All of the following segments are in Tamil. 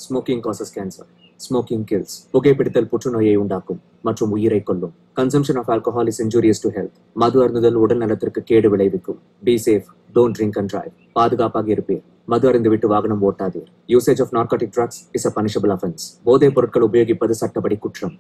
Smoking causes cancer. Smoking kills. புகைப்பிடித்தல் புற்றுநோயை உண்டாக்கும் மற்றும் உயிரை கொல்லும். Consumption of alcohol is injurious to health. மது அருந்துதல் உடல் நலத்திற்கு கேடு விளைவிக்கும். Be safe. Don't drink and drive. பாதுகாப்பாக இருப்பீர். மது அருந்துவிட்டு வாகனம் ஓட்டாதீர். Usage of narcotic drugs is a punishable offense. போதைப் பொருட்கள் உபயோகிப்பது சட்டப்படி குற்றம்.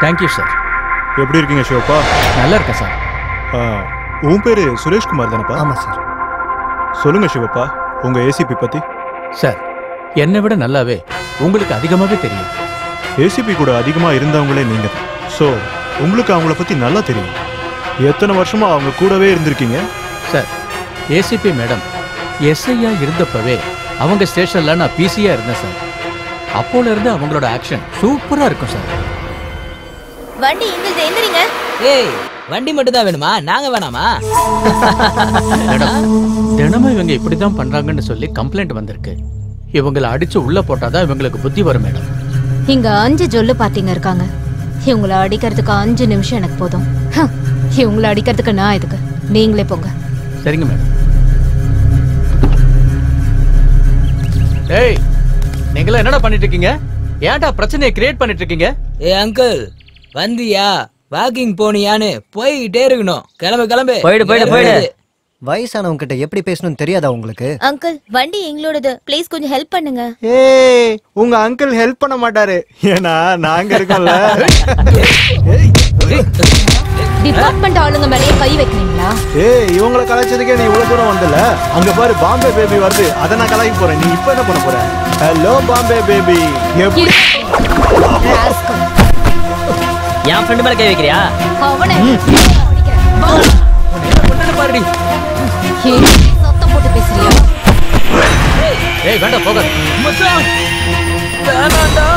Thank you, sir. எப்படி இருக்கீங்க ஷோப்பா? நல்லா இருக்கேன் சார். உன் பேரு சுரேஷ் குமார் தானப்பா? ஆமாம் சார். சொல்லுங்க சிவப்பா, உங்க ஏசிபி பத்தி. சார், என்னை விட நல்லாவே உங்களுக்கு அதிகமாகவே தெரியும். ஏசிபி கூட அதிகமா இருந்தவங்களே நீங்க தான். ஸோ உங்களுக்கு அவங்கள பத்தி நல்லா தெரியும். எத்தனை வருஷமா அவங்க கூடவே இருந்திருக்கீங்க? சார், ஏசிபி மேடம் எஸ்ஐயா இருந்தப்பவே அவங்க ஸ்டேஷன்ல நான் பிசியா இருந்தேன் சார். அப்போல இருந்து அவங்களோட ஆக்ஷன் சூப்பரா இருக்கும் சார். வண்டி எங்களுது எந்திரிங்க. ஏய், வண்டி மட்டும் தான் வேணுமா? நாங்க வேணாமா? தினமும் இவங்க இப்படிதான் பண்றாங்கன்னு சொல்லி கம்ப்ளைண்ட் வந்திருக்கு. இவங்களை அடிச்சு உள்ள போட்டாதான் இவங்களுக்கு புத்தி வரும் மேடம். இங்க 5 ஜொல்லு பார்ட்டிங்க இருக்காங்க. இவங்களை அடிக்கிறதுக்கு 5 நிமிஷம் எனக்கு போதும். இவங்களை அடிக்கிறதுக்கு நான் எதுக்கு? நீங்களே போங்க. சரிங்க மேடம். ஏய், நீங்களா என்னடா பண்ணிட்டு இருக்கீங்க? ஏன்டா பிரச்சனையை கிரியேட் பண்ணிட்டு இருக்கீங்க? ஏ அங்கிள், வந்தியா? வாக்கிங் போனியான்னு போய்கிட்டே இருக்கணும். கிளம்பு கிளம்பு. போயிடு. வயசானவங்க கிட்ட எப்படி பேசணும்னு தெரியாதா உங்களுக்கு? அங்கிள், வண்டி எங்களோடது. ப்ளீஸ் கொஞ்சம் ஹெல்ப் பண்ணுங்க. ஏய், உங்க அங்கிள் ஹெல்ப் பண்ண மாட்டாரு. ஏன்னா நாங்க இருக்கோம்ல. டிபார்ட்மெண்ட் ஆளுங்க மேலே கை வைக்கிறீங்களா? ஏய், இவங்கள கலாய்ச்சதுக்கே நீ இவ்வளவு தூரம் வந்தல. அங்க பாரு, பாம்பே பேபி வருது. அத நான் கலாய்க்க போறேன். நீ இப்ப என்ன பண்ண போற? Hello Bombay baby. என் ஃப்ரெண்ட் மேல கை வைக்கிறியா? அவனை பாருடி. சத்தம் போட்டு பேசுறியா? ஏய், வேண்டாம் போக. மச்சான், வேணாம்டா.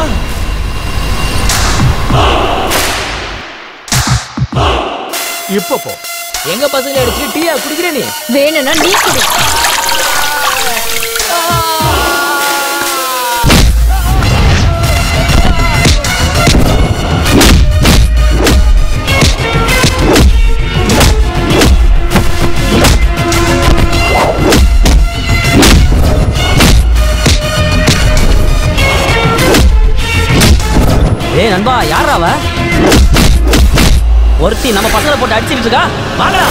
இப்போ போ. எங்க பசங்க அடிச்சு டீயா குடிக்கிற நீ? வேணும்னா நீ குடி. ஏய் நண்பா, யாரா அவ? ஒருத்தி நம்ம பசங்களை போட்டு அடிச்சிட்டு இருக்கா. வாங்கடா.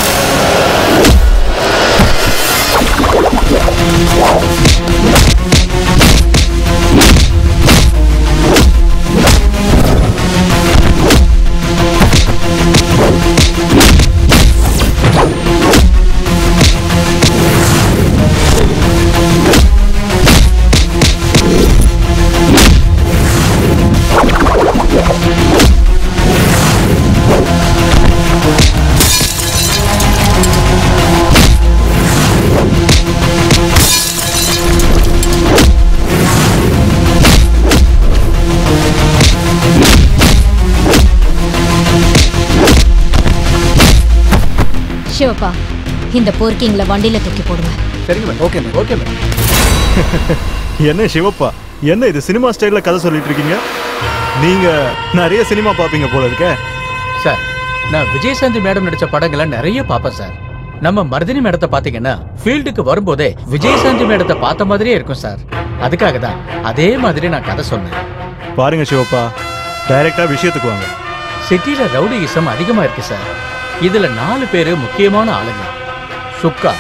சிவப்பா, இந்த போர்க்கிங்ல வண்டியில தூக்கி போடுங்க. சரிங்க madam. Okay madam. Okay madam. என்ன சிவப்பா, என்ன இது சினிமா ஸ்டைல்ல கதை சொல்லிட்டு இருக்கீங்க? நீங்க நிறைய சினிமா பாப்பீங்க போல இருக்கே. சார், நான் விஜயசாந்தி மேடம் நடிச்ச படங்களை நிறைய பார்ப்பேன் சார். நம்ம மர்தினி மேடத்தை பாத்தீங்கன்னா ஃபீல்டுக்கு வரும்போதே விஜயசாந்தி மேடத்தை பார்த்த மாதிரியே இருக்கும் சார். அதுக்காக தான் அதே மாதிரி நான் கதை சொன்னேன். பாருங்க சிவப்பா, டைரக்டா விஷயத்துக்கு வாங்க. சிட்டில ரவுடியிசம் அதிகமா இருக்கு சார். இதுல 4 பேரு முக்கியமான ஆளுங்க. சுக்கா,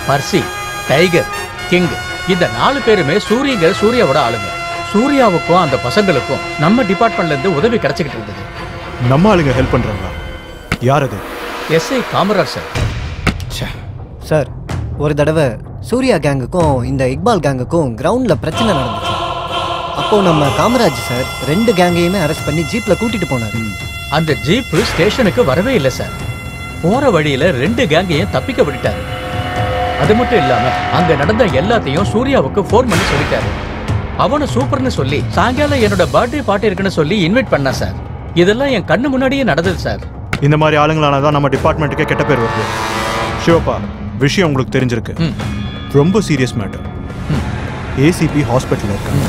பர்சி, டைகர், கிங். இந்த 4 பேருமே சூர்யாவோட ஆளுங்க. சூர்யாவுக்கும் அந்த பசங்களுக்கும் நம்ம டிபார்ட்மெண்ட்ல இருந்து உதவி கிடைச்சிக்கிட்டு இருந்தது. நம்ம ஆளுங்க ஹெல்ப் பண்றாங்களா? யார் அது? SI Kamaraj sir. சார், ஒரு தடவை சூர்யா கேங்குக்கும் இந்த இக்பால் கேங்குக்கும் கிரவுண்ட்ல பிரச்சனை நடந்துச்சு. அப்போ நம்ம காமராஜ் சார் 2 கேங்கையுமே அரெஸ்ட் பண்ணி ஜீப்ல கூட்டிட்டு போனாரு. அந்த ஜீப் ஸ்டேஷனுக்கு வரவே இல்லை சார். போற வழியில 2 கேங்கையும் தப்பிக்க விட்டாரு. அது மட்டும் இல்லாம அங்க நடந்த எல்லாத்தையும் சூர்யாவுக்கு போன் பண்ணி சொல்லிட்டாரு. அவனை சூப்பர்னு சொல்லி சாயங்காலம் என்னோட பர்த்டே பார்ட்டி இருக்குன்னு சொல்லி இன்வைட் பண்ணா சார். இதெல்லாம் என் கண்ணு முன்னாடியே நடந்தது சார். இந்த மாதிரி ஆளுங்களானதான் நம்ம டிபார்ட்மெண்ட்டுக்கே கெட்ட பேர் வருது. சிவப்பா, விஷயம் உங்களுக்கு தெரிஞ்சிருக்கு. ரொம்ப சீரியஸ் மேட்டர். ஏசிபி ஹாஸ்பிட்டல்ல இருக்காங்க.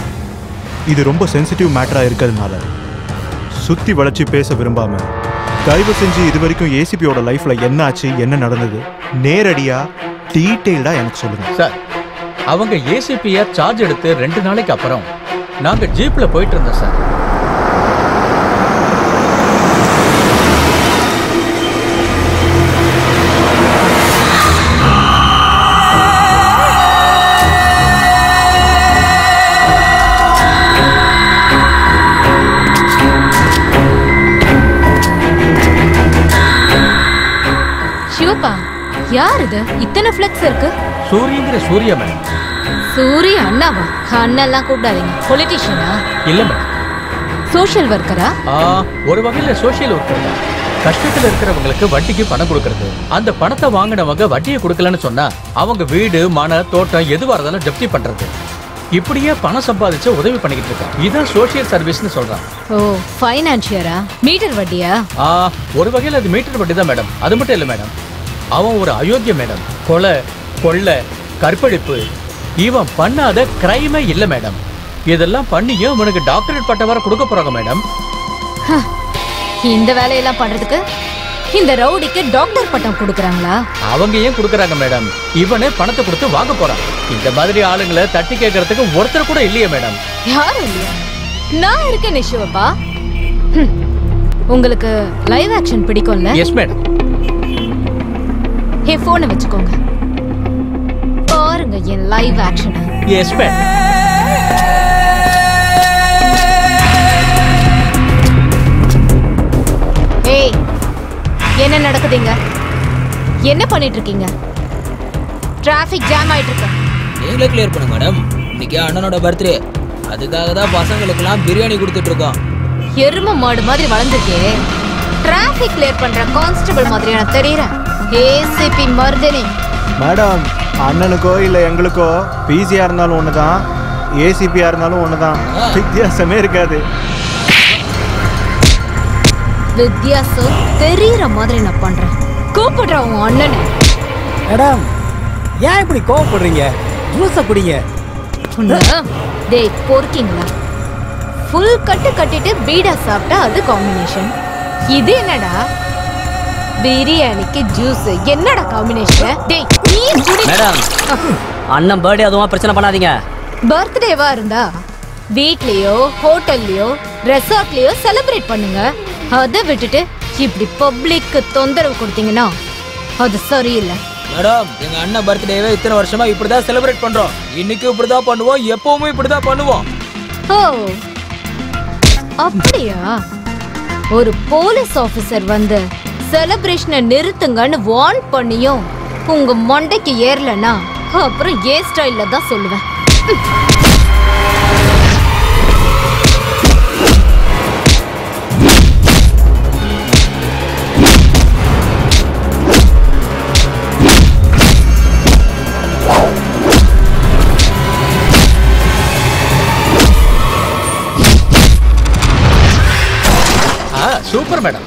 இது ரொம்ப சென்சிட்டிவ் மேட்டரா இருக்கிறதுனால சுத்தி வளைச்சு பேச விரும்பாம தயவு செஞ்சு இது வரைக்கும் ஏசிபியோட லைஃப்ல என்ன ஆச்சு, என்ன நடந்தது, நேரடியா டீட்டெயில்டா எனக்கு சொல்லுங்க சார். அவங்க ஏசிபியா சார்ஜ் எடுத்து 2 நாளைக்கு அப்புறம் நாங்க ஜீப்ல போயிட்டு இருந்தோம் சார். சிவப்பா, யார் இது? இத்தனை ஃபிளக்ஸ் இருக்கு. சூர்யா மேடம். சூரிய அண்ணாவா? அண்ணெல்லாம் கூப்பிடாதீங்க. பொலிட்டிஷியனா? இல்ல மேடம். சோஷியல் ஒர்க்கரா? ஒரு வகையில சோஷியல் ஒர்க்கர் தான். கஷ்டத்துல இருக்கிறவங்களுக்கு வட்டிக்கு பணம் கொடுக்கறது. அந்த பணத்தை வாங்கினவங்க வட்டியை கொடுக்கலன்னு சொன்னா அவங்க வீடு, மன, தோட்டம் எதுவா இருந்தாலும் ஜப்தி பண்றது. இப்படியே பணம் சம்பாதிச்சு உதவி பண்ணிக்கிட்டு இருக்கான். இதான் சோஷியல் சர்வீஸ்னு சொல்றான். ஓ, ஃபைனான்சியரா? மீட்டர் வட்டியா? ஒரு வகையில அது மீட்டர் வட்டி தான் மேடம். அது மட்டும் இல்ல மேடம், அவன் ஒரு அயோக்கிய மேடம். கொலை, கொள்ளை, கற்பழிப்பு, இவன் பண்ணாத கிரைமே இல்ல மேடம். இதெல்லாம் பண்ணியும் இவனுக்கு டாக்டரேட் பட்டம் வர கொடுக்க போறாங்க மேடம். இந்த வேலையெல்லாம் பண்றதுக்கு இந்த ரவுடிக்கு டாக்டர் பட்டம் கொடுக்கறாங்களா? அவங்க ஏன் கொடுக்கறாங்க மேடம்? இவனே பணத்தை கொடுத்து வாங்க போறான். இந்த மாதிரி ஆளுங்களை தட்டி கேட்கறதுக்கு ஒருத்தர் கூட இல்லையே மேடம். யாரும் இல்லையா? நான் இருக்கேன் சிவப்பா. உங்களுக்கு லைவ் ஆக்ஷன் பிடிக்கும்ல? Yes madam. ஹே, போனை வச்சுக்கோங்க. பாருங்க என் லைவ் ஆக்ஷன். Yes madam. ஏய், என்ன நடக்குதுங்க? என்ன பண்ணிட்டு இருக்கீங்க? டிராஃபிக் ஜாம் ஆயிட்டு இருக்கு. நீங்களே கிளியர் பண்ணுங்க மேடம். இன்னைக்கு அண்ணனோட பர்த்டே. அதுக்காக தான் பசங்களுக்கெல்லாம் பிரியாணி கொடுத்துட்டு இருக்கோம். எரும மாடு மாதிரி வளர்ந்துருக்கே. டிராஃபிக் கிளியர் பண்ற கான்ஸ்டபிள் மாதிரி நான் தெரியறேன். ஏசிபி மர்தினி. மேடம், அண்ணனுக்கோ இல்ல எங்களுக்கோ பிசியா இருந்தாலும் ஒண்ணுதான், ஏசிபியா இருந்தாலும் ஒண்ணுதான். வித்தியாசமே இருக்காது. வித்தியாசம் தெரியற மாதிரி நான் பண்றேன். கூப்பிடுற உன் அண்ணனை. மேடம், ஏன் இப்படி கோவப்படுறீங்க? ஜூஸ குடிங்க. டேய், பொறுக்கீங்களா? ஃபுல் கட்டு கட்டிட்டு பீடா சாப்பிட்டா அது காம்பினேஷன். இது என்னடா? பிரியாணிக்கு ஜூஸ் என்னடா காம்பினேஷன்? டேய், நீ குடி. மேடம், அண்ணன் பர்த்டே அதுவும் பிரச்சனை பண்ணாதீங்க. பர்த்டேவா இருந்தா வீட்லயோ ஹோட்டல்லயோ ரெசார்ட்லயோ செலிப்ரேட் பண்ணுங்க. அதை விட்டுட்டு இப்படி பப்ளிக்கு தொந்தரவு கொடுத்தீங்கன்னா அது சரியில்லை. மேடம், எங்க அண்ணன் பர்த்டேவே இத்தனை வருஷமா இப்படிதான் செலிப்ரேட் பண்றோம். இன்னைக்கு இப்படிதான் பண்ணுவோம், எப்பவுமே இப்படிதான் பண்ணுவோம். ஓ, அப்படியா? ஒரு போலீஸ் ஆபீசர் வந்து செலிப்ரேஷனை நிறுத்துங்கன்னு வார்ன் பண்ணியும் உங்க மண்டைக்கு ஏறலனா அப்புறம் ஏ ஸ்டைல்ல தான் சொல்லுவேன். Super madam.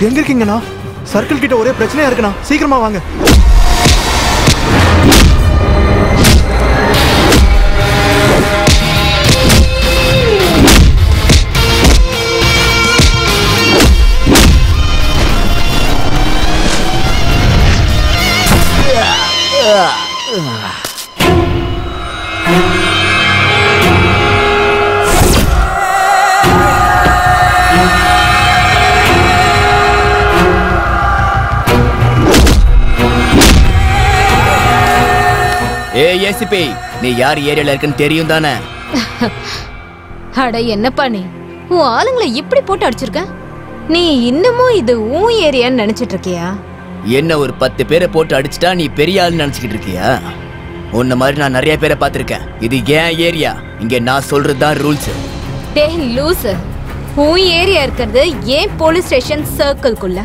எங்க இருக்கீங்கண்ணா? சர்க்கிள் கிட்ட ஒரே பிரச்சனையா இருக்குண்ணா, சீக்கிரமா வாங்க. ஏசிபி, நீ யார் ஏரியால இருக்குன்னு தெரியும் தானே? அட என்னப்பா நீ உன் ஆளுங்களை இப்படி போட்டு அடிச்சிருக்க? நீ இன்னமும் இது உன் ஏரியான்னு நினைச்சிட்டு இருக்கியா? என்ன ஒரு 10 பேரை போட்டு அடிச்சுட்டா நீ பெரிய ஆள் நினைச்சுக்கிட்டு இருக்கியா? உன்ன மாதிரி நான் நிறைய பேரை பார்த்திருக்கேன். இது ஏன் ஏரியா, இங்க நான் சொல்றதுதான் ரூல்ஸ். டேய் லூசு, உன் ஏரியா இருக்கிறது ஏன் போலீஸ் ஸ்டேஷன் சர்க்கிள்குள்ள.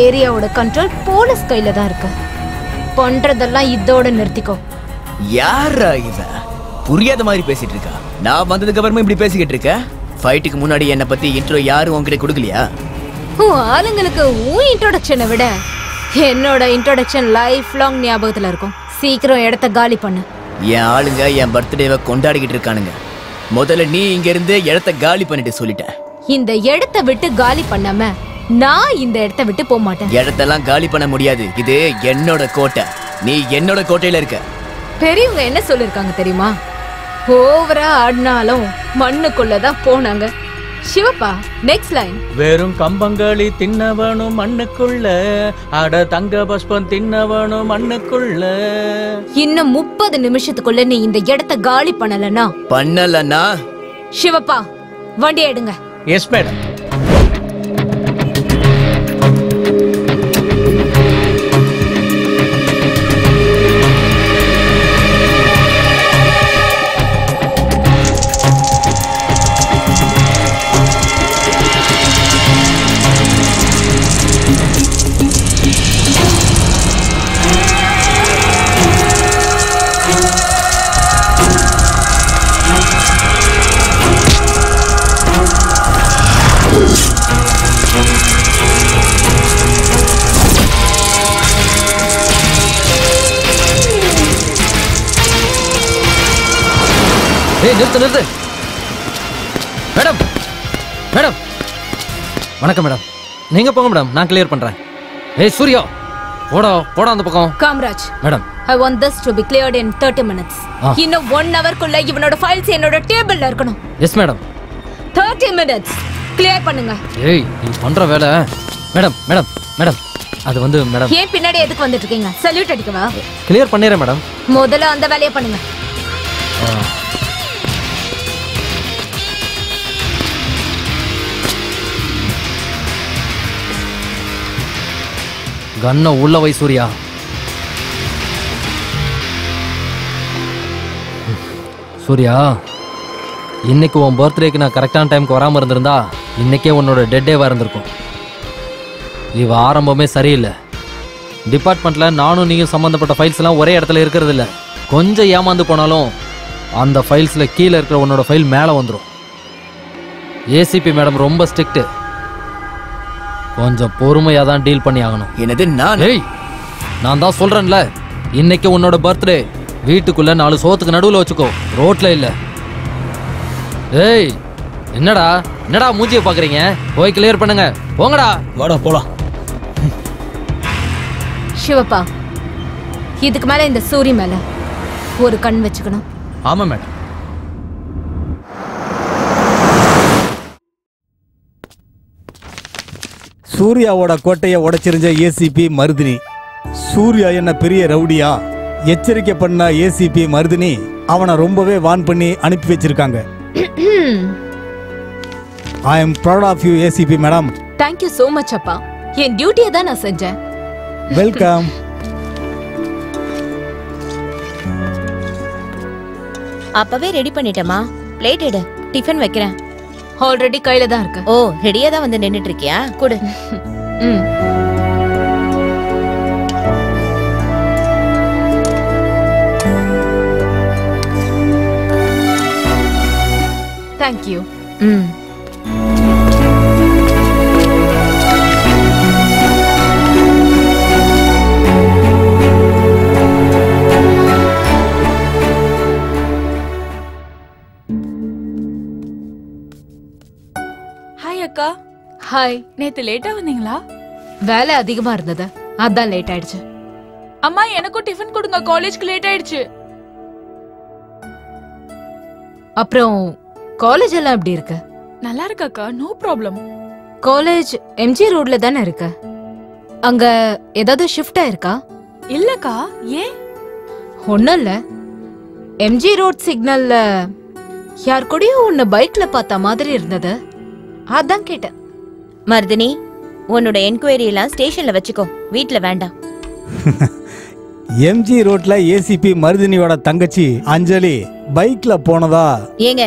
ஏரியாவோட கண்ட்ரோல் போலீஸ் கையில தான் இருக்கு. பண்றதெல்லாம் இதோட நிறுத்திக்கோ. யாரா இவ? புரியாத மாதிரி பேசிட்டு இருக்கா. நான் வந்ததுக்கு அப்புறமா இப்படி பேசிக்கிட்டு இருக்க? ஃபைட்டுக்கு முன்னாடி என்ன பத்தி இன்ட்ரோ யாரும் உன்கிட்ட கொடுக்கலையா? உன் ஆளுங்களுக்கு உன் இன்ட்ரோடக்ஷனை விட என்னோட இன்ட்ரோடக்ஷன் லைஃப் லாங் ஞாபகத்துல இருக்கும். சீக்கிரம் இடத்த காலி பண்ணு. என் ஆளுங்க என் பர்த்டேவை கொண்டாடிக்கிட்டு இருக்கானுங்க. முதல்ல நீ இங்க இருந்து இடத்த காலி பண்ணிட்டு சொல்லிட்டேன். இந்த இடத்த விட்டு காலி பண்ணாம நான் இந்த இடத்த விட்டு போக மாட்டேன். இடத்தெல்லாம் காலி பண்ண முடியாது, இது என்னோட கோட்டை. நீ என்னோட கோட்டையில இருக்க. பெரியவங்க என்ன சொல்லிருக்காங்க தெரியுமா? ஓவரா ஆடினாலும் மண்ணுக்குள்ளதான் போனாங்க. சிவப்பா, நெக்ஸ்ட் லைன். வெறும் கம்பங்களி தின்னவனும் மண்ணுக்குள்ள, அட தங்க பஸ்பம் தின்னவனும் மண்ணுக்குள்ள. இன்னும் 30 நிமிஷத்துக்குள்ள நீ இந்த இடத்த காலி பண்ணலனா சிவப்பா வண்டி எடுங்க. Yes madam. நிறுத்து. மேடம் மேடம் வணக்கம் மேடம். நீங்க போங்க மேடம், நான் கிளியர் பண்றேன். ஏய் சூர்யா, போடா அந்த பக்கம். Kamaraj madam, I want this to be cleared in 30 minutes. இன்னும் 1 hour குள்ள இவனோட ஃபைல்ஸ் என்னோட டேபிள்ல இருக்கணும். Yes madam. 30 minutes கிளியர் பண்ணுங்க. ஏய் நீ பண்ற வேலை. மேடம் அது வந்து மேடம். ஏன் பின்னாடி எதுக்கு வந்துட்டு இருக்கீங்க? சல்யூட் அடிக்கவா? கிளியர் பண்ணிரேன் மேடம். முதல்ல அந்த வேலையை பண்ணுங்க. கண்ண உள்ள வை சூர்யா. சூர்யா, இன்னைக்கு உன் பர்த்டேக்கு நான் கரெக்டான டைமுக்கு வராமல் இருந்திருந்தா இன்னைக்கே உன்னோட டெட்டேவாக இருந்திருக்கும். இவ ஆரம்பமே சரியில்லை. டிபார்ட்மெண்ட்டில் நானும் நீயும் சம்மந்தப்பட்ட ஃபைல்ஸ் எல்லாம் ஒரே இடத்துல இருக்கிறது இல்லை. கொஞ்சம் ஏமாந்து போனாலும் அந்த ஃபைல்ஸில் கீழே இருக்கிற உன்னோட ஃபைல் மேலே வந்துடும். ஏசிபி மேடம் ரொம்ப ஸ்ட்ரிக்ட்டு. கொஞ்சம் பொறுமையாக தான் டீல் பண்ணி ஆகணும். என்னது நான் தான் சொல்கிறேன்ல, இன்னைக்கு உன்னோட பர்த்டே. வீட்டுக்குள்ள 4 சோத்துக்கு நடுவில் வச்சுக்கோ, ரோட்ல இல்லை. ஏய் என்னடா மூஞ்சியை பார்க்குறீங்க? போய் கிளியர் பண்ணுங்க, போங்கடா. வாடா போலாம். சிவப்பா, இதுக்கு மேல இந்த சூரி மேல ஒரு கண் வச்சுக்கணும். ஆமா மேடம். சூர்யாவோட கோட்டையை உடைச்சிருந்த ஏசிபி மருதினி. சூர்யா என்ன பெரிய ரவுடியா? எச்சரிக்கை பண்ண ஏசிபி மருதினி அவனை ரொம்பவே வான் பண்ணி அனுப்பி வச்சிருக்காங்க. I am proud of you ACP madam. Thank you so much அப்பா. என் டியூட்டியை தான் நான் செஞ்சேன். வெல்கம். அப்பவே ரெடி பண்ணிட்டேமா. பிளேட் எடு, டிஃபன் வைக்கிறேன். ஆல்ரெடி கையில தான் இருக்கு. ஓ, ரெடியா தான் வந்து நின்னுட்டு இருக்கியா? குடு. தேங்க்யூ. ஹாய். நேத்து லேட்டா வந்தீங்களா? வேலை அதிகமா இருந்தது, அதான் லேட் ஆயிடுச்சு. அம்மா எனக்கும் டிஃபன் கொடுங்க, காலேஜ்க்கு லேட் ஆயிடுச்சு. அப்புறம் காலேஜ் எல்லாம் எப்படி இருக்கு? நல்லா இருக்காக்கா, நோ ப்ராப்ளம். காலேஜ் எம்ஜி ரோட்ல தானே இருக்கு. அங்க ஏதாவது ஷிஃப்ட் ஆயிருக்கா? இல்லக்கா, ஏன்? ஒண்ணும் இல்ல, எம்ஜி ரோட் சிக்னல்ல யார் கூடயும் உன்னை பைக்ல பார்த்த மாதிரி இருந்தது, அதான் கேட்டேன். மர்தினி, உன்னோட என்கொயரி எல்லாம் ஸ்டேஷன்ல வச்சுக்கோ, வீட்ல வேண்டாம். எம்ஜி ரோட்ல ஏசிபி மருதினியோட தங்கச்சி அஞ்சலி பைக்ல போனதா? ஏங்க,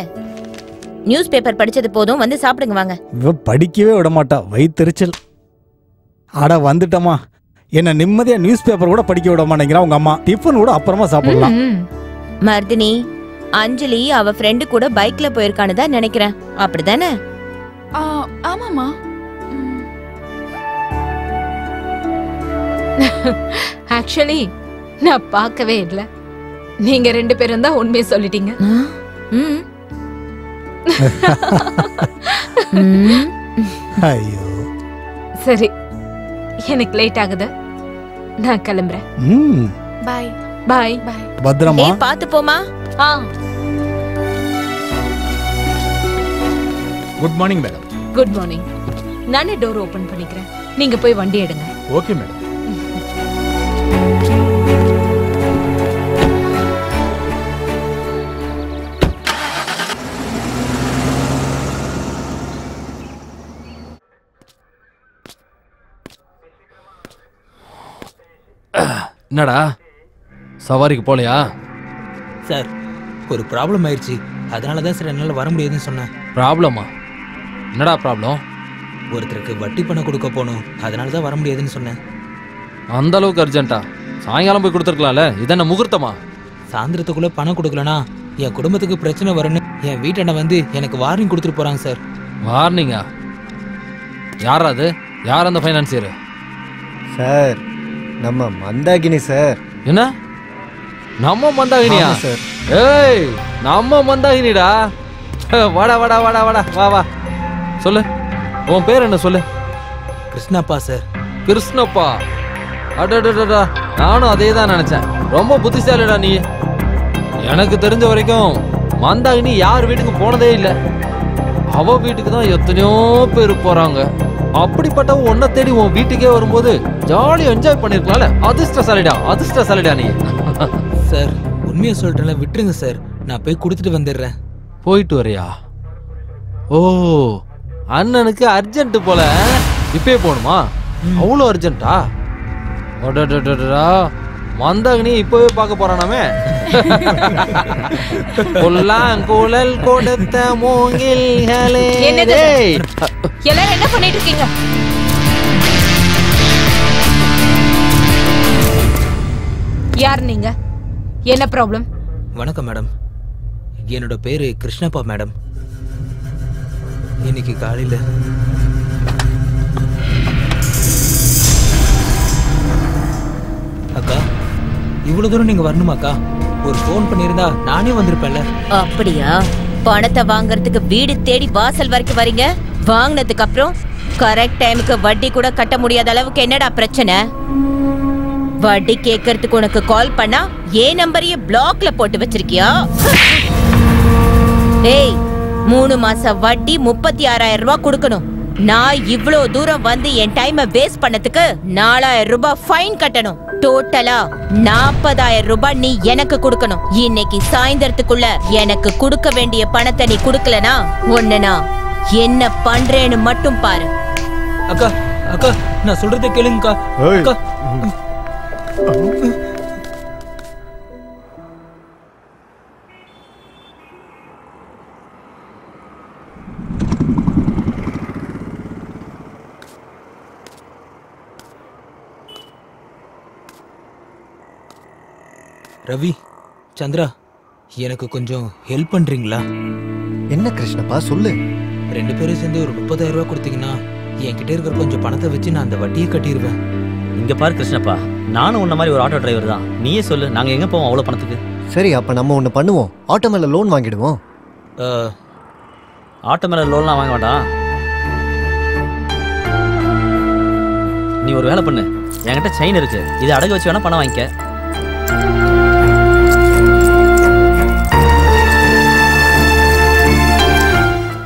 நியூஸ் பேப்பர் படிச்சது போதும், வந்து சாப்பிடுங்க வாங்க. இவ படிக்கவே விட மாட்டா, வயித்தெரிச்சல். அட வந்துட்டமா, என்ன நிம்மதியா நியூஸ் பேப்பர் கூட படிக்க விட மாட்டேங்கிறா உங்க அம்மா. டிஃபன் கூட அப்புறமா சாப்பிடலாம். மர்தினி, அஞ்சலி அவ ஃப்ரெண்டு கூட பைக்ல போயிருக்கான்னு தான் நினைக்கிறேன், அப்படிதானே? ஆமாமா. ஆக்சுவலி நான் பார்க்கவே இல்ல, நீங்க 2 பேரும் தான் உண்மையை சொல்லிட்டீங்க. ஐயோ, சரி, எனக்கு லேட் ஆகுது, நான் கிளம்புறேன். பாய். பாய். பத்திரமா பாத்து போமா. Good morning madam. Good morning. நானே டோர் ஓபன் பண்ணிக்கிறேன், நீங்க போய் வண்டி எடுங்க. Okay madam. என்னடா சவாரிக்கு போலையா? சார், ஒரு ப்ராப்ளம் ஆயிடுச்சு, அதனால தான் சார் என்னால் வர முடியாதுன்னு சொன்னேன். ப்ராப்ளமா? என்னடா ப்ராப்ளம்? ஒருத்தருக்கு வட்டி பணம் கொடுக்க போகணும், அதனால தான் வர முடியாதுன்னு சொன்னேன். அந்த அளவுக்கு அர்ஜென்ட்டா? சாயங்காலம் போய் கொடுத்துருக்கலாம்ல, இதென்ன முகூர்த்தமா? சாயந்தரத்துக்குள்ளே பணம் கொடுக்கலனா என் குடும்பத்துக்கு பிரச்சனை வரும்னு என் வீட்டை வந்து எனக்கு வார்னிங் கொடுத்துட்டு போகிறாங்க சார். வார்னிங்கா? யாரா அது? யார் அந்த ஃபைனான்சியர்? சார், நம்ம மந்தாகினி சார். என்ன நம்ம மந்தாகினியா? சார், ஏய் நம்ம மந்தாகினிடா. வாடா வாடா வாடா வாடா, வா வா. சொல்லு, உன் பேர் என்ன சொல்லு? கிருஷ்ணப்பா சார். கிருஷ்ணப்பா? அடடடடா, நானும் அதே தான் நினைச்சேன். ரொம்ப புத்திசாலிடா நீ. எனக்கு தெரிஞ்ச வரைக்கும் மந்தாகினி யார் வீட்டுக்கு போனதே இல்லை. அவ வீட்டுக்கு தான் எத்தனையோ பேர் போறாங்க. அப்படிப்பட்ட உன்னை தேடி உன் வீட்டுக்கே வரும்போது ஜாலியா என்ஜாய் பண்ணிருக்கலாம்ல. அதிர்ஷ்டசாலிடா, அதிர்ஷ்டசாலிடா நீ. சார், உண்மையை சொல்றேன்ல, விட்டுருங்க சார், நான் போய் கொடுத்துட்டு வந்துடுறேன். போயிட்டு வரையா? ஓ, அண்ணனுக்கு அர்ஜென்ட் போல. இப்பயே போகணுமா? அவ்வளோ அர்ஜென்ட்டா? மந்தாகினி இப்பவே பார்க்க போறானாமே. புல்லாங்குழல் கொடுத்த மூங்கில்களே. எல்லாரும் என்ன பண்ணிட்டு இருக்கீங்க? யார் நீங்க? என்ன ப்ராப்ளம்? வணக்கம் மேடம், என்னோட பேரு கிருஷ்ணப்பா மேடம். இன்னைக்கு காலையில அக்கா, இவ்வளவு தூரம் நீங்க வரணுமாக்கா? ஒரு போன் பண்ணிருந்தா நானே வந்திருப்பேன்ல. அப்படியா? பணத்தை வாங்குறதுக்கு வீடு தேடி வாசல் வரைக்கும் வரீங்க. வாங்கினதுக்கு அப்புறம் கரெக்ட் டைமுக்கு வட்டி கூட கட்ட முடியாத அளவுக்கு என்னடா பிரச்சனை? வட்டி கேட்கறதுக்கு உனக்கு கால் பண்ணா ஏன் நம்பரையே பிளாக்ல போட்டு வச்சிருக்கியா? ஏய், 3 மாச வட்டி 36,000 ரூபாய் கொடுக்கணும். நான் இவ்ளோ தூரம் வந்து என் டைமை வேஸ்ட் பண்ணதுக்கு 4,000 ரூபாய் ஃபைன் கட்டணும். டோட்டலா 40,000 ரூபாய் நீ எனக்கு கொடுக்கணும். இன்னைக்கு சாயந்தரத்துக்குள்ள எனக்கு கொடுக்க வேண்டிய பணத்தை நீ கொடுக்கலனா ஒண்ணனா என்ன பண்றேன்னு மட்டும் பாரு. அக்கா, அக்கா, நான் சொல்றதை கேளுங்கக்கா. அக்கா, ரவி, சந்திரா, எனக்கு கொஞ்சம் ஹெல்ப் பண்றீங்களா? என்ன கிருஷ்ணப்பா, சொல்லு. 2 பேரும் சேர்ந்து ஒரு 30,000 ரூபாய் கொடுத்தீங்கன்னா என்கிட்ட இருக்கிற கொஞ்சம் பணத்தை வச்சு நான் அந்த வட்டியை கட்டிடுவேன். இங்க பாரு கிருஷ்ணப்பா, நானும் உன்ன மாதிரி ஒரு ஆட்டோ டிரைவர் தான். நீயே சொல்லு, நாங்க எங்க போவோம் அவ்வளவு பணத்துக்கு? சரி, அப்ப நம்ம ஒண்ணு பண்ணுவோம். ஆட்டோ மேல லோன் வாங்கிடுவோம். ஆட்டோ மேல லோன்லாம் வாங்க வேண்டாம். நீ ஒரு வேலை பண்ணு, என்கிட்ட செயின் இருக்கு, இதை அடகு வச்சு வேணா பணம் வாங்கிக்க.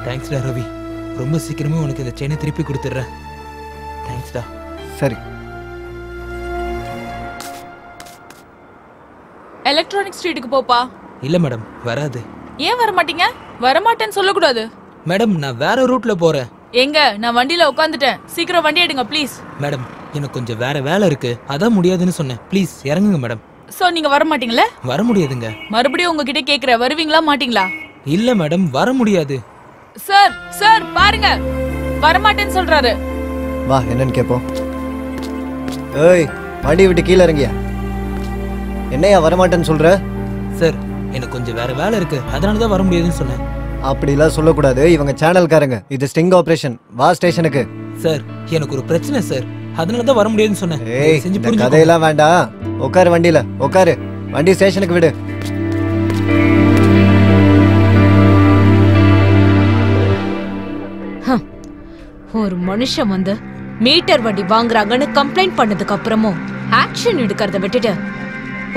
தேங்க்ஸ்டா ரவி, ரொம்ப சீக்கிரமே உனக்கு இந்த செயினை திருப்பி கொடுத்துட்றேன். தேங்க்ஸ்டா. சரி. எலக்ட்ரானிக் ஸ்ட்ரீட்டுக்கு போப்பா. இல்ல மேடம், வராது. ஏன் வர மாட்டீங்க? வரமாட்டேன்னு சொல்லக்கூடாது. மேடம், நான் வேற ரூட்ல போறேன். எங்க? நான் வண்டியில உட்காந்துட்டேன். சீக்கிரம் வண்டி எடுங்க ப்ளீஸ். மேடம், எனக்கு கொஞ்சம் வேற வேலை இருக்கு, அதான் முடியாதுன்னு சொன்னேன். ப்ளீஸ் இறங்குங்க மேடம். சோ நீங்க வர மாட்டீங்களா? வர முடியாதுங்க. மறுபடியும் உங்ககிட்ட கேக்குறேன், வருவீங்களா மாட்டீங்களா? இல்ல மேடம், வர முடியாது. சார் சார் பாருங்க, வரமாட்டேன்னு சொல்றாரு. வா, என்னன்னு கேப்போம். ஏய், வண்டி விட்டு கீழே இறங்கியா? என்னையா வரமாட்டேன்னு சொல்ற? சார், எனக்கு கொஞ்சம் வேற வேலை இருக்கு, அதனால தான் வர முடியாதுன்னு சொன்னேன். அப்படிலாம் சொல்லக்கூடாது, இவங்க சேனல்காரங்க. இது ஸ்டிங் ஆபரேஷன். வா ஸ்டேஷனுக்கு. சார், எனக்கு ஒரு பிரச்சனை சார், அதனால தான் வர முடியாதுன்னு சொன்னேன். ஏய், செஞ்சு இந்த புரிஞ்சுக்கோங்க. கதையெல்லாம் வேண்டாம். உட்காரு வண்டியில, உட்காரு. வண்டி ஸ்டேஷனுக்கு விடு. ஒரு மனுஷன் வந்து மீட்டர் வண்டி வாங்குறாங்கன்னு கம்ப்ளைண்ட் பண்ணதுக்கு அப்புறமும் ஆக்ஷன் எடுக்கிறத விட்டுட்டு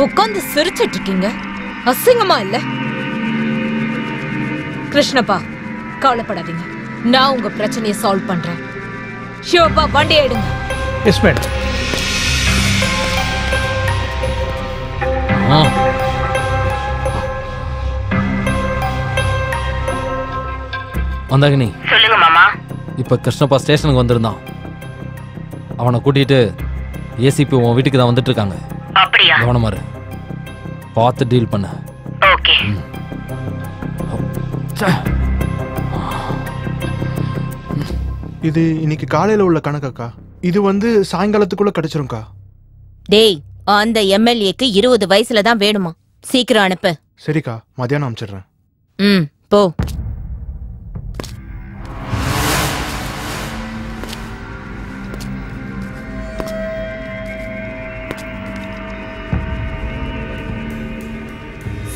உட்கார்ந்து சிரிச்சிட்டு இருக்கீங்க. அசிங்கமா இல்ல? கிருஷ்ணப்பா, கவலைப்படாதீங்க, நான் உங்க பிரச்சனையை சால்வ் பண்றேன். ஷிவப்பா, வண்டி எடுங்க. Yes madam. வந்தாகினி. சொல்லுங்க மாமா. இப்போ கிருஷ்ணப்பா ஸ்டேஷனுக்கு வந்திருந்தான். அவனை கூட்டிட்டு ஏசிபி உன் வீட்டுக்கு தான் வந்துட்டு இருக்காங்க. அப்படியா? கவனமா இரு, பார்த்து டீல் பண்ண. ஓகே. இது இன்னைக்கு காலையில உள்ள கணக்கா? இது சாயங்காலத்துக்குள்ள கிடைச்சிரும்க்கா. டேய், அந்த எம்எல்ஏக்கு 20 வயசுல தான் வேணுமா? சீக்கிரம் அனுப்பு. சரிக்கா, மத்தியானம் அனுப்பிச்சிடுறேன். ம், போ.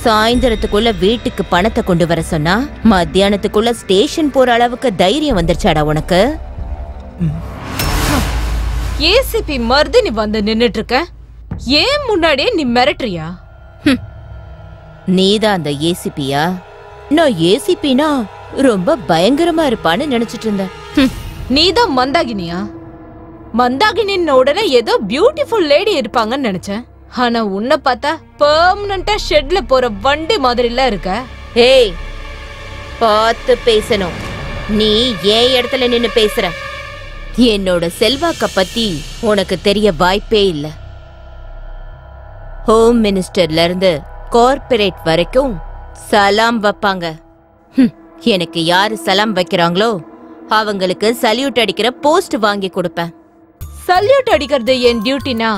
சாயந்தரத்துக்குள்ள வீட்டுக்கு பணத்தை கொண்டு வர சொன்னா மத்தியானத்துக்குள்ள ஸ்டேஷன் போற அளவுக்கு தைரியம் வந்துருச்சாடா உனக்கு? ஏசிபி மருதினி வந்து நின்னுட்டு இருக்க, ஏன் முன்னாடியே நீ மிரட்டுறியா? நீதான் அந்த ஏசிபியா? நான் ஏசிபினா ரொம்ப பயங்கரமா இருப்பான்னு நினைச்சிட்டு இருந்தேன். நீதான் மந்தாகினியா? மந்தாகினின்னு உடனே ஏதோ பியூட்டிஃபுல் லேடி இருப்பாங்கன்னு நினைச்சேன். ஆனா உன்னை பார்த்தா பெர்மனண்டா ஷெட்ல போற வண்டி மாதிரில இருக்க. ஏய், பார்த்து பேசணும். நீ ஏன் இடத்துல நின்னு பேசுற? என்னோட செல்வாக்க பத்தி உனக்கு தெரிய வாய்ப்பே இல்ல. ஹோம் மினிஸ்டர்ல இருந்து கார்ப்பரேட் வரைக்கும் சலாம் வைப்பாங்க. எனக்கு யாரு சலாம் வைக்கிறாங்களோ அவங்களுக்கு சல்யூட் அடிக்கிற போஸ்ட் வாங்கி கொடுப்பேன். சல்யூட் அடிக்கிறது என் டியூட்டினா,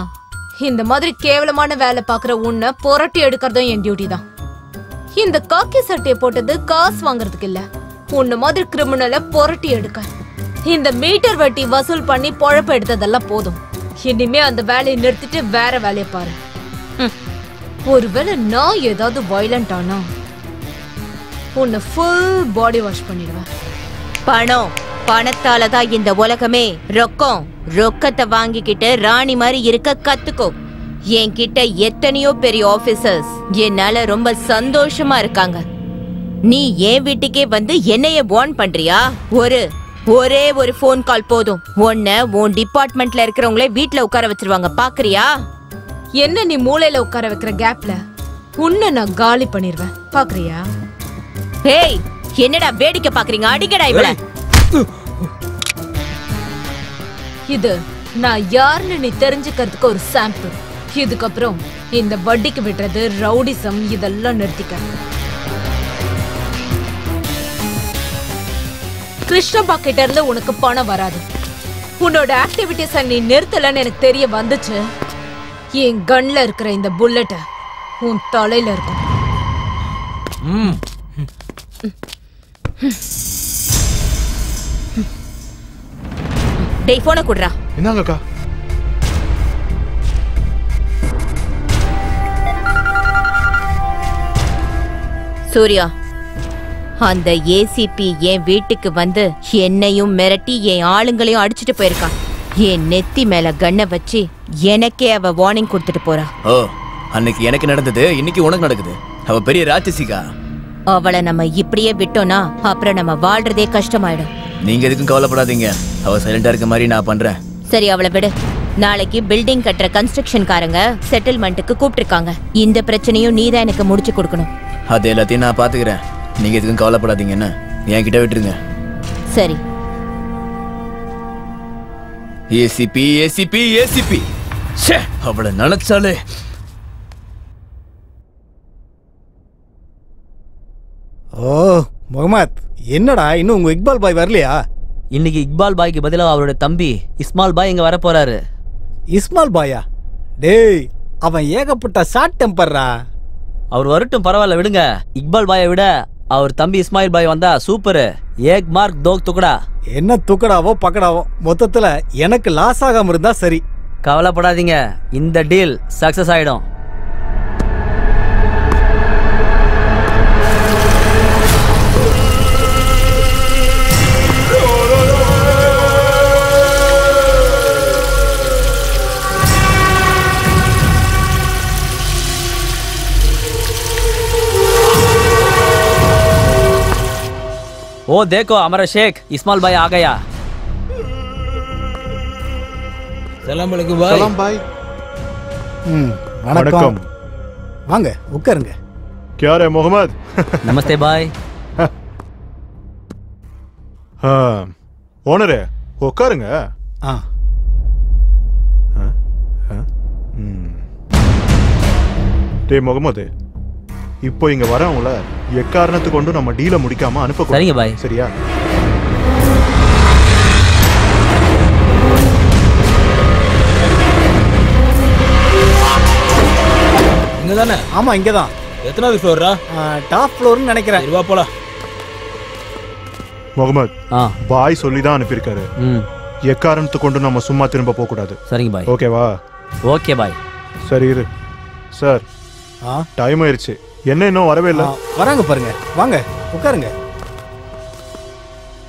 இந்த மாதிரி கேவலமான வேலை பாக்குற உன்னை புரட்டி எடுக்கிறதும் என் டியூட்டி தான். இந்த காக்கி சட்டையை போட்டது காசு வாங்குறதுக்கு இல்ல, உன்ன மாதிரி கிரிமினலை புரட்டி எடுக்க. இந்த மீட்டர் வட்டி வசூல் பண்ணி பொழப்பு எடுத்ததெல்லாம் போதும். இனிமே அந்த வேலையை நிறுத்திட்டு வேற வேலையை பாரு. ஒருவேளை நான் ஏதாவது வயலண்ட் ஆனா உன்னை ஃபுல் பாடி வாஷ் பண்ணிடுவேன். பணத்தாலதான் இந்த உலகமே. ரொக்கத்தை வாங்கிக்கிட்டு ராணி மாதிரி இருக்க கத்துக்கோ. என்கிட்ட எத்தனையோ பெரிய ஆபீசர்ஸ் என்னால ரொம்ப சந்தோஷமா இருக்காங்க. நீ என் வீட்டுக்கே வந்து என்னைய வார்ன் பண்றியா? ஒரே ஒரு போன் கால் போதும், உன்னை உன் டிபார்ட்மெண்ட்ல இருக்கிறவங்களே வீட்டுல உட்கார வச்சிருவாங்க. பாக்குறியா? என்ன நீ மூளையில உட்கார வைக்கிற கேப்ல உன்னை நான் காலி பண்ணிடுவேன். பாக்குறியா? ஏய், என்னடா வேடிக்கை பாக்குறீங்க? அடிக்கடா இவள. இது நான் யாருன்னு நீ தெரிஞ்சுக்கிறதுக்கு ஒரு சாம்பிள். இதுக்கப்புறம் இந்த வட்டிக்கு விடுறது, ரவுடிசம் இதெல்லாம் நிறுத்திக்க. கிருஷ்ணப்பா கிட்ட இருந்து உனக்கு பணம் வராது. உன்னோட ஆக்டிவிட்டிஸ நீ நிறுத்தலன்னு எனக்கு தெரிய வந்துச்சு. என் கன்ல இருக்கிற இந்த புல்லட் உன் தலையில இருக்கும். டேய், போன குடுறா. என்னங்கக்கா? சூர்யா, அந்த ஏசிபி என் வீட்டுக்கு வந்து என்னையும் மிரட்டி என் ஆளுங்களையும் அடிச்சுட்டு போயிருக்கான். என் நெத்தி மேல கண்ணை வச்சு எனக்கே அவ வார்னிங் கொடுத்துட்டு போறா. ஓ, அன்னைக்கு எனக்கு நடந்தது இன்னைக்கு உனக்கு நடக்குது. அவ பெரிய ராட்சசிகா. அவளை நம்ம இப்படியே விட்டோம்னா அப்புறம் நம்ம வாழ்றதே கஷ்டமாயிடும். நீங்க எதுக்கும் கவலைப்படாதீங்க. அவ சைலண்டா இருக்க மாதிரி நான் பண்றேன். சரி, அவளை விடு. நாளைக்கு பில்டிங் கட்டுற கன்ஸ்ட்ரக்ஷன்காரங்க செட்டில்மெண்ட்டுக்கு கூப்பிட்டுருக்காங்க. இந்த பிரச்சனையும் நீதான் எனக்கு முடிச்சு கொடுக்கணும். அது எல்லாத்தையும் நான் பாத்துக்கிறேன். நீங்க எதுக்கும் கவலைப்படாதீங்கன்னு என்கிட்ட விட்டுருங்க. சரி. ஏசிபி ஏசிபி ஏசிபி அவளை நினைச்சாலே. ஓ முகமது, என்னடா இன்னும் உங்க இக்பால் பாய் வரலையா? இன்னைக்கு இக்பால் பாய்க்கு பதிலாக அவரோட தம்பி இஸ்மால் பாய் இங்க வர போறாரு. இஸ்மால் பாயா? டேய், அவன் ஏகப்பட்ட ஷார்ட் டெம்பர்ரா. அவர் வரட்டும், பரவாயில்ல விடுங்க. இக்பால் பாயை விட அவர் தம்பி இஸ்மாயில் பாய் வந்தா சூப்பர். ஏக் மார்க் தோக் துக்கடா. என்ன துக்கடாவோ பக்கடாவோ, மொத்தத்துல எனக்கு லாஸ் ஆகாம இருந்தா சரி. கவலைப்படாதீங்க, இந்த டீல் சக்சஸ் ஆயிடும். ओ देखो हमारा शेख इस्माइल भाई आ गया। சலாம் அலைக்கும் பாய். சலாம் பாய். வணக்கம். வாங்க உட்காருங்க. क्या रे मोहम्मद? नमस्ते भाई. ஓனரே உட்காருங்க. டே முகமது, இப்போ இங்க வரவங்கள எக்காரணத்து கொண்டு நம்ம டீல முடிக்காம அனுப்ப. சரிங்க பாய். சரியா? இங்கதானே? ஆமா, இங்கதான். எத்தனாவது ஃப்ளோரா? டாப் ஃப்ளோர்னு நினைக்கிறேன். வா போலாம். முகமது, பாய் சொல்லி தான் அனுப்பியிருக்காரு. எக்காரணத்து கொண்டு நம்ம சும்மா திரும்ப போக கூடாது. சரிங்க பாய். ஓகேவா? Okay bye. சரி இரு. சார், டைம் ஆயிருச்சு. என்ன இன்னும் வரவே இல்லை? வராங்க பாருங்க. வாங்க உட்காருங்க.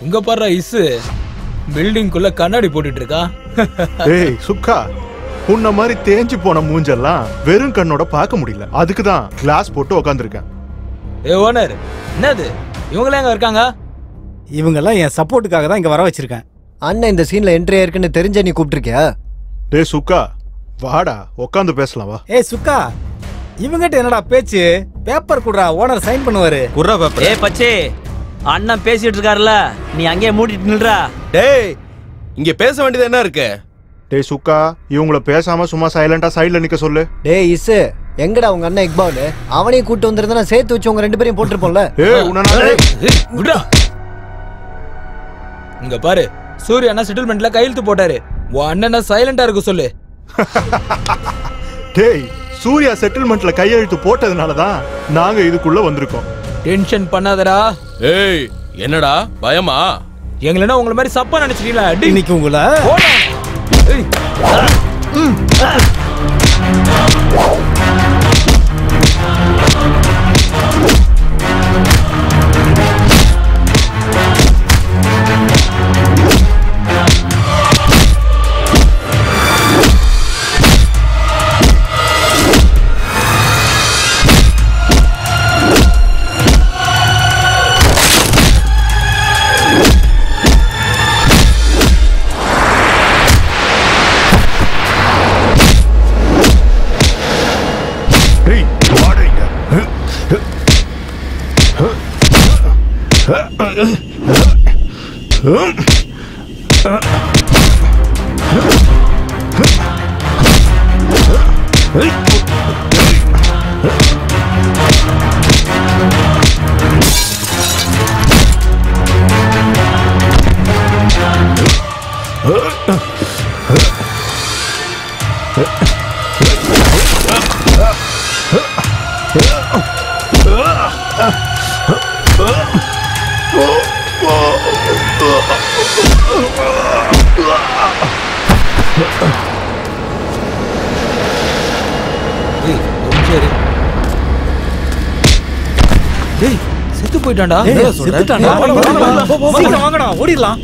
இங்க பாரு இசு, பில்டிங்குள்ள கண்ணாடி போட்டுட்டு இருக்கா. ஏய் சுக்கா, உன்ன மாதிரி தேஞ்சு போன மூஞ்செல்லாம் வெறும் கண்ணோட பார்க்க முடியல. அதுக்கு தான் கிளாஸ் போட்டு உட்காந்துருக்கேன். ஏ ஓனர், என்னது இவங்களாம் எங்க இருக்காங்க? இவங்கெல்லாம் என் சப்போர்ட்டுக்காக தான் இங்க வர வச்சிருக்கேன். அண்ணன் இந்த சீன்ல என்ட்ரி ஆயிருக்குன்னு தெரிஞ்ச நீ கூப்பிட்டுருக்கியா? டேய் சுக்கா, வாடா உட்காந்து பேசலாம் வா. ஏய் சுக்கா, இவங்கிட்ட என்னடா பேச்சு? பேப்பர் குடுறா, ஓனர் சைன் பண்ணுவாரு. குர்ரா பேப்பர். ஏய் பச்சே, அண்ணன் பேசிட்டு இருக்காருல, நீ அங்கேயே மூடிட்டு நில்றா. டேய், இங்க பேச வேண்டியது என்ன இருக்கு? டேய் சுக்கா, இவங்கள பேசாம சும்மா சைலண்டா சைடுல நிக்க சொல்லு. டேய் இசு, எங்கடா உங்க அண்ணன் இக்பால்? அவனையும் கூட்டு வந்திருந்தா சேர்த்து வச்சு உங்க 2 பேரையும் போட்டுருப்போம்ல. ஏய் உன்ன இங்க பாரு, சூர்யா அண்ணா செட்டில்மெண்ட்ல கையெழுத்து போட்டாரு. உன் அண்ணனை சைலண்டா இருக்க சொல்லு. டேய், சூர்யா செட்டில்மெண்ட்ல கையெழுத்து போட்டதுனால தான் நாங்க இதுக்குள்ள வந்திருக்கோம். டென்ஷன் பண்ணாதடா. ஏய், என்னடா பயமா? எங்களனா உங்கள மாதிரி சப்பா நினைச்சிட்டீங்களா? இன்னைக்கு உங்கள செத்து போயிட்டான்டா. செத்துட்டான்டா. சீக்கிரம் வாங்கடா, ஓடிடலாம்.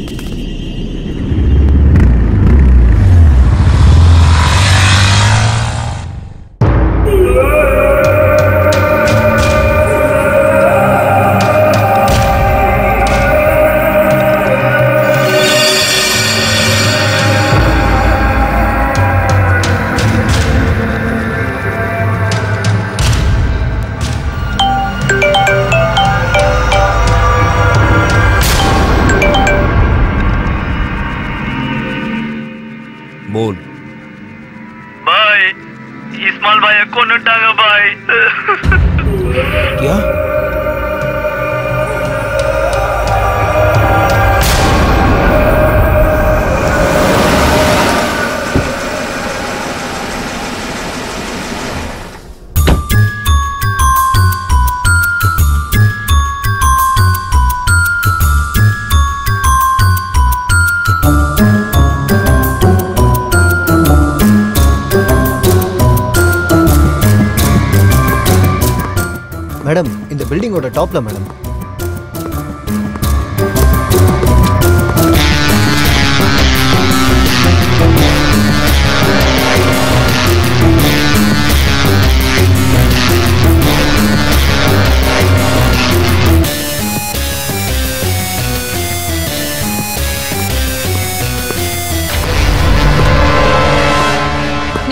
बोल भाई इस्माइल भाई को नटागा भाई क्या மேடம் இந்த பில்டிங்கோட டாப்ல மேடம்.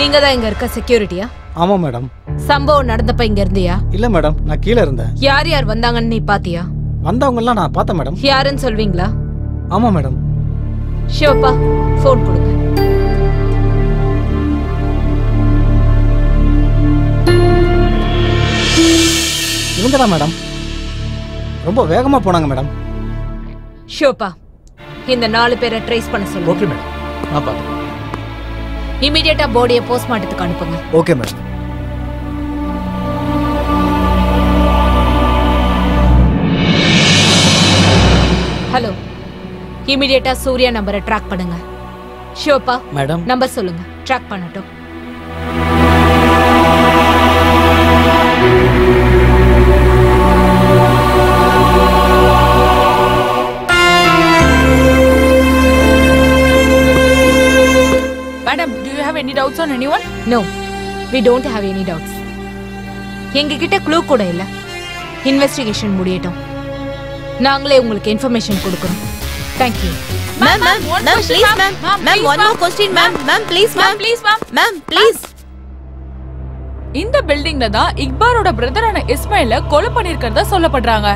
நீங்க தான் இங்க இருக்க செக்யூரிட்டியா? ஆமா மேடம். சம்பவம் நடந்தப்ப இங்க இருந்தியா? இல்ல மேடம், நான் கீழே இருந்தேன். யார் யார் வந்தாங்கன்னு நீ பாத்தியா? வந்தவங்க எல்லாம் நான் பார்த்தேன் மேடம். யாருன்னு சொல்வீங்களா? ஆமா மேடம். சிவப்பா போன் கொடுங்க. இவங்க தான் மேடம். ரொம்ப வேகமா போனாங்க மேடம். சிவப்பா இந்த 4 பேரை ட்ரேஸ் பண்ண சொல்லுங்க. ஓகே மேடம், நான் பாத்துக்கிறேன். இமிடியேட்டா பாடியை போஸ்ட்மார்ட்டத்துக்கு அனுப்புங்க. Okay madam. ஹலோ, இமிடியேட்டா சூர்யா நம்பரை ட்ராக் பண்ணுங்க. ஷிவப்பா மேடம் நம்பர் சொல்லுங்க, ட்ராக் பண்ணட்டும். Madam, do you have any doubts on anyone? No, we don't have any doubts. எங்க கிட்ட க்ளூ கூட இல்ல. இன்வெஸ்டிகேஷன் முடியட்டும், நாங்களே உங்களுக்கு இன்ஃபர்மேஷன் கொடுக்கிறோம். Thank you. Ma'am, please, ma'am. Ma'am, one more question, ma'am. Ma'am, please, ma'am. Please, ma'am. Ma'am, please. இந்த பில்டிங்ல தான் இக்பாரோட பிரதரான இஸ்மாயில கொலை பண்ணிருக்கிறதா சொல்லப்படுறாங்க.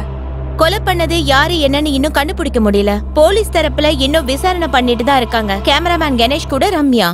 கொலை பண்ணது யாரு என்னன்னு இன்னும் கண்டுபிடிக்க முடியல. போலீஸ் தரப்புல இன்னும் விசாரணை பண்ணிட்டு தான் இருக்காங்க. கேமராமேன் கணேஷ் கூட ரம்யா.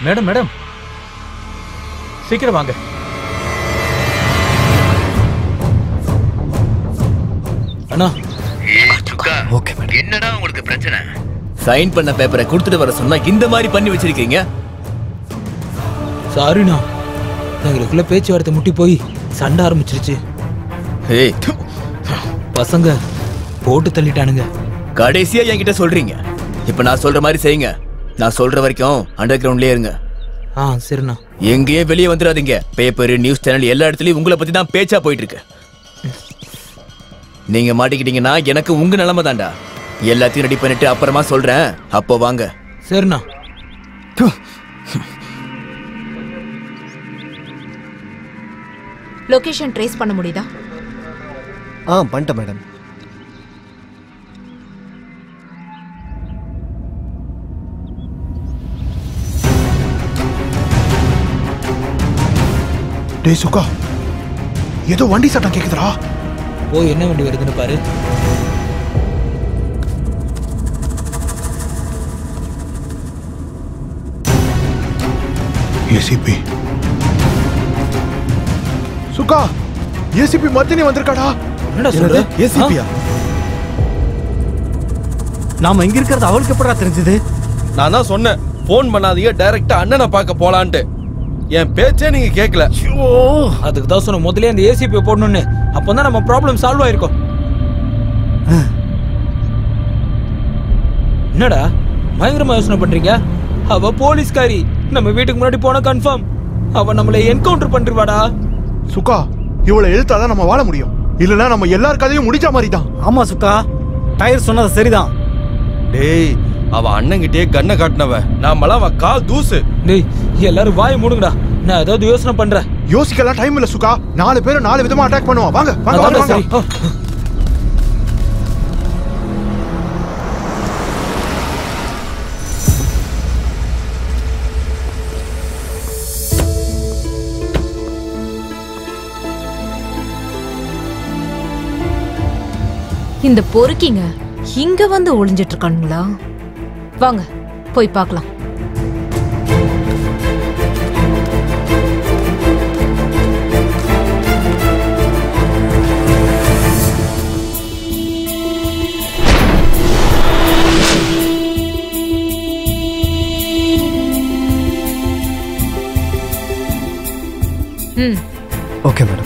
மேடம் மேடம் சீக்கிரம் வாங்க. அண்ணா ஓகே மேடம். என்னடா உங்களுக்கு பிரச்சனை? சைன் பண்ண பேப்பரை கொடுத்துட்டு வர சொன்னா இந்த மாதிரி பண்ணி வச்சிருக்கீங்க. சாரிண்ணா, எங்களுக்குள்ள பேச்சுவார்த்தை முட்டி போய் சண்டை ஆரம்பிச்சிருச்சு. ஏய், பசங்க போட்டு தள்ளிட்டானுங்க. கடைசியா என்கிட்ட சொல்றீங்க. இப்ப நான் சொல்ற மாதிரி செய்யுங்க. நான் சொல்ற வரைக்கும் அண்டர் கிரவுண்ட்லயே இருங்க. சரிண்ணா. எங்கேயே வெளியே வந்துடாதீங்க. பேப்பர், நியூஸ் சேனல் எல்லா இடத்துலயும் உங்களை பத்தி தான் பேச்சா போயிட்டு இருக்கு. நீங்க மாட்டிக்கிட்டீங்கன்னா எனக்கு உங்க நிலைமை தான்டா. எல்லாத்தையும் ரெடி பண்ணிட்டு அப்புறமா சொல்றேன், அப்போ வாங்க. சரிண்ணா. லொகேஷன் ட்ரேஸ் பண்ண முடியுதா? பண்ணிட்டேன் மேடம். டேய் சுகா, ஏதோ வண்டி சட்டம் கேக்குதுடா. போய் என்ன வண்டி வருதுன்னு பாரு. ஏசிபி. சுகா, ஏசிபி மர்தினி வந்திருக்காடா. என்னடா சொல்ற? ஏசிபியா? நாம இங்க இருக்கிறது அவளுக்கு எப்படா தெரிஞ்சது? நான் தான் சொன்னேன் போன் பண்ணாதீங்க, டைரக்டா அண்ணனை பார்க்க போலான்ட்டு. என் பேச்சே நீங்க கேட்கல. அதுக்கு தான் சொன்ன முதல்ல அந்த ஏசிபி போடணும்னு. அப்பதான் நம்ம ப்ராப்ளம் சால்வ் ஆயிருக்கும். என்னடா பயங்கரமா யோசனை பண்றீங்க? அவ போலீஸ்காரி, நம்ம வீட்டுக்கு முன்னாடி போன கன்ஃபார்ம். அவ நம்மளை என்கவுண்டர் பண்ணிருவாடா. சுகா, இவளை எழுத்தாதான் நம்ம வாழ முடியும். இல்லனா நம்ம எல்லார் கதையும் முடிச்ச மாதிரி தான். ஆமா சுகா, டயர் சொன்னது சரிதான். டேய், அவ அண்ணன்கிட்டே கண்ணை காட்டினவ, நாமெல்லாம் அவ கால் தூசு. டேய் எல்லாரும் வாய் மூடுங்கடா, நான் ஏதாவது யோசனை பண்றேன். யோசிக்கலாம் டைம் இல்ல சுகா. 4 பேரும் 4 விதமா அட்டாக் பண்ணுவான். வாங்க வாங்க வாங்க. இந்த பொறுக்கிங்க இங்க வந்து ஒளிஞ்சிட்டு இருக்கானுங்களா? வாங்க போய் பார்க்கலாம். Okay madam.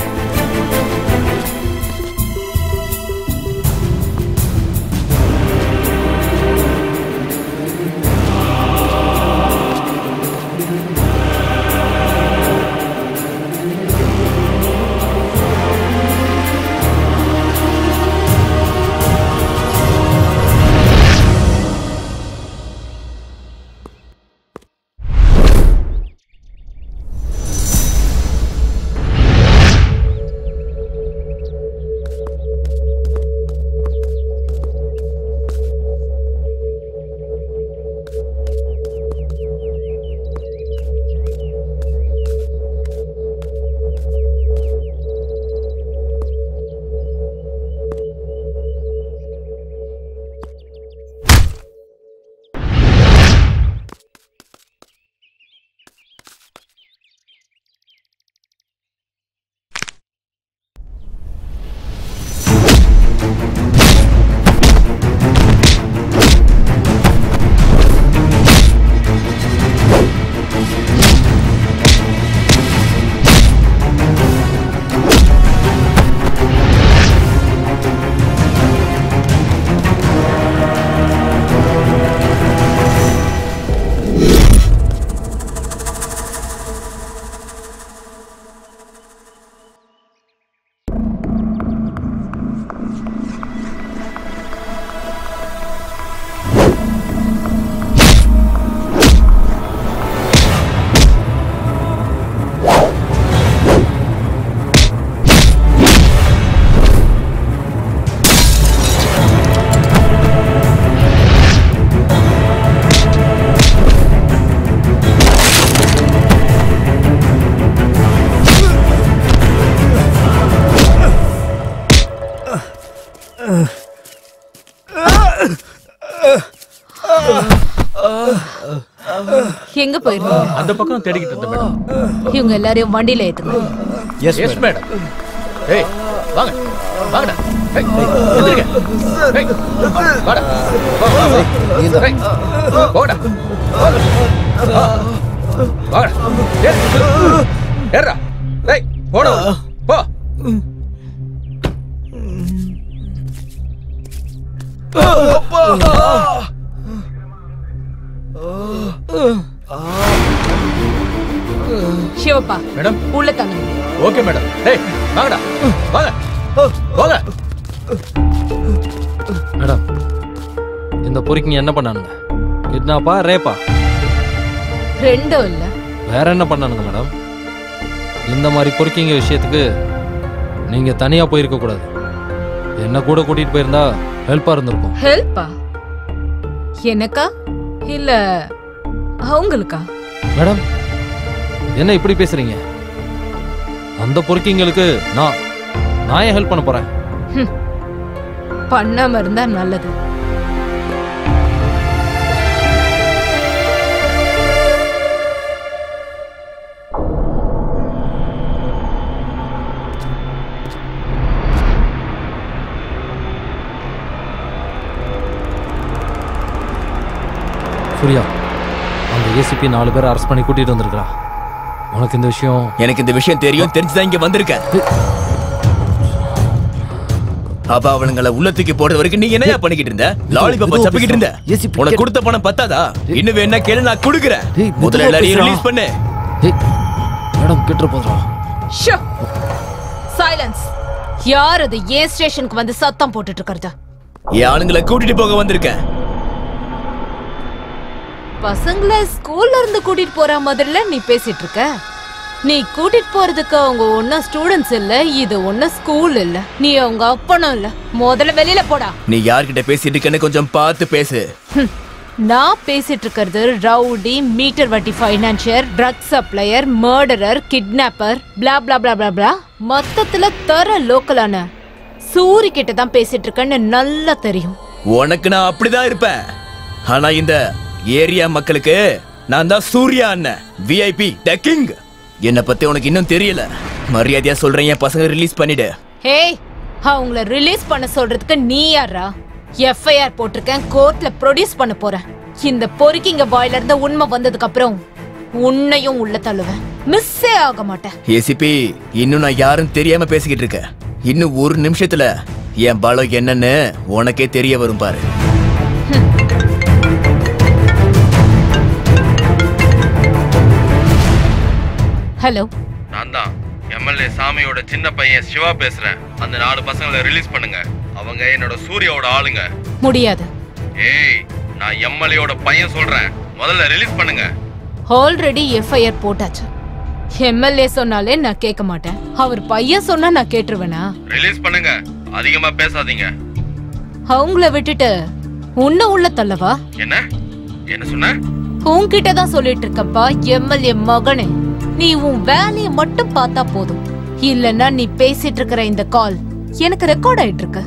எங்க போயிருந்தீங்க? அந்த பக்கம் தேடிக்கிட்டு இருந்தேன் மேடம். இவங்க எல்லாரையும் வண்டியில ஏத்துங்க. Yes madam. ஏய் வாங்க வாங்கடா. ஏய் எந்திரிங்க. ஏய் வாடா. ஏய் போடா. வாடா. ஏறா. ஏய் போடா. போ. சிவப்பா மேடம் உள்ள தங்குங்க. Okay madam. ஏய் வாங்கடா. வாங்க வாங்க. மேடம் இந்த பொறுக்கிங்க என்ன பண்ணானுங்க? கிட்னாப்பா ரேப்பா? ரெண்டும் இல்ல. வேற என்ன பண்ணானுங்க மேடம்? இந்த மாதிரி பொறுக்கிங்க விஷயத்துக்கு நீங்க தனியா போயிருக்க கூடாது. என்ன கூட கூட்டிட்டு போயிருந்தா ஹெல்ப்பா இருந்திருக்கும். ஹெல்ப்பா? எனக்கா இல்ல அவங்களுக்கா? மேடம் என்ன இப்படி பேசுறீங்க? அந்த பொறுக்கிங்களுக்கு நான் ஏன் ஹெல்ப் பண்ண போறேன்? பண்ணாம இருந்தா நல்லது. சூர்யா, அந்த ஏசிபி 4 பேர் அரெஸ்ட் பண்ணி கூட்டிட்டு வந்திருக்கா. உனக்கு இந்த விஷயம்? எனக்கு இந்த விஷயம் தெரியும், தெரிஞ்சுதான் இங்க வந்திருக்கேன். அப்ப அவனுங்களை உள்ளத்துக்கு போடுற வரைக்கும் நீ என்னையா பண்ணிக்கிட்டு இருந்த? லாலிபாப்பா சப்பிக்கிட்டு இருந்த? உனக்கு கொடுத்த பணம் பத்தாதா? இன்னும் வேணா கேளு, நான் கொடுக்குறேன். முதல்ல எல்லாரையும் ரிலீஸ் பண்ணு. மேடம் கிட்ட போறா. சைலன்ஸ். யார் அது ஏன் ஸ்டேஷனுக்கு வந்து சத்தம் போட்டுட்டு இருக்கறது? என் ஆளுங்களை கூட்டிட்டு போக வந்திருக்கேன். பசங்களை ஸ்கூல்ல இருந்து கூட்டிட்டு போற மாதிரில நீ பேசிட்டு இருக்க. நீ கூட்டிட்டு போறதுக்கு அவங்க ஒன்னும் ஸ்டூடெண்ட்ஸ் இல்ல, இது ஒன்னும் ஸ்கூல் இல்ல, நீ அவங்க அப்பனும் இல்ல. முதல்ல வெளியில போடா. நீ யார்கிட்ட பேசிட்டு இருக்கன்னு கொஞ்சம் பார்த்து பேசு. நான் பேசிட்டு இருக்கிறது ரவுடி, மீட்டர் வட்டி financier, drug supplier, murderer, kidnapper, blah blah blah blah blah. மொத்தத்துல தர லோக்கலான சூரி கிட்ட தான் பேசிட்டு இருக்கேன்னு நல்லா தெரியும். உனக்கு நான் அப்படிதான் இருப்பேன். ஆனா இந்த ஏரியா மக்களுக்கு நான் தான் சூர்யா அண்ணன், VIP, த கிங். என்ன பத்தி உனக்கு இன்னும் தெரியல. மரியாதையா சொல்றேன், என் பசங்க ரிலீஸ் பண்ணிடு. ஹேய், அவங்கள ரிலீஸ் பண்ண சொல்றதுக்கு நீ யாரா? FIR போட்டிருக்கேன், கோர்ட்ல ப்ரொடியூஸ் பண்ண போறேன். இந்த பொறுக்கிங்க வாயில இருந்து உண்மை வந்ததுக்கு அப்புறம் உன்னையும் உள்ள தள்ளுவேன். மிஸ்ஸே ஆக மாட்டேன். ஏசிபி, இன்னும் நான் யாரும் தெரியாம பேசிக்கிட்டு இருக்கேன். இன்னும் ஒரு நிமிஷத்துல என் பலம் என்னன்னு உனக்கே தெரிய வரும் பாரு. ஹலோ, நான் தான் MLA சாமியோட சின்ன பையன் சிவா பேசுறேன். அந்த 4 பசங்களை ரிலீஸ் பண்ணுங்க. அவங்க என்னோட சூர்யாவோட ஆளுங்க. முடியாது. ஏய், நான் MLAயோட பையன் சொல்றேன், முதல்ல ரிலீஸ் பண்ணுங்க. ஆல்ரெடி FIR போட்டாச்சு. MLA சொன்னாலே நான் கேட்க மாட்டேன். அவர் பையன் சொன்னா நான் கேட்டுருவேனா? ரிலீஸ் பண்ணுங்க, அதிகமா பேசாதீங்க. அவங்கள விட்டுட்டு உன்ன உள்ள தள்ளவா? என்ன என்ன சொன்ன? உன்கிட்ட தான் சொல்லிட்டு இருக்கப்பா, MLA மகனே. நீ உன் வேலையை மட்டும் பார்த்தா போதும். இல்லன்னா நீ பேசிட்டு இருக்கிற இந்த கால் எனக்கு ரெக்கார்ட் ஆயிட்டு இருக்கு.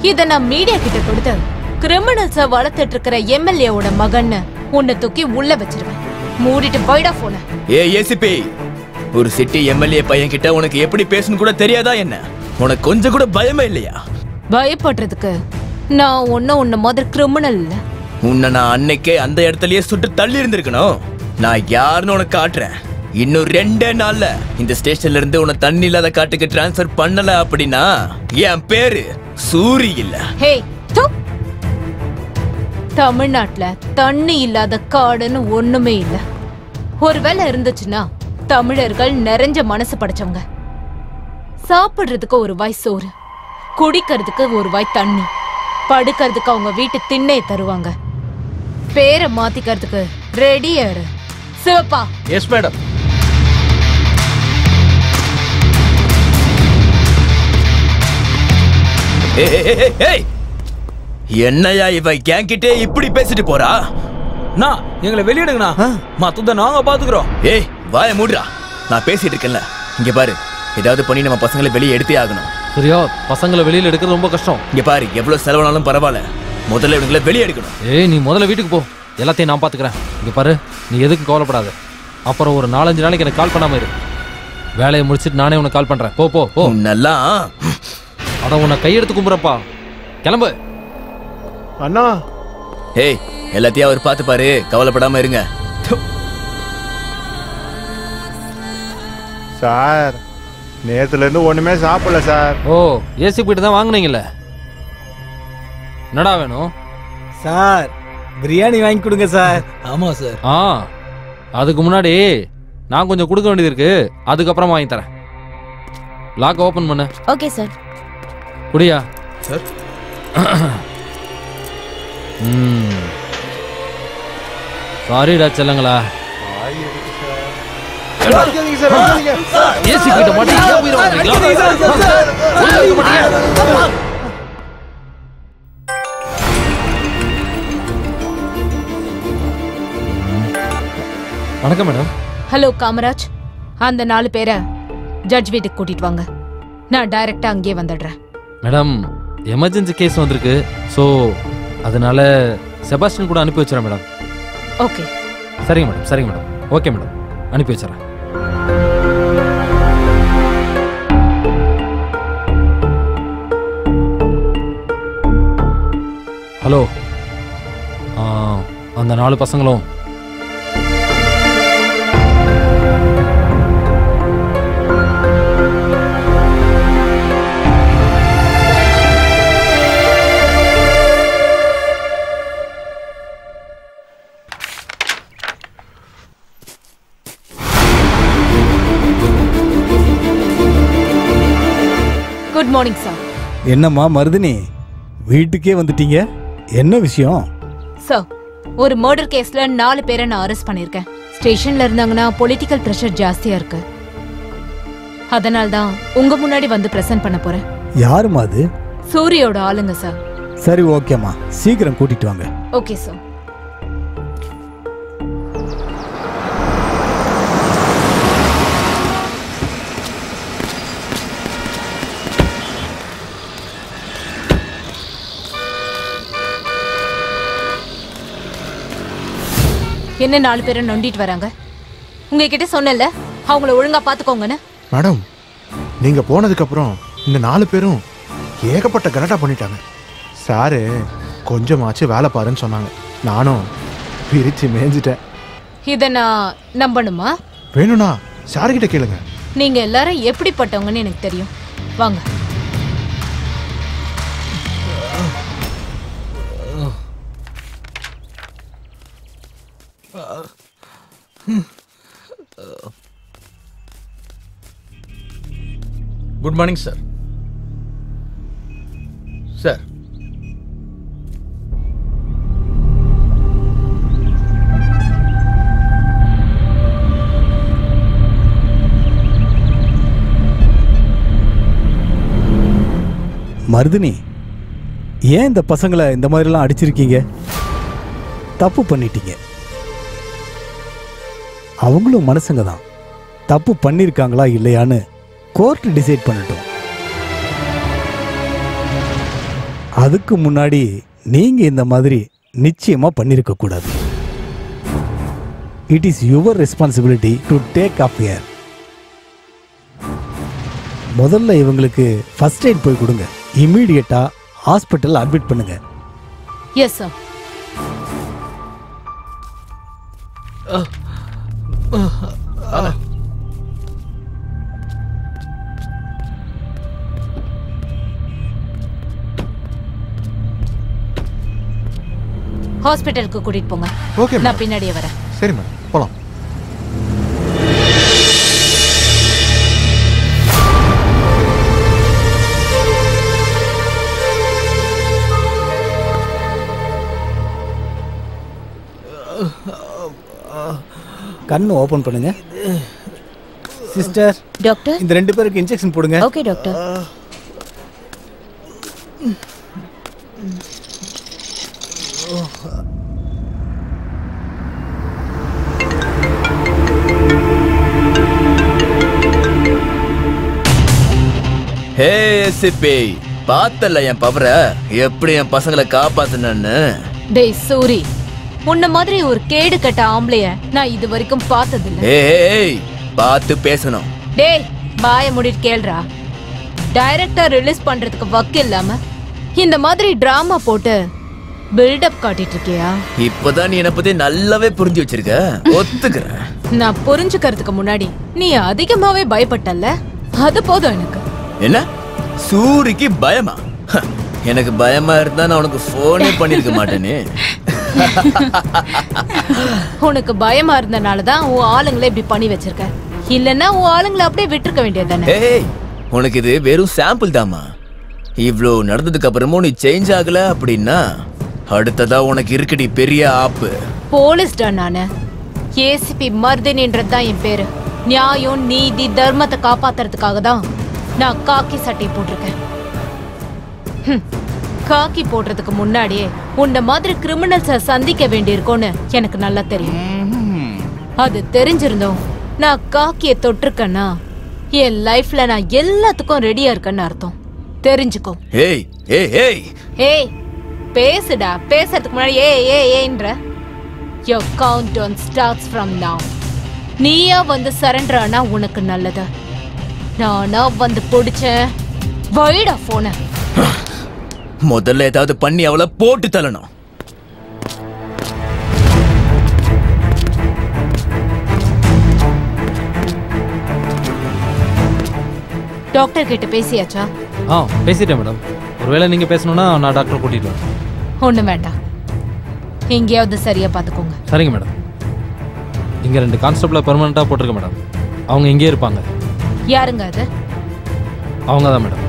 இத நான் மீடியா கிட்ட கொடுத்து கிரிமினல்ஸ வளர்த்துட்டு இருக்கிற MLAவோட மகன்னு உன்னை தூக்கி உள்ள வச்சிருவேன். மூடிட்டு போய்டா போன. ஏசிபி, ஒரு சிட்டி MLA பையன் கிட்ட உனக்கு எப்படி பேசணும் கூட தெரியாதா என்ன? உனக்கு கொஞ்சம் கூட பயமே இல்லையா? பயப்படுறதுக்கு நான் உன்ன மாதிரி கிரிமினல் இல்ல. உன்னை நான் அன்னைக்கே அந்த இடத்துலயே சுட்டு தள்ளி இருந்திருக்கணும். நான் யாருன்னு உனக்கு காட்டுறேன். இன்னும் 2 நாள்ல இந்த ஸ்டேஷன்ல இருந்து உன்னை தண்ணி இல்லாத காட்டுக்கு டிரான்ஸ்பர் பண்ணல அப்படின்னா என் பேரு சூரி இல்ல. ஹே, தமிழ்நாட்டுல தண்ணி இல்லாத காடுன்னு ஒண்ணுமே இல்ல. ஒருவேளை இருந்துச்சுன்னா தமிழர்கள் நிறைஞ்ச மனசு படைச்சவங்க. சாப்பிடுறதுக்கு ஒரு வாய் சோறு, குடிக்கிறதுக்கு ஒரு வாய் தண்ணி, படுக்கிறதுக்கு அவங்க வீட்டு திண்ணையை தருவாங்க. பேரை மாத்திக்கிறதுக்கு ரெடியா இரு. சிவப்பா. Yes madam. என்னையா இவ கேங்கிட்டே இப்படி பேசிட்டு போறா? நான் எங்களை வெளியிடுங்கண்ணா, மத்தத நாங்க பாத்துக்கிறோம். ஏய், வாய மூடுறா. நான் பேசிட்டு இருக்கேன்ல, இங்க பாரு. ஏதாவது பண்ணி நம்ம பசங்களை வெளியே எடுத்தே ஆகணும். சரியா? பசங்களை வெளியில எடுக்கிறது ரொம்ப கஷ்டம். இங்க பாரு, எவ்வளவு செலவானாலும் பரவாயில்ல, முதல்ல இவங்களை வெளியே எடுக்கணும். ஏய், நீ முதல்ல வீட்டுக்கு போ, எல்லாத்தையும் நான் பாத்துக்கிறேன். இங்க பாரு, நீ எதுக்கும் கவலைப்படாத. அப்புறம் ஒரு 4-5 நாளைக்கு எனக்கு கால் பண்ணாம இரு. வேலையை முடிச்சிட்டு நானே உனக்கு கால் பண்றேன். போ போ போ. நல்லா அட, உன்னை கையெடுத்து கும்புறப்பா. கிளம்பு அண்ணா. ஏய், எல்லாத்தையும் அவர் பார்த்து பாரு, கவலைப்படாம இருங்க. சார், நேத்துல இருந்து ஒண்ணுமே சாப்பிடல சார். ஓ, ஏசி போயிட்டு தான் வாங்குனீங்கல்ல. என்னடா வேணும் சார்? பிரியாணி வாங்கி கொடுங்க சார். ஆமா சார். அதுக்கு முன்னாடி நான் கொஞ்சம் கொடுக்க வேண்டியது இருக்கு, அதுக்கப்புறம் வாங்கி தரேன். லாக் ஓபன் பண்ணு. Okay sir. குடியா சார். சாரிடா செல்லங்களா. ஏசி கிட்ட வணக்கம் மேடம். ஹலோ காமராஜ், அந்த 4 பேரை ஜட்ஜ் வீட்டுக்கு கூட்டிட்டு வாங்க. நான் டைரக்டா அங்கேயே வந்துடுறேன். மேடம், எமர்ஜென்சி கேஸ் வந்திருக்கு, ஸோ அதனால செபாஸ்டியன் கூட அனுப்பி வச்சுறேன் மேடம். ஓகே. சரிங்க மேடம், சரிங்க மேடம். ஓகே மேடம், அனுப்பி வச்சுறேன். ஹலோ, அந்த 4 பசங்களும் குட் மார்னிங் சார். என்னம்மா மருதினி, வீட்டுக்கே வந்துட்டீங்க? என்ன விஷயம்? சார், ஒரு மர்டர் கேஸ்ல 4 பேரை நான் அரெஸ்ட் பண்ணிருக்கேன். ஸ்டேஷன்ல இருந்தாங்கன்னா பொலிட்டிக்கல் பிரஷர் ஜாஸ்தியா இருக்கு. அதனால தான் உங்க முன்னாடி வந்து பிரசன்ட் பண்ண போறேன். யாருமா அது? சூரியோட ஆளுங்க சார். சரி, ஓகேம்மா, சீக்கிரம் கூட்டிட்டு வாங்க. Okay sir. என்ன 4 பேரை நொண்டிட்டு வராங்க? உங்ககிட்ட சொன்னல அவங்கள ஒழுங்கா பாத்துக்கோங்கன்னு. மேடம், நீங்க போனதுக்கு அப்புறம் இந்த 4 பேரும் ஏகப்பட்ட கலாட்டா பண்ணிட்டாங்க. சாரு கொஞ்சமாச்சு வேலை பாருன்னு சொன்னாங்க. நானும் பிரிச்சு மேய்ஞ்சிட்டேன். இத நான் நம்பணுமா? வேணும்னா சார்கிட்ட கேளுங்க. நீங்க எல்லாரும் எப்படிப்பட்டவங்கன்னு எனக்கு தெரியும். வாங்க. Good morning sir. Sir, Maruthini, ஏன் இந்த பசங்களை இந்த மாதிரிலாம் அடிச்சிருக்கீங்க? தப்பு பண்ணிட்டீங்க. அவங்களும் மனுஷங்க தான். தப்பு பண்ணியிருக்காங்களா இல்லையான்னு கோர்ட் டிசைட் பண்ணட்டும். அதுக்கு முன்னாடி நீங்க இந்த மாதிரி நிச்சயமா பண்ணிருக்க கூடாது. It is your responsibility to take up here. முதல்ல இவங்களுக்கு ஃபர்ஸ்ட் எய்ட் போய் கொடுங்க. இமீடியட்டா ஹாஸ்பிட்டல் அட்மிட் பண்ணுங்க. Yes sir. ஹாஸ்பிட்டலுக்கு கூட்டிட்டு போங்க. ஓகே, நான் பின்னாடியே வரேன். சரி மேடம், போலாம். கண்ணு ஓபன் பண்ணுங்க. சிஸ்டர், டாக்டர், இந்த 2 பேருக்கு இன்ஜெக்ஷன் போடுங்க. Okay doctor. ஹே எஸ்சிபி, பார்த்தல என் பவர எப்படி என் பசங்களை காப்பாத்துனன்னு. டேய் சூரி, உன்ன மாதிரி ஒரு கேடு கட்ட ஆம்பளைய நான் இது வரைக்கும் பார்த்ததில்ல. ஏய், பார்த்து பேசணும். டேய், பாய மூடிட்டு கேளுடா. டைரக்டர் ரிலீஸ் பண்றதுக்கு வக்கு இல்லாம இந்த மாதிரி டிராமா போட்டு பில்டப் காட்டிட்டு இருக்கியா? இப்பதான் நீ என்ன பத்தி நல்லாவே புரிஞ்சு வச்சிருக்க. ஒத்துக்கிறேன். நான் புரிஞ்சுக்கிறதுக்கு முன்னாடி நீ அதிகமாவே பயப்பட்டல்ல, அது போதும் எனக்கு. என்ன சூரிக்கு பயமா? எனக்கு பயமா இருந்தா நான் உனக்கு போனே பண்ணிருக்க மாட்டேனே. உனக்கு பயமா இருந்தனாலதான் உன் ஆளுங்களை இப்படி பண்ணி வச்சிருக்க. இல்லன்னா உன் ஆளுங்களை அப்படியே விட்டுருக்க வேண்டியதானே? ஏய், உனக்கு இது வெறும் சாம்பிள் தாமா. இவ்ளோ நடந்ததுக்கு அப்புறமும் நீ சேஞ்ச் ஆகல அப்படின்னா அடுத்ததா உனக்கு இருக்குடி பெரிய ஆப்பு. போலீஸ்டா நானு. ஏசிபி மர்தினின்றதுதான் என் பேரு. நியாயம், நீதி, தர்மத்தை காப்பாத்துறதுக்காக தான் நான் காக்கி சட்டை போட்டிருக்கேன். காக்கி போடுறதுக்கு முன்னாடியே உன்ன மாதிரி கிரிமினல்ஸ சந்திக்க வேண்டியிருக்கோன்னு எனக்கு நல்லா தெரியும். அது தெரிஞ்சிருந்தோம் நான் காக்கிய தொட்டிருக்கேன்னா என் லைஃப்ல நான் எல்லாத்துக்கும் ரெடியா இருக்கேன்னு அர்த்தம். தெரிஞ்சுக்கோ. ஏய் ஏய் ஏய் ஏய், பேசுடா. பேசுறதுக்கு முன்னாடி ஏன்ற. Your countdown starts from now. நீயா வந்து சரண்டர் ஆனா உனக்கு நல்லது. நானா வந்து பிடிச்சேன். வைடா போன. முதல்ல ஏதாவது பண்ணி அவளை போட்டு தள்ளணும். டாக்டர் கிட்ட பேசியாச்சா? பேசிட்டேன் மேடம். ஒருவேளை நீங்க பேசணும்னா நான் டாக்டர் கூட்டிட்டு வரேன். ஒண்ணும் வேண்டாம், எங்கேயாவது சரியா பாத்துக்கோங்க. சரிங்க மேடம். இங்க 2 கான்ஸ்டபிள பெர்மனண்டா போட்டிருக்க மேடம். அவங்க இங்கே இருப்பாங்க. யாருங்க அது? அவங்க தான் மேடம்.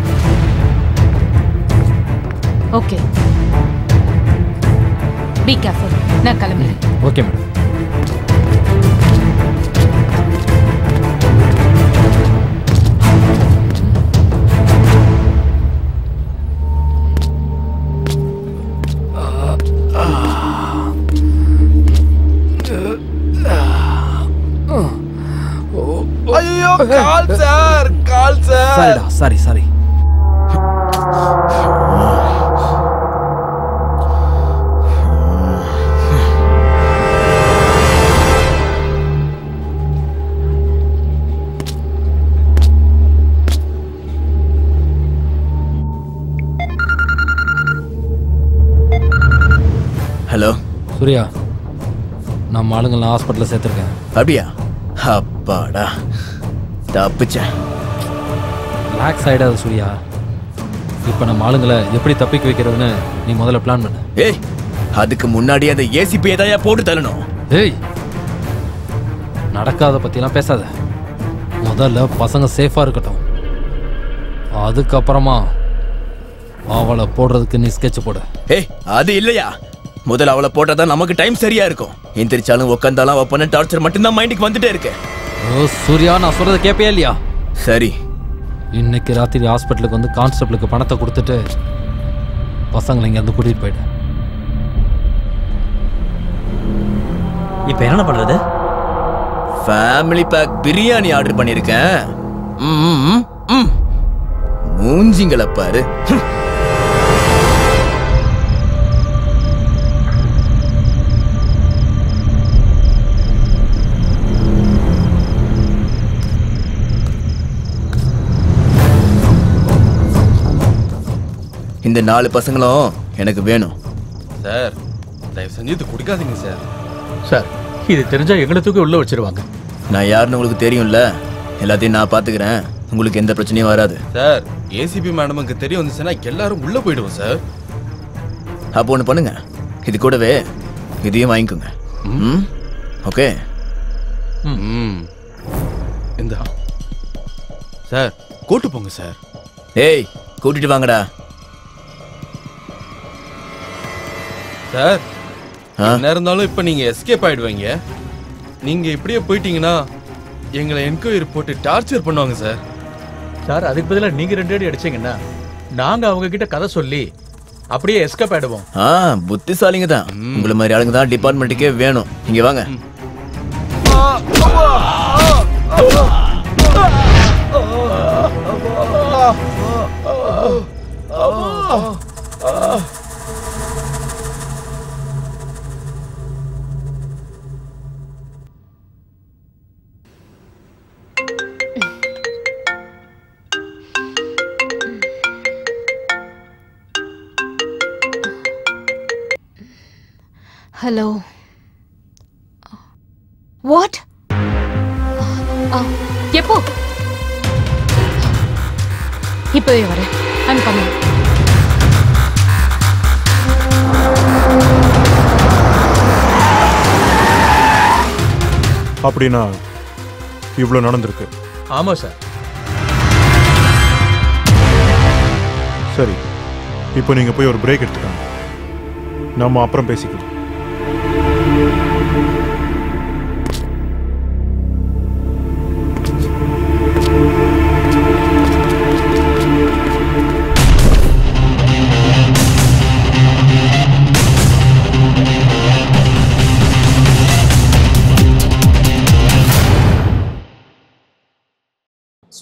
Okay, be careful. நான் கிளம்புறேன். Okay madam. ஐயோ, கால் சார். சரிடா, சாரி. ஹலோ சூர்யா, நம்ம ஆளுங்களை ஹாஸ்பிட்டலில் சேர்த்துருக்கேன். அப்படியா? அப்பாடா, தப்பிச்சேன். ரிலாக்ஸ் ஆகிடாது சூர்யா. இப்போ நம்ம ஆளுங்களை எப்படி தப்பிக்க வைக்கிறதுன்னு நீ முதல்ல பிளான் பண்ணு. ஏய், அதுக்கு முன்னாடி அந்த ஏசிபி ஏதாயா போட்டு தரணும். ஏய், நடக்காத பற்றிலாம் பேசாத. முதல்ல பசங்க சேஃபாக இருக்கட்டும், அதுக்கப்புறமா அவளை போடுறதுக்கு நீ ஸ்கெட்ச் போடு. ஏய், அது இல்லையா, முதல்ல அவளை போட்டாதான் நமக்கு டைம் சரியா இருக்கும். எந்திரிச்சாலும் உட்காந்தாலும் அவ பண்ண டார்ச்சர் மட்டும்தான் மைண்டுக்கு வந்துட்டே இருக்கு. ஓ சூர்யா, நான் சொல்றத கேட்பியா இல்லையா? சரி, இன்னைக்கு ராத்திரி ஹாஸ்பிட்டலுக்கு வந்து கான்ஸ்டபிளுக்கு பணத்தை கொடுத்துட்டு பசங்களை இங்க இருந்து கூட்டிட்டு போயிடு. இப்ப என்ன பண்றது? ஃபேமிலி பேக் பிரியாணி ஆர்டர் பண்ணிருக்கேன். மூஞ்சிங்களை பாரு. இந்த 4 பசங்களும் எனக்கு வேணும். சார், தயவு செஞ்சு இது குடிக்காதீங்க சார். சார், இது தெரிஞ்சா எங்களை தூக்கி உள்ள வச்சிருவாங்க. நான் யாருன்னு உங்களுக்கு தெரியும்ல, எல்லாத்தையும் நான் பாத்துக்கிறேன். உங்களுக்கு எந்த பிரச்சனையும் வராது. சார், ஏசிபி மேடமுக்கு தெரிய வந்துச்சுன்னா எல்லாரும் உள்ள போயிடுவோம் சார். அப்போ ஒன்று பண்ணுங்க, இது கூடவே இதையும் வாங்கிக்கோங்க. ஓகே. இந்த சார் கூட்டு போங்க சார். ஏய், கூட்டிட்டு வாங்கடா. சார், என்ன இருந்தாலும் இப்ப நீங்க எஸ்கேப் ஆயிடுவீங்க. நீங்க இப்படியே போயிட்டீங்கன்னா எங்களை என்கொயரி போட்டு டார்ச்சர் பண்ணுவாங்க சார். சார், அதுக்கு பதிலாக நீங்க 2 அடி அடிச்சீங்கன்னா நாங்க அவங்க கிட்ட கதை சொல்லி அப்படியே எஸ்கேப் ஆயிடுவோம். புத்திசாலிங்க தான். உங்களை மாதிரி ஆளுங்க தான் டிபார்ட்மெண்ட்டுக்கே வேணும். இங்க வாங்க. ஹலோ. வாட்? எப்போ? இப்பவே வரேன். I'm coming. அப்படின்னா இவ்வளோ நடந்திருக்கு. ஆமா சார். சரி, இப்போ நீங்க போய் ஒரு பிரேக் எடுத்துக்காங்க. நம்ம அப்புறம் பேசிக்கலாம்.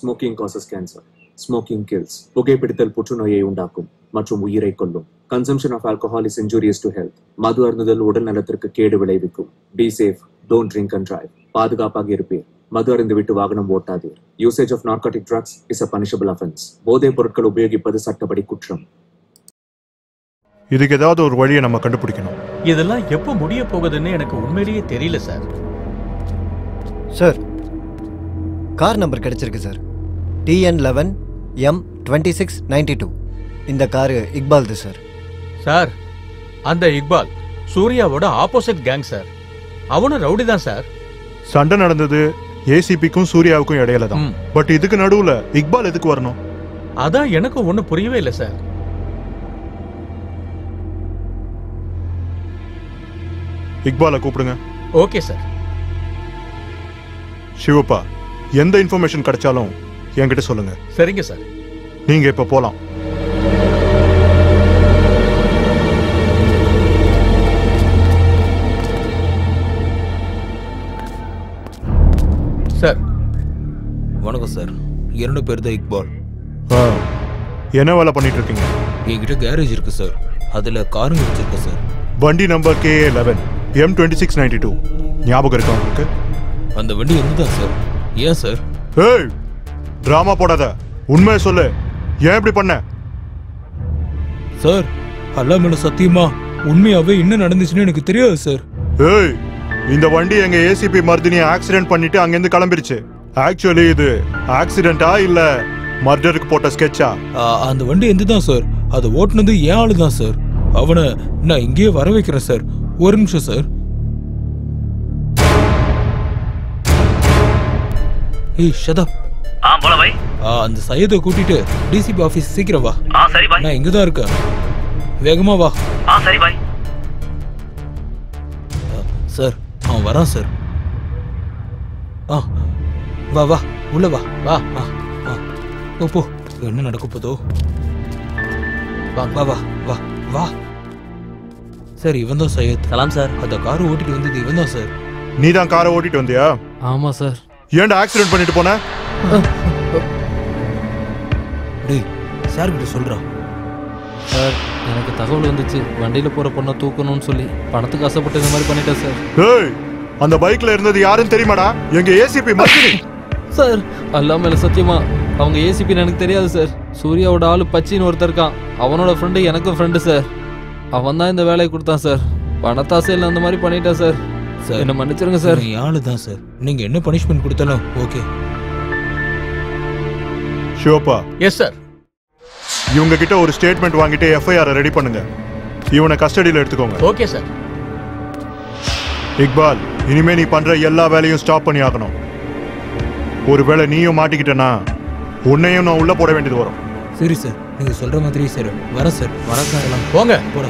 Smoking causes cancer. Smoking kills. புகைப்பிடித்தல் புற்றுநோயை உண்டாக்கும் மற்றும் உயிரை கொல்லும். Consumption of alcohol is injurious to health. மது அருந்துதல் உடல் நலத்திற்கு கேடு விளைவிக்கும். Be safe. Don't drink and drive. பாதுகாப்பாக இருப்பீர். மது அருந்துவிட்டு வாகனம் ஓட்டாதீர். Usage of narcotic drugs is a punishable offense. போதைப் பொருட்கள் உபயோகிப்பது சட்டப்படி குற்றம். இதுக்கு ஏதாவது ஒரு வழியை நம்ம கண்டுபிடிக்கணும். இதெல்லாம் எப்போ முடிய போகுதுன்னு எனக்கு உண்மையிலேயே தெரியல சார். சார், கார் நம்பர் கிடைச்சிருக்கு சார். TN11 M2692. இந்த காரு இக்பால்து சார். சார் அந்த இக்பால் சூர்யாவோட ஆப்போசிட் கேங் சார். அவனும் ரவுடி தான் சார். சண்டை நடந்தது ஏசிபிக்கும் சூர்யாவுக்கும் இடையில தான். பட் இதுக்கு நடுவுல இக்பால் எதுக்கு வரணும்? அதான் எனக்கு ஒன்றும் புரியவே இல்லை சார். இக்பாலை கூப்பிடுங்க. Okay sir. சிவப்பா, எந்த இன்ஃபர்மேஷன் கிடைச்சாலும் என்கிட்ட சொல்லுங்க. சரிங்க சார். நீங்க இப்ப போலாம். சார் வணக்கம் சார். 2 பேர் தான் இக்பால். என்ன வேலை பண்ணிட்டு இருக்கீங்க? என்கிட்ட கேரேஜ் இருக்கு சார். அதுல காருங்க வச்சிருக்கேன் சார். வண்டி நம்பர் KA11 M2692 ஞாபகம் இருக்கா உங்களுக்கு? அந்த வண்டி என்னதான் சார்? ஏன் சார்? ஏய், டிராமா போடாத, உண்மையை சொல்லு. ஏன் இப்படி பண்ண? சார் அல்லாஹ் மேல சத்தியமா உண்மையாவே என்ன நடந்துச்சுன்னு எனக்கு தெரியாது சார். ஏய், இந்த வண்டி எங்க ஏசிபி மர்தினியை ஆக்சிடென்ட் பண்ணிட்டு அங்கிருந்து கிளம்பிருச்சு. ஆக்சுவலி இது ஆக்சிடென்டா இல்ல மர்டருக்கு போட்ட ஸ்கெட்சா? அந்த வண்டி எந்ததான் சார்? அதை ஓட்டுனது ஏன் ஆளு தான் சார். அவனை நான் இங்கேயே வர வைக்கிறேன் சார். ஒரு நிமிஷம் சார். ஏய் ஷதப். போல பாய். அந்த சையதை கூட்டிட்டு டிசிபி ஆபீஸ் சீக்கிரம் வா. சரி பாய். நான் இங்க தான் இருக்கேன். வேகமா வா. சரி பாய். சார் அவன் வரான் சார். வா வா உள்ள வா. வா போ. என்ன நடக்க போதோ? வா வா வா வா வா. சார் இவன் தான் சையத். சலாம் சார். அந்த காரை ஓட்டிட்டு வந்தது இவன் தான் சார். நீ தான் காரை ஓட்டிட்டு வந்தியா? ஆமா சார். ஏன்டா ஆக்சிடென்ட் பண்ணிட்டு போன? டேய் சார் கிட்ட சொல்றான். சார் எனக்கு தகவல் வந்துச்சு வண்டியில போற பொண்ணை தூக்கணும்னு சொல்லி பணத்துக்கு ஆசைப்பட்டு இந்த மாதிரி பண்ணிட்டேன் சார். ஏய், அந்த பைக்ல இருந்தது யாருன்னு தெரியுமாடா? எங்க ஏசிபி மர்தினி. சார் அல்லாஹ் மேல சத்தியமா அவங்க ஏசிபின்னு எனக்கு தெரியாது சார். சூர்யாவோட ஆளு பச்சின்னு ஒருத்தர் இருக்கான். அவனோட ஃப்ரெண்டு எனக்கும் ஃப்ரெண்டு சார். அவன் தான் இந்த வேலையை கொடுத்தான் சார். பணத்தாசையில் அந்த மாதிரி பண்ணிட்டேன் சார். சார் என்ன மன்னிச்சிருங்க சார். ஆளு தான் சார். நீங்க என்ன பனிஷ்மெண்ட் கொடுத்தாலும் ஓகே. ஷோப்பா. Yes sir. இவங்க கிட்ட ஒரு ஸ்டேட்மெண்ட் வாங்கிட்டு எஃப்ஐஆர் ரெடி பண்ணுங்க. இவனை கஸ்டடியில் எடுத்துக்கோங்க. Okay sir. இக்பால், இனிமே நீ பண்ற எல்லா வேலையும் ஸ்டாப் பண்ணி ஆகணும். ஒருவேளை நீயும் மாட்டிக்கிட்டனா உன்னையும் நான் உள்ள போட வேண்டியது வரும். சரி சார், நீங்க சொல்ற மாதிரி சார். வர சார். வர சார். போங்க போட.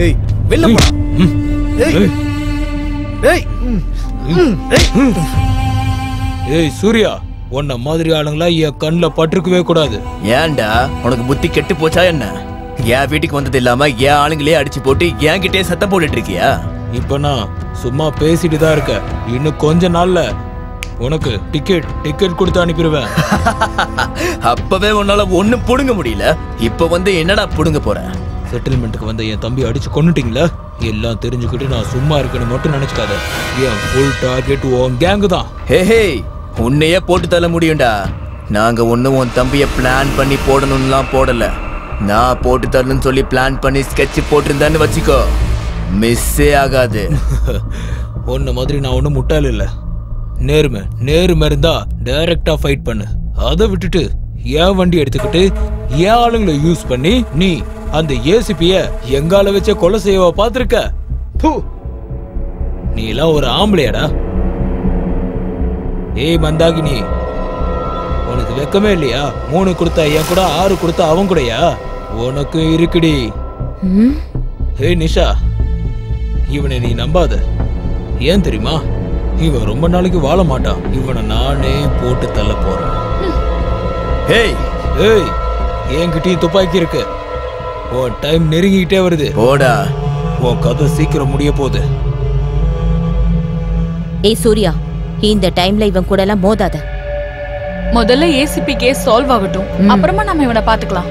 ஏய் வெளில போடா. ஏய் ஏய் ஏய் சூர்யா, உன்ன மாதிரி ஆளுங்களா என் கண்ணுல பட்டிருக்கவே கூடாது. ஏன்டா உனக்கு புத்தி கெட்டு போச்சா என்ன? என் வீட்டுக்கு வந்தது இல்லாம என் ஆளுங்களே அடிச்சு போட்டு என்கிட்டே சத்தம் போட்டுட்டு இருக்கியா? இப்ப நான் சும்மா பேசிட்டு தான் இருக்க. இன்னும் கொஞ்ச நாள்ல உனக்கு டிக்கெட் கொடுத்து அனுப்பிடுவேன். அப்பவே உன்னால ஒண்ணும் புடுங்க முடியல. இப்ப வந்து என்னடா புடுங்க போற? செட்டில்மெண்ட்டுக்கு வந்த என் தம்பி அடிச்சு கொன்னுட்டீங்களா? எல்லாம் தெரிஞ்சுக்கிட்டு நான் சும்மா இருக்கணும் மட்டும் நினைச்சுக்காத. என் ஃபுல் டார்கெட் உன் கேங்கு தான். ஹே, உன்னையே போட்டு தள்ள முடியும்டா. நாங்க ஒன்னும் உன் தம்பிய பிளான் பண்ணி போடணும்லாம் போடல. நான் போட்டு தரணும்னு சொல்லி பிளான் பண்ணி ஸ்கெட்ச் போட்டிருந்தான்னு வச்சுக்கோ, மிஸ்ஸே ஆகாது. உன்ன மாதிரி நான் ஒன்னும் முட்டாள் இல்ல. நேர்மை இருந்தா டைரக்டா ஃபைட் பண்ணு. அதை விட்டுட்டு என் வண்டி எடுத்துக்கிட்டு என் ஆளுங்களை யூஸ் பண்ணி நீ அந்த ஏசிபிய எங்கால வச்ச கொலை செய்யவா பாத்திருக்க? நீ எல்லாம் ஒரு ஆம்பளையாடா? ஏய் மந்தாகினி, உனக்கு வெக்கமே இல்லையா? 3 கொடுத்தா என் கூட, 6 கொடுத்தா அவன் கூடயா? உனக்கு இருக்குடி. ஏய் நிஷா, இவனை நீ நம்பாத. ஏன் தெரியுமா? இவன் ரொம்ப நாளைக்கு வாழ மாட்டான். இவனை நானே போட்டு தள்ள போறேன். ஏய் ஏய், என்கிட்டயும் துப்பாக்கி இருக்கு. உன் டைம் நெருங்கிட்டே வருது. போடா, உன் கதை சீக்கிரம் முடிய போகுது. ஏய் சூர்யா, இந்த டைம்ல இவன் கூட எல்லாம் மோதாத. முதல்ல ஏசிபி கேஸ் சால்வ் ஆகட்டும், அப்புறமா நம்ம இவனை பாத்துக்கலாம்.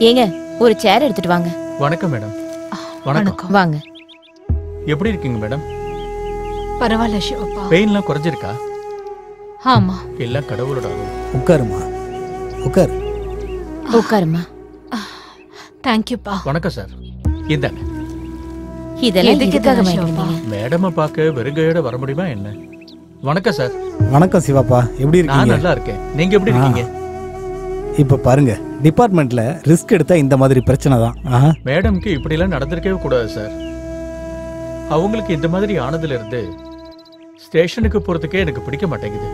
ஏங்க ஒரு சேர் எடுத்துட்டு வாங்க. வணக்கம் மேடம். வணக்கம். வாங்க. எப்படி இருக்கீங்க மேடம்? பரவாயில்ல சிவப்பா. பெயின்லாம் குறைஞ்சிருக்கா? ஆமா. எல்லாம் கடவுளோட அருள். உட்காருமா, உட்காரு. உட்காருமா. தேங்க்யூப்பா. வணக்கம் சார். இந்தாங்க. இதெல்லாம் எதுக்காக வாங்கினீங்க? மேடமை பார்க்க வெறுங்கையோட வர முடியுமா என்ன? வணக்கம் சார். வணக்கம் சிவாப்பா, எப்படி இருக்கீங்க? நான் நல்லா இருக்கேன். நீங்க எப்படி இருக்கீங்க? இப்ப பாருங்க, டிபார்ட்மெண்ட்ல ரிஸ்க் எடுத்தா இந்த மாதிரி பிரச்சனை தான். மேடம்க்கு இப்படி எல்லாம் நடந்திருக்கவே கூடாது சார். அவங்களுக்கு இந்த மாதிரி ஆனதுல இருந்து ஸ்டேஷனுக்கு போறதுக்கே எனக்கு பிடிக்க மாட்டேங்குது.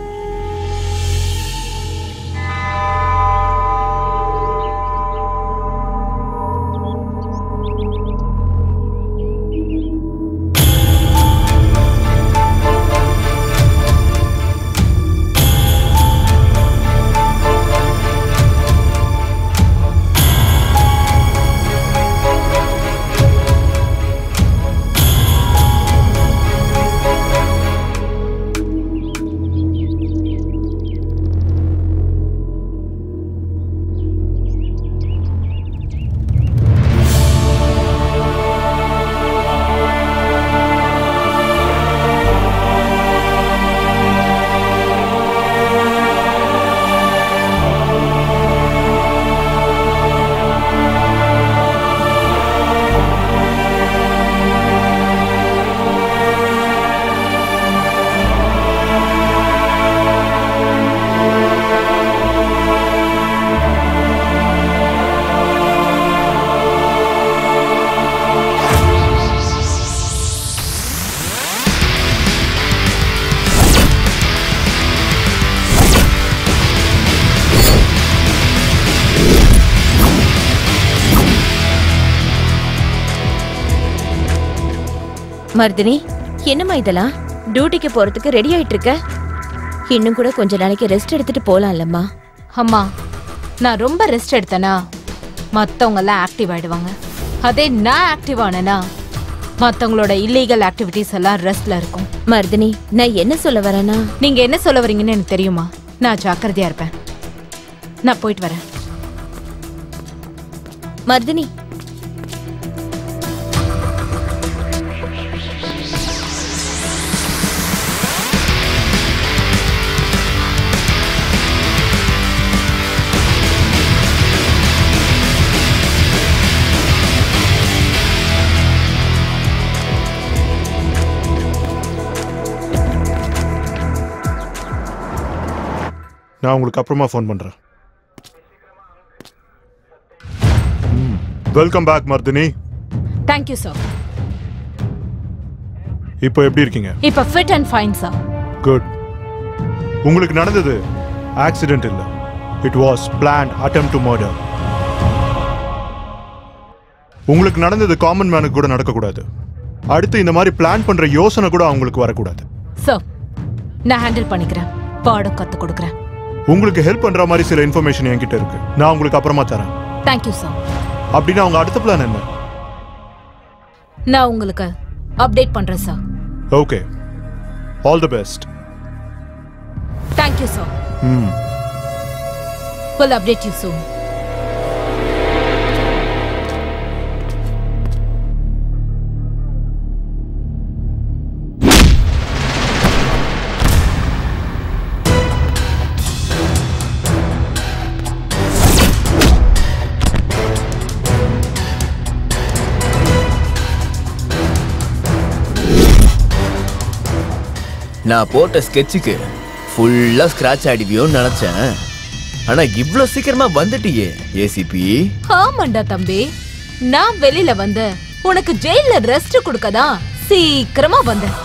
மர்தினி, என்னம்மா இதெல்லாம்? டியூட்டிக்கு போறதுக்கு ரெடி ஆயிட்டு இருக்க? இன்னும் கூட கொஞ்ச நாளைக்கு ரெஸ்ட் எடுத்துட்டு போலாம்லம்மா. அம்மா, நான் ரொம்ப ரெஸ்ட் எடுத்தேனா மத்தவங்க எல்லாம் ஆக்டிவ் ஆயிடுவாங்க. அதே நான் ஆக்டிவ் ஆனேனா மத்தவங்களோட இல்லீகல் ஆக்டிவிட்டிஸ் எல்லாம் ரெஸ்ட்ல இருக்கும். மர்தினி, நான் என்ன சொல்ல வரேன்னா, நீங்க என்ன சொல்ல வரீங்கன்னு எனக்கு தெரியுமா. நான் ஜாக்கிரதையா இருப்பேன். நான் போயிட்டு வரேன். மர்தினி, நான் உங்களுக்கு அப்புறமா ஃபோன் பண்றேன். Welcome back Mardini. Thank you sir. இப்போ எப்படி இருக்கீங்க? இப்போ fit and fine sir. Good. உங்களுக்கு நடந்தது ஆக்சிடென்ட் இல்ல, it was planned attempt to murder. உங்களுக்கு நடந்தது காமன் மேனுக்கு கூட நடக்கக்கூடாது. அடுத்து இந்த மாதிரி பிளான் பண்ற யோசனை கூட அவங்களுக்கு வரக்கூடாது. சார், நான் ஹேண்டில் பண்ணிக்கிறேன். பாடம் கத்து கொடுக்குறேன். உங்களுக்கு ஹெல்ப் பண்ற மாதிரி சில இன்ஃபர்மேஷன் என்கிட்ட இருக்கு. நான் உங்களுக்கு அப்புறமா தரேன். Thank you sir. அப்படின்னா உங்க அடுத்த பிளான் என்ன? நான் உங்களுக்கு அப்டேட் பண்றேன் sir. Okay, all the best. Thank you sir. Will update you soon. நான் போட்ட ஸ்கெட்சுக்கு ஃபுல்லா ஸ்கிராட்ச் ஆடிவியோன்னு நினைச்சேன். ஆனா இவ்ளோ சீக்கிரமா வந்துட்டியே ஏசிபி. ஆமாண்டா தம்பி, நான் வெளியில வந்து உனக்கு ஜெயில ரெஸ்ட் கொடுக்கதான் சீக்கிரமா வந்தேன்.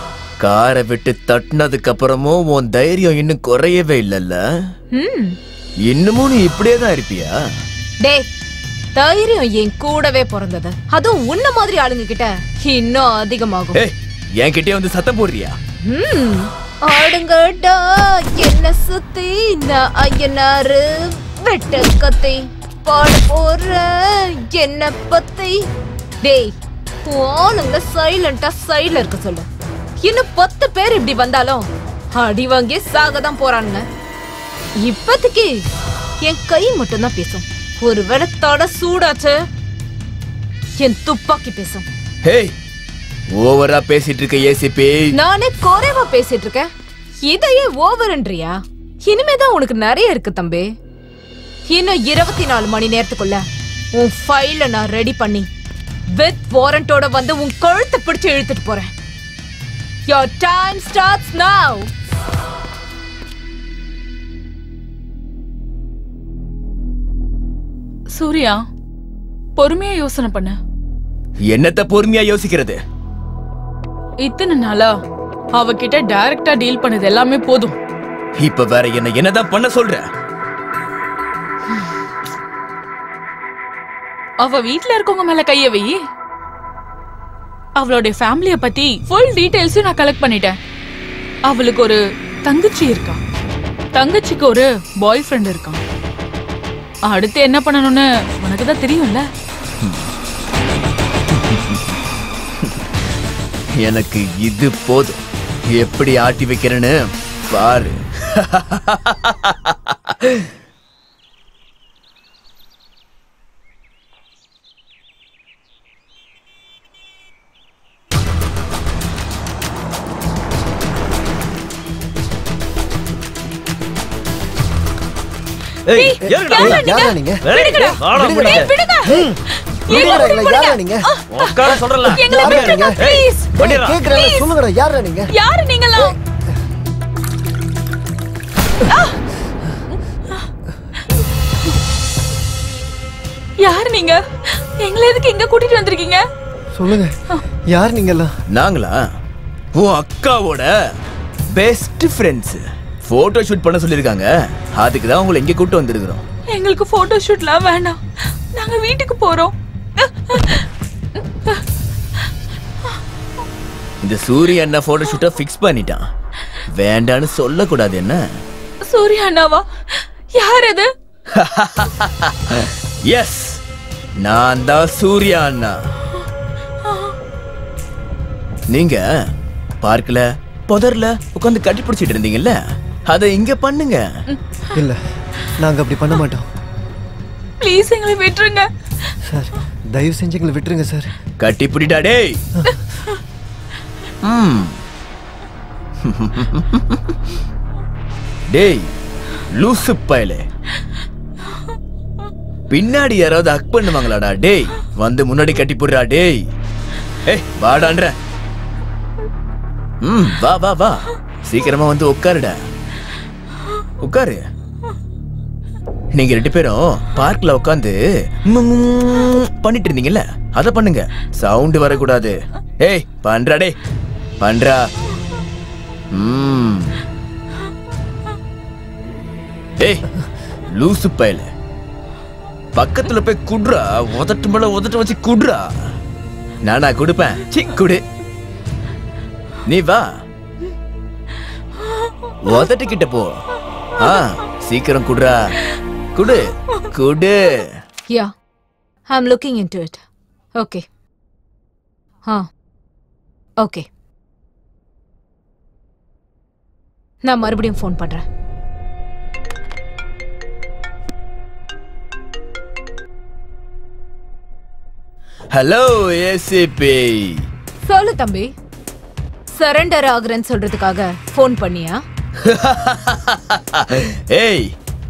காரை விட்டு தட்டினதுக்கு அப்புறமும் உன் தைரியம் இன்னும் குறையவே இல்லல்ல? இன்னமும் நீ இப்படியே தான் இருப்பியா? டேய், தைரியம் என் கூடவே பிறந்தது. அதுவும் உன்ன மாதிரி ஆளுங்க கிட்ட இன்னும் அதிகமாகும். என் கிட்டே வந்து சத்தம் போடுறியா? ஆடுங்கடா என்ன சுத்தி நான் ஐயனாரு வெட்ட கத்தி பாட போற என்ன பத்தி. டேய், ஆளுங்க சைலண்டா சைடுல இருக்க சொல்லு. இன்னும் 10 பேர் இப்படி வந்தாலும் அடி வாங்கி சாகதான் போறானுங்க. இப்போதைக்கு என் கை மட்டும் தான் பேசும். ஒருவேளை தட சூடாச்சு என் துப்பாக்கி பேசும். ஹேய், ஓவரா பேசிட்டு இருக்க ஏசிபி. நானே குறைவா பேசிட்டு இருக்கேன். இதையே ஓவர்ன்றியா? இனிமேதான் உனக்கு நிறைய இருக்கு தம்பி. இன்னும் 24 மணி நேரத்துக்குள்ள உன் ஃபைல நான் ரெடி பண்ணி வித் வாரண்டோட வந்து உன் கழுத்தை பிடிச்சு இழுத்துட்டு போறேன். Your time starts now. Surya, பொறுமையா யோசனை பண்ண. என்னத்த பொறுமையா யோசிக்கிறது? இத்தனை நாளா அவகிட்ட டைரக்டா டீல் பண்ணது எல்லாமே போதும். இப்ப வேற என்னதான் பண்ண சொல்ற? அவ வீட்ல இருக்கவங்க மேல கைய வை. அவளுடைய ஃபேமிலிய பத்தி ஃபுல் டீடைல்ஸும் நான் கலெக்ட் பண்ணிட்டேன். அவளுக்கு ஒரு தங்கச்சி இருக்கா, தங்கச்சிக்கு ஒரு பாய் ஃப்ரெண்ட் இருக்கான். அடுத்து என்ன பண்ணணும்னு உனக்கு தான் தெரியும்ல. எனக்கு இது போதும். எப்படி ஆட்டி வைக்கிறேன்னு பாரு. யாரு நீங்க? எங்களை எதுக்கு இங்க கூட்டிட்டு வந்திருக்கீங்க? சொல்லுங்க, யார் நீங்களா? நாங்களா உன் அக்காவோட பெஸ்ட் ஃப்ரெண்ட்ஸ். போட்டோ ஷூட் பண்ண சொல்லிருக்காங்க. அதுக்கு தான் உங்களை இங்க கூட்டி வந்திருக்கிறோம். எங்களுக்கு போட்டோ ஷூட்லாம் வேண்டாம், நாங்க வீட்டுக்கு போறோம். இந்த சூரிய அண்ணா போட்டோ ஷூட்டை ஃபிக்ஸ் பண்ணிட்டான். வேண்டான்னு சொல்லக்கூடாது. என்ன சூரிய அண்ணாவா? யார் அது? எஸ், நான் தான் சூர்யா அண்ணா. நீங்க பார்க்கல புதர்ல உட்காந்து கட்டி பிடிச்சிட்டு இருந்தீங்கல்ல, அதை இங்க பண்ணுங்க. இல்ல, நாங்க அப்படி பண்ண மாட்டோம். ப்ளீஸ் எங்களை விட்டுருங்க சார். தயவு செஞ்சு எங்களை விட்டுருங்க சார். கட்டி பிடிடா டேய். டேய் லூசு பயலே, பின்னாடி யாராவது ஹக் பண்ணுவாங்களாடா? டேய் வந்து முன்னாடி கட்டி போடுறா. டேய் ஏய் வாடான்ற. வா வா வா, சீக்கிரமா வந்து உட்காருடா. உட்காரு. நீங்க 2 பேரும் பார்க்ல உட்காந்து பண்ணிட்டு இருந்தீங்கல்ல, அத பண்ணுங்க. சவுண்ட் வரக்கூடாது. ஏய் பண்றா டேய், பண்றா. ஏய் லூசு பயல, பக்கத்துல போய் குடுறா. உதட்டு மேல உதட்டு வச்சு குடுறா. நானா குடுப்பேன்? சி குடு. நீ வா, உதட்டு கிட்ட போ. சீக்கிரம் குடுறா. குடு குடு. Yeah, I'm looking into it. Okay. Okay. நான் மறுபடியும் ஃபோன் பண்றேன். Hello ACP. சொல்லு தம்பி, சரண்டர் ஆகுறேன்னு சொல்றதுக்காக ஃபோன் பண்ணியா? ஏய்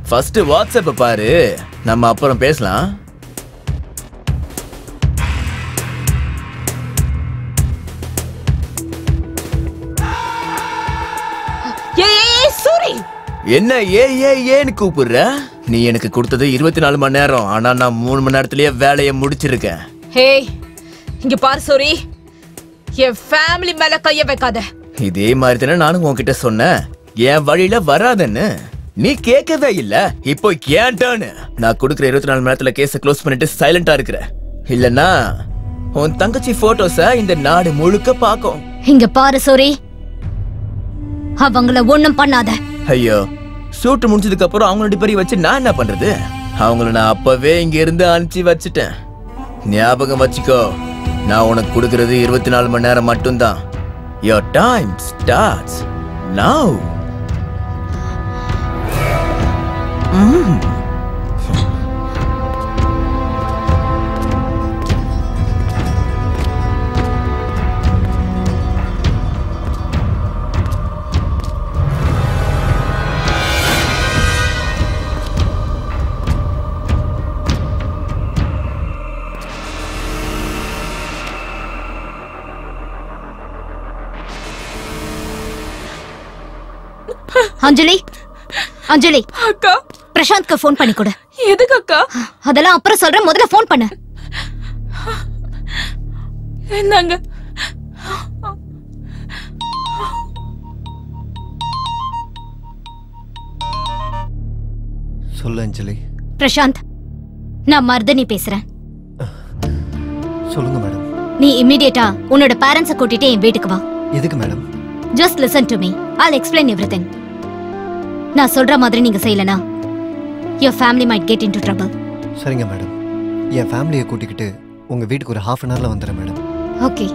ஃபர்ஸ்ட் வாட்ஸ்அப் பாரு, நம்ம அப்புறம் பேசலாம். என்ன ஏன்னு கூப்பிடுற? நீ எனக்கு கொடுத்தது 24 மணி நேரம். ஆனா நான் 3 மணி நேரத்திலேயே வேலையை முடிச்சிருக்கேன். ஹே இங்க பாரு சூரி, என் ஃபேமிலி மேல கைய வைக்காத. இதே மாதிரி தானே நானும் உன்கிட்ட சொன்னேன், என் வழியில வராதன்னு. நீ கேட்கவே இல்ல. இப்போ ஏன் டர்ன்? நான் கொடுக்குற 24 மணி நேரத்துல கேஸ க்ளோஸ் பண்ணிட்டு சைலண்டா இருக்கிற. இல்லன்னா உன் தங்கச்சி போட்டோஸ இந்த நாடு முழுக்க பாக்கும். இங்க பாரு சூரி, அவங்கள ஒண்ணும் பண்ணாத. ஐயோ, ஷூட் முடிஞ்சதுக்கு அப்புறம் அவங்க 2 பேரையும் வச்சு நான் என்ன பண்றது? அவங்கள நான் அப்பவே இங்க இருந்து அனுப்பிச்சு வச்சுட்டேன். ஞாபகம் வச்சுக்கோ, நான் உனக்கு கொடுக்கறது 24 மணி நேரம் மட்டும்தான். Your time starts now. அஞ்சலி அஞ்சலி அக்கா பிரசாந்த்க்கு ஃபோன் பண்ணி கொடு. எதுக்கு அக்கா? அதெல்லாம் அப்புறம் சொல்றேன், முதல்ல ஃபோன் பண்ணு. என்னங்க? சொல்லு அஞ்சலி. பிரசாந்த், நான் மர்தனி பேசுறேன். சொல்லுங்க மேடம். நீ இமிடியேட்டா உன்னோட பேரண்ட்ஸை கூட்டிட்டு என் வீட்டுக்கு வா. எதுக்கு madam? Just listen to me. I'll explain everything. நான் சொல்ற மாதிரி நீங்க செய்யலனா your family might get into trouble. சரிங்க மேடம். என் ஃபேமிலியை கூட்டிக்கிட்டு உங்க வீட்டுக்கு ஒரு 1/2 hourல வந்துடுறேன் மேடம். ஓகே.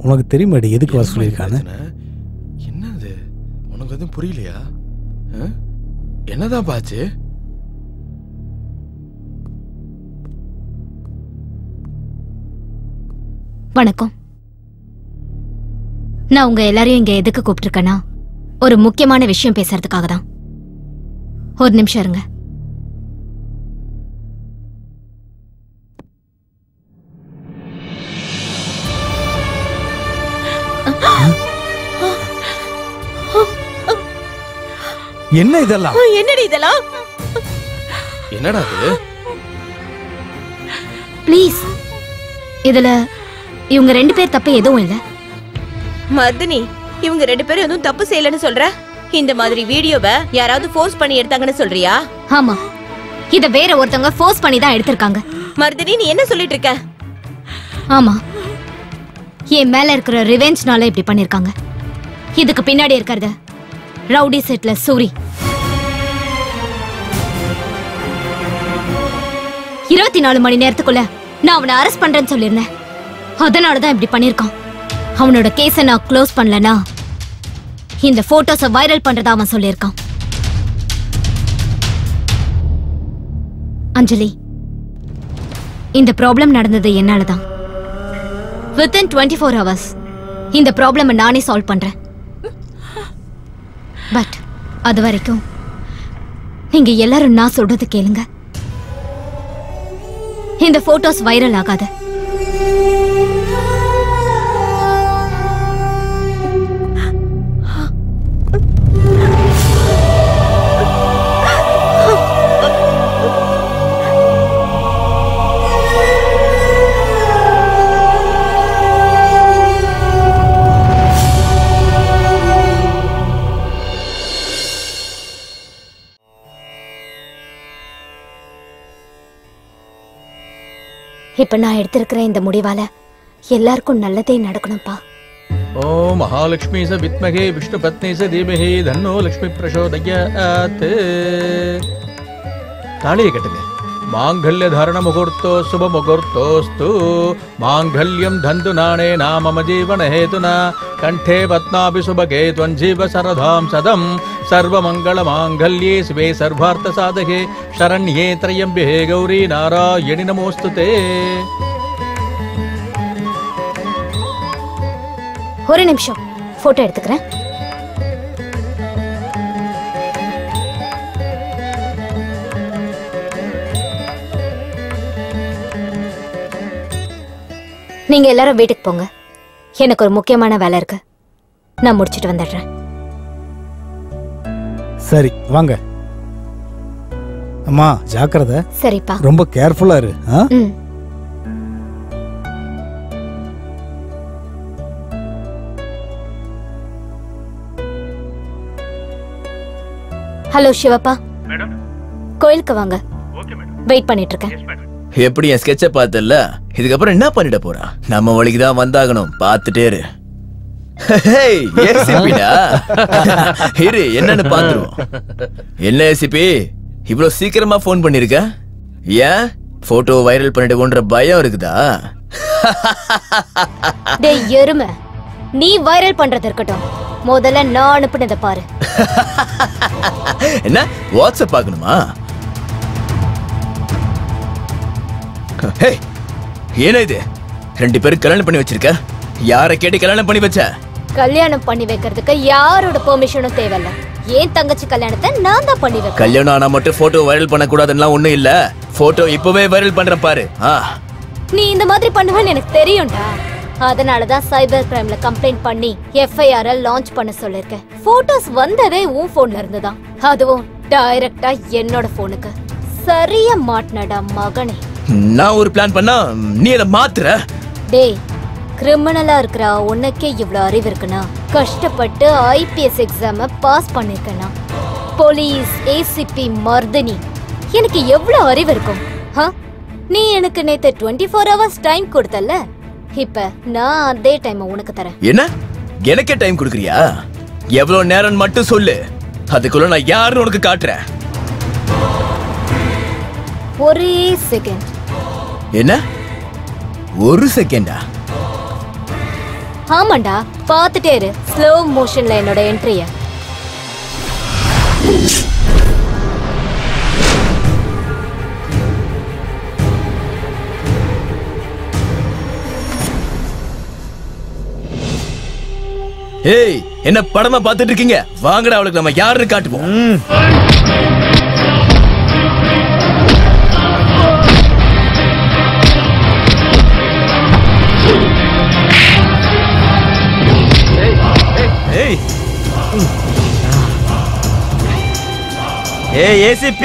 உனக்கு தெரியுமாடி எதுக்கு வர சொல்லியிருக்காங்க? என்னது உனக்கு எதுவும் புரியலையா? என்னதான் பாச்சு? வணக்கம். நான் உங்க எல்லாரையும் இங்க எதுக்கு கூப்பிட்டுருக்கேன்னா ஒரு முக்கியமான விஷயம் பேசுறதுக்காக தான். ஒரு நிமிஷம் இருங்க. என்ன இதெல்லாம்? என்னடி இதெல்லாம்? என்னடா இது? ப்ளீஸ், இதுல இவங்க 2 பேர் தப்பு எதுவும் இல்ல. மர்தினி, இவங்க 2 பேரும் எதுவும் தப்பு செய்யலன்னு சொல்ற? இந்த மாதிரி வீடியோவை யாராவது ஃபோர்ஸ் பண்ணி எடுத்தாங்கன்னு சொல்றியா? ஆமா, இத வேற ஒருத்தவங்க ஃபோர்ஸ் பண்ணி தான் எடுத்திருக்காங்க. மர்தினி, நீ என்ன சொல்லிட்டு இருக்க? ஆமா, என் மேல இருக்கிற ரிவெஞ்ச்னால இப்படி பண்ணிருக்காங்க. இதுக்கு பின்னாடி இருக்கிறது ரவுடி செட்ல சூரி. 24 மணி நேரத்துக்குள்ள நான் அவனை அரெஸ்ட் பண்றேன்னு சொல்லியிருந்தேன். அதனாலதான் இப்படி பண்ணிருக்கான். அவனோட கேஸை நான் க்ளோஸ் பண்ணலனா இந்த போட்டோஸை வைரல் பண்றதா அவன் சொல்லியிருக்கான். அஞ்சலி, இந்த ப்ராப்ளம் நடந்தது என்னாலதான். within 24 hours இந்த ப்ராப்ளமை நானே சால்வ் பண்றேன். பட் அது வரைக்கும் நீங்க எல்லாரும் நான் சொல்றது கேளுங்க. இந்த போட்டோஸ் வைரல் ஆகாது. இப்ப நான் எடுத்திருக்கிற இந்த முடிவால எல்லாருக்கும் நல்லதே நடக்கணும்பா. ஓம் மகாலட்சுமி ச வித்மகே விஷ்ணு பத்னி ச தீமஹி தன்னோ லக்ஷ்மி பிரசோதயாத். தாலியை கட்டுங்க. மாங்கல்ய தாரண முகூர்த்தோ சுப முகூர்த்தோஸ்து. மாங்கல்யம் தந்து நாணே நாம ஜீவன ஹேதுனா. கண்டே பத்மாபி சுபகே த்வஞ்சீவ சரதாம் சதம். சர்வமங்கள மாங்கல்யே சிவே சர்வார்த்த சாதகே சரண்யே த்ரயம்பிகே கௌரி நாராயணி நமோஸ்துதே. ஒரு நிமிஷம் போட்டோ எடுத்துக்கிறேன். நீங்க எல்லாரும் வீட்டுக்கு போங்க. எனக்கு ஒரு முக்கியமான வேலை இருக்கு. நான் முடிச்சிட்டு வந்துடுறேன். சரி வாங்க. அம்மா ஜாக்கிரதை. சரிப்பா. ரொம்ப கேர்ஃபுல்லா இரு. ஹலோ சிவப்பா, மேடம் கோயிலுக்கு வாங்க. Okay madam. வெயிட் பண்ணிட்டு இருக்கேன். எப்படி என் ஸ்கெட்சை பார்த்தல? இதுக்கப்புறம் என்ன பண்ணிட போறான்? நம்ம வழிக்கு தான் வந்தாகணும். பார்த்துட்டே இரு. இரு, என்னன்னு பாத்துருவோம். என்ன ஏசிபி இவ்வளவு சீக்கிரமா போன் பண்ணிருக்க? ஏன் போட்டோ வைரல் பண்ணிடுவோன்ற பயம் இருக்குதா? டேய் எருமை, நீ வைரல் பண்றது இருக்கட்டும், முதல்ல நான் அனுப்புனதை பாரு. என்ன வாட்ஸ்அப் பார்க்கணுமா? என்ன இது? 2 பேரும் கல்யாணம் பண்ணி வச்சிருக்க? யாரை கேட்டு கல்யாணம் பண்ணி வச்ச? கல்யாணம் பண்ணி வைக்கிறதுக்கு யாரோட பெர்மிஷனும் தேவையில்ல. ஏன் தங்கச்சி கல்யாணத்தை நான் தான் பண்ணி வைக்கிறேன். கல்யாணம் ஆனா மட்டும் போட்டோ வைரல் பண்ண கூடாதுன்னா ஒண்ணும் இல்ல. போட்டோ இப்பவே வைரல் பண்றேன் பாரு. நீ இந்த மாதிரி பண்ணுவேன்னு எனக்கு தெரியும்டா. அதனாலதான் சைபர் கிரைம்ல கம்ப்ளைண்ட் பண்ணி FIR லான்ச் பண்ண சொல்லிருக்கேன். போட்டோஸ் வந்ததே உன் போன்ல இருந்துதான், அதுவும் டைரக்டா என்னோட போனுக்கு. சரியா மாட்டினடா மகனே. நான் ஒரு பிளான் பண்ணா நீ அதை மாத்துற. டேய், கிரிமினலா இருக்கிற உனக்கே இவ்வளவு அறிவு இருக்குன்னா கஷ்டப்பட்டு IPS எக்ஸாம பாஸ் பண்ணிருக்கேனா? போலீஸ் ACP மர்தினி, எனக்கு எவ்வளவு அறிவு இருக்கும்? நீ எனக்கு நேத்து 24 hours டைம் கொடுத்தல, இப்ப நான் அதே டைம் உனக்கு தரேன். என்ன எனக்கே டைம் கொடுக்கறியா? எவ்வளவு நேரம் மட்டும் சொல்லு, அதுக்குள்ள நான் யாருன்னு உனக்கு காட்டுறேன். ஒரே செகண்ட். என்ன ஒரு செகண்டா? ஆமாண்டா, பாத்துட்டே இரு ஸ்லோ மோஷன்ல என்னோட என்ட்ரிய. ஏய், என்ன படமா பாத்துட்டு இருக்கீங்க? வாங்கடா, அவளுக்கு நம்ம யாருன்னு காட்டுவோம். ஏய் ACP,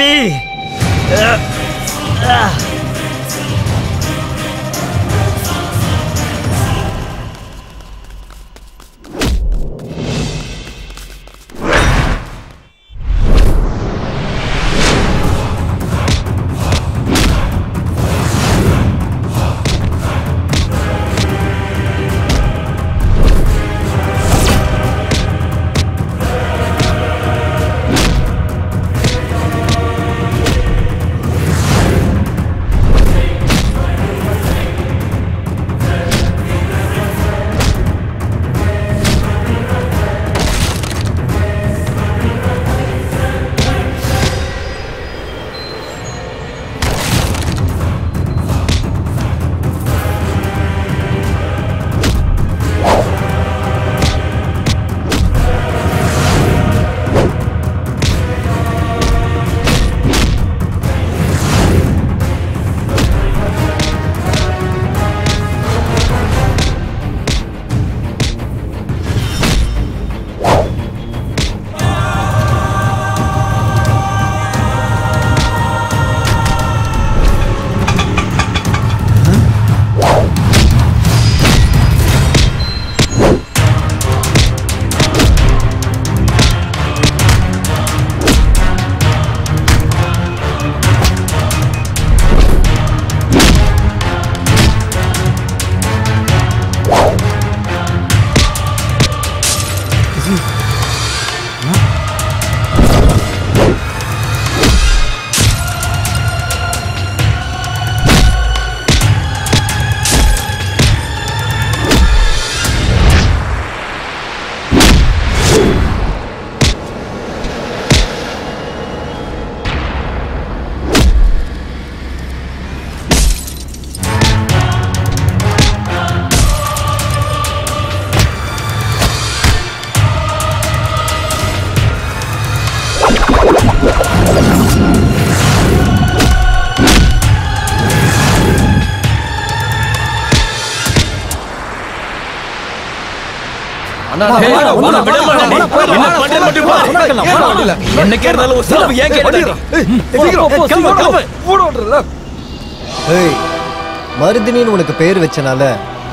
மருதினின்னு உனக்கு பேர் வச்சனால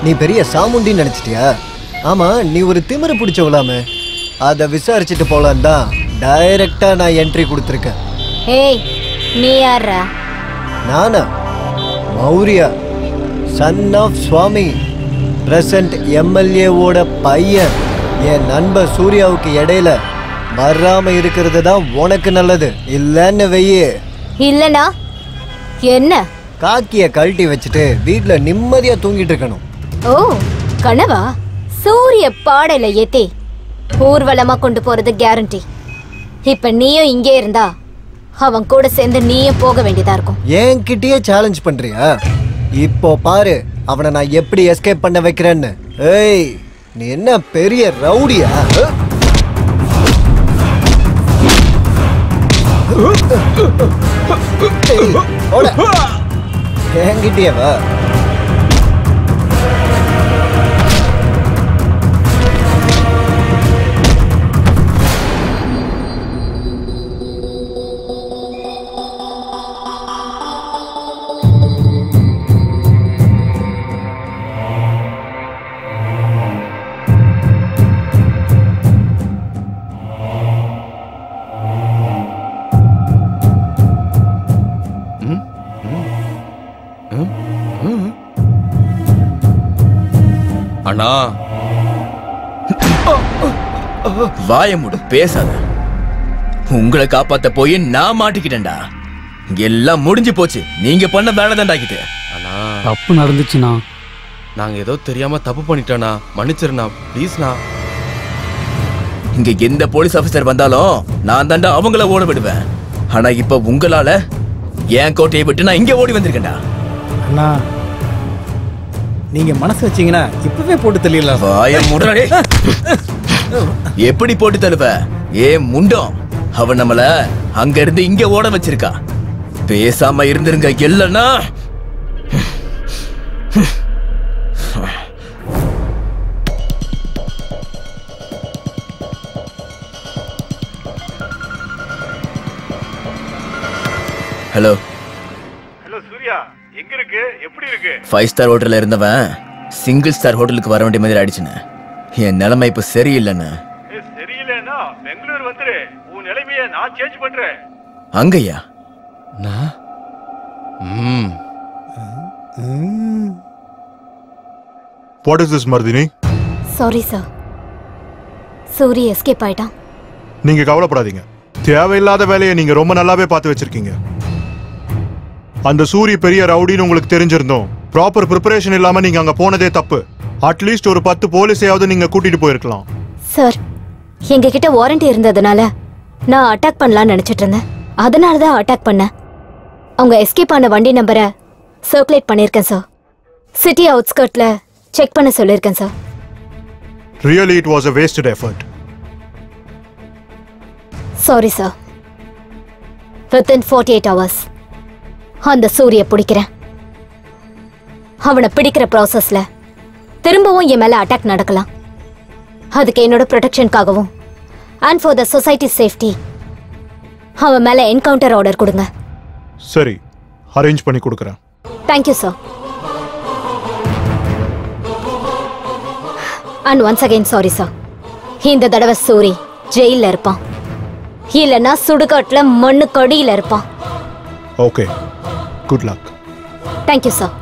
நீ பெரிய சாமுண்டின்னு நினைச்சிட்டியா? ஆமா, நீ ஒரு திமிரு பிடிச்சவளாமே. அத விசாரிச்சுட்டு போலாம் தான் டைரக்டா நான் என்ட்ரி கொடுத்துருக்கேன். ஏய், நீ யாரா? நானா? Maurya, son of Swami, present MLA ஓட பையன். என் நண்பர் சூர்யாவுக்கு இடையில வராம இருக்கிறது தான் உனக்கு நல்லது. இல்லன்னு வெய்யே. இல்லனா என்ன? காக்கிய கழட்டி வச்சுட்டு வீட்டுல நிம்மதியா தூங்கிட்டு இருக்கணும். ஓ, கனவா? சூரிய பாடையில ஏத்தி ஊர்வலமா கொண்டு போறது கேரண்டி. இப்ப நீயும் இங்கே இருந்தா அவன் கூட சேர்ந்து நீயும் போக வேண்டியதா இருக்கும். என்கிட்டயே சேலஞ்ச் பண்றியா? இப்போ பாரு அவனை நான் எப்படி எஸ்கேப் பண்ண வைக்கிறேன்னு. ஏய், நீ என்ன பெரிய ரவுடியா? என்கிட்டயே வா. அண்ணா வாய மூடு, பேசாத. உங்களை காப்பாத்த போய் நான் மாட்டிக்கிட்டேன்டா. எல்லாம் முடிஞ்சு போச்சு. நீங்க பண்ண வேலை தாண்டாக்கிட்டு. அண்ணா தப்பு நடந்துச்சுண்ணா. நாங்க ஏதோ தெரியாம தப்பு பண்ணிட்டோண்ணா, மன்னிச்சிருண்ணா ப்ளீஸ்ண்ணா. இங்க எந்த போலீஸ் ஆபீசர் வந்தாலும் நான் தாண்டா அவங்கள ஓட விடுவேன். ஆனா இப்ப உங்களால என் கோட்டையை விட்டு நான் இங்க ஓடி வந்திருக்கேன்டா. அண்ணா நீங்க மனசு வச்சீங்கன்னா இப்பவே போட்டு தள்ளிடலாம். வாய மூடுறே. எப்படி போட்டு தள்ளுவ? ஏ முண்டம், அவன் நம்மள அங்க இருந்து இங்க ஓட வச்சிருக்கா. பேசாம இருந்திருங்க, இல்லன்னா ஹலோ ஹலோ சூர்யா, எங்க இருக்கு? எப்படி இருக்கு? 5 ஸ்டார் ஹோட்டல்ல இருந்தவன் சிங்கிள் ஸ்டார் ஹோட்டலுக்கு வர வேண்டிய மாதிரி ஆயிடுச்சுன்னு. என் நிலைமை இப்ப சரியில்லைன்னு. சரியில்லைன்னா பெங்களூர் வந்துரு. உன் நிலைமைய நான் சேஞ்ச் பண்றேன். அங்கய்யா? What is this, Mardini? Sorry sir, Suri escape ஆயிட்டான். நீங்க கவலைப்படாதீங்க. தேவையில்லாத வேலையை நீங்க ரொம்ப நல்லாவே பார்த்து வச்சிருக்கீங்க. அந்த சூரி பெரிய ரவுடின்னு உங்களுக்கு தெரிஞ்சிருந்தோம். ப்ராப்பர் ப்ரிப்பரேஷன் இல்லாம நீங்க அங்க போனதே தப்பு. அட்லீஸ்ட் ஒரு 10 போலீஸையாவது நீங்க கூட்டிட்டு போயிருக்கலாம். சார், எங்க கிட்ட வாரண்டி இருந்ததுனால நான் அட்டாக் பண்ணலாம்னு நினைச்சிட்டு இருந்தேன். அதனால தான் அட்டாக் பண்ணேன். அவங்க எஸ்கேப் ஆன வண்டி நம்பரை சர்க்குலேட் பண்ணியிருக்கேன் சார். சிட்டி அவுட்ஸ்கர்ட்ல செக் பண்ண சொல்லியிருக்கேன் sir. Really, it was a wasted effort. Sorry sir. Within 48 hours அந்த சூரிய பிடிக்கிறேன். அவனை பிடிக்கிற ப்ராசஸ்ல திரும்பவும் என் மேல அட்டாக் நடக்கலாம். அதுக்கு என்னோட ப்ரொடெக்ஷனுக்காகவும் and for the society safety அவன் மேல என்கவுண்டர் ஆர்டர் கொடுங்க. சரி, அரேஞ்ச் பண்ணி கொடுக்குறேன். Thank you sir. And once again sorry sir. இந்த தடவை சூரி ஜெயில இருப்பான், இல்லைன்னா சுடுகாட்டுல மண்ணு கடியில இருப்பான். Okay, good luck. Thank you sir.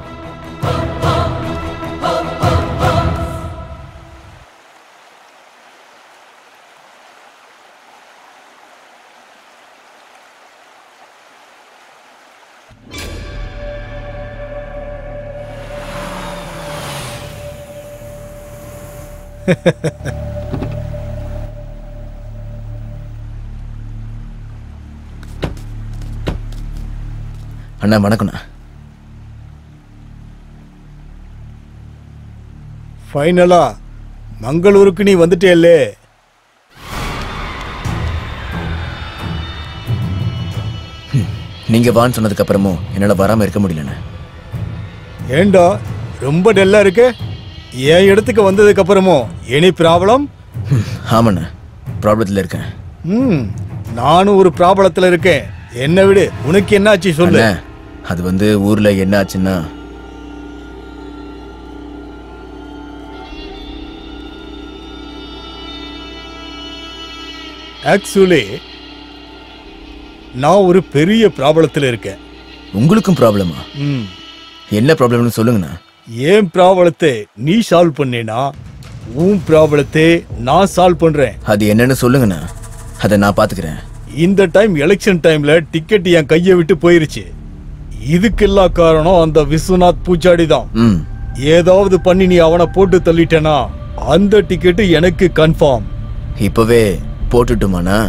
அண்ணா வணக்கம்ண்ணா. ஃபைனலா மங்களூருக்கு நீ வந்துட்டேல்லே. நீங்க வான்னு சொன்னதுக்கு அப்புறமும் என்னால வராம இருக்க முடியலண்ணா. ஏண்டா ரொம்ப டல்லா இருக்கு? என் இடத்துக்கு வந்ததுக்கு அப்புறமும் எனி ப்ராப்ளம்? ஆமாண்ணா, ப்ராப்ளத்துல இருக்கேன். நானும் ஒரு ப்ராப்ளத்துல இருக்கேன். என்ன விடு, உனக்கு என்ன ஆச்சு சொல்லு. அது வந்து ஊர்ல என்ன ஆச்சுன்னா, ஆக்சுவலி நான் ஒரு பெரிய ப்ராப்ளத்துல இருக்கேன். உங்களுக்கும் ப்ராப்ளமா? என்ன ப்ராப்ளம்னு சொல்லுங்கண்ணா. ஏன் ப்ராப்ளத்தை நீ சால்வ் பண்ணேனா உன் ப்ராப்ளத்தை நான் சால்வ் பண்றேன். அது என்னன்னு சொல்லுங்கண்ணா, அதை நான் பாத்துக்கிறேன். இந்த டைம் எலெக்ஷன் டைம்ல டிக்கெட் என் கையை விட்டு போயிருச்சு. இதுக்கெல்லாம் காரணம் அந்த விஸ்வநாத் பூச்சாடி தான். ஏதாவது பண்ணி நீ அவனை போட்டு தள்ளிட்டேனா அந்த டிக்கெட் எனக்கு கன்ஃபார்ம். இப்பவே போட்டுட்டுமாண்ணா?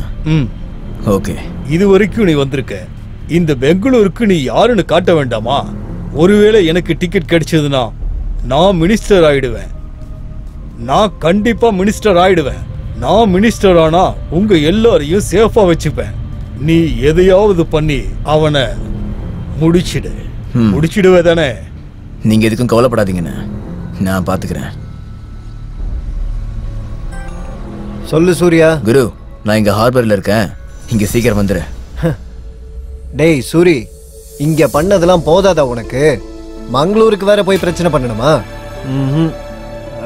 ஓகே. இது வரைக்கும் நீ வந்திருக்க. இந்த பெங்களூருக்கு நீ யாருன்னு காட்ட வேண்டாமா? ஒருவேளை எனக்கு டிக்கெட் கிடைச்சதுன்னா நான் மினிஸ்டர் ஆயிடுவேன். நான் கண்டிப்பா மினிஸ்டர் ஆயிடுவேன். நான் மினிஸ்டர் ஆனா உங்க எல்லாரையும் சேஃபா வச்சுப்பேன். நீ எதையாவது பண்ணி அவனை முடிச்சிடுவே தானே? நீங்க எதுக்கும் கவலைப்படாதீங்கண்ணே, நான் பாத்துக்கிறேன். சொல்லு சூர்யா. குரு, நான் இங்க ஹார்பர்ல இருக்கேன், இங்க சீக்கிரம் வந்துரு. டேய் சூரி, இங்க பண்ணதெல்லாம் போதாதா உனக்கு? மங்களூருக்கு வேற போய் பிரச்சனை பண்ணணுமா?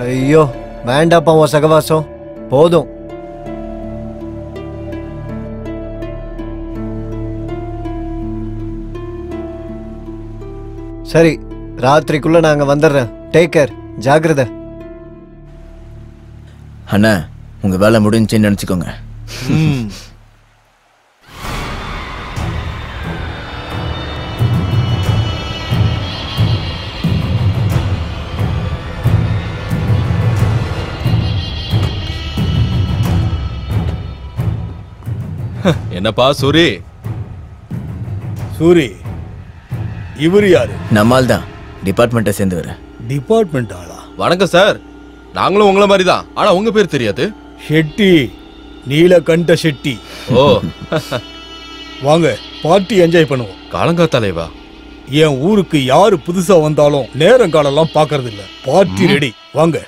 ஐயோ வேண்டாப்பா உன் சகவாசம், போதும். சரி, ராத்திரிக்குள்ள நாங்க வந்துடுறேன். டேக் கேர், ஜாக்கிரதை. அண்ணா, உங்க வேலை முடிஞ்சுன்னு நினைச்சுக்கோங்க. என்னப்பா சூரி? சூரி, இவரு யாரு? நம்மால் தான், டிபார்ட்மெண்ட்டை சேர்ந்து வர. டிபார்ட்மெண்ட் ஆளா? வணக்கம் சார், நாங்களும் உங்களை மாதிரி தான், ஆனா உங்க பேர் தெரியாது. ஷெட்டி, நீலகண்ட ஷெட்டி. ஓ வாங்க பார்ட்டி என்ஜாய் பண்ணுவோம். காலங்காத்தாலேவா? என் ஊருக்கு யாரு புதுசா வந்தாலும் நேரம் காலெல்லாம் பாக்குறது இல்ல. பார்ட்டி ரெடி, வாங்க.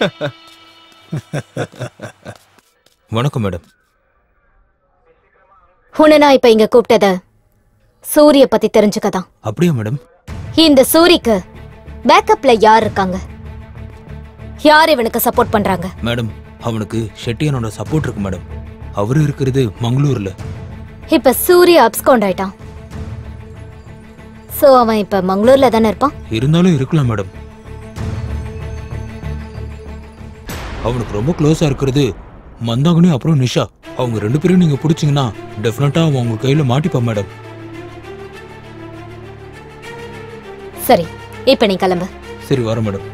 வணக்கம் மேடம். உன்னை நான் இப்ப இங்க கூப்பிட்டத சூரிய பத்தி தெரிஞ்சுக்கதான். அப்படியா மேடம்? இந்த சூரிக்கு பேக்கப்ல யார் இருக்காங்க? யார் இவனுக்கு சப்போர்ட் பண்றாங்க? மேடம், அவனுக்கு ஷெட்டியனோட சப்போர்ட் இருக்கு மேடம். அவரு இருக்கிறது மங்களூர்ல. இப்ப சூரிய அப்ஸ்கவுண்ட் ஆயிட்டான். சோ அவன் இப்ப மங்களூர்ல தானே இருப்பான். இருந்தாலும் இருக்கலாம் மேடம். அவனுக்கு ரொம்ப க்ளோஸா இருக்கிறது மந்தாகினி அப்புறம் நிஷா. அவங்க 2 பேரும் நீங்க பிடிச்சீங்கன்னா டெஃபினட்டா அவன் உங்க கையில மாட்டிப்பா மேடம். சரி, இப்ப நீ கிளம்பு. சரி, வர மேடம்.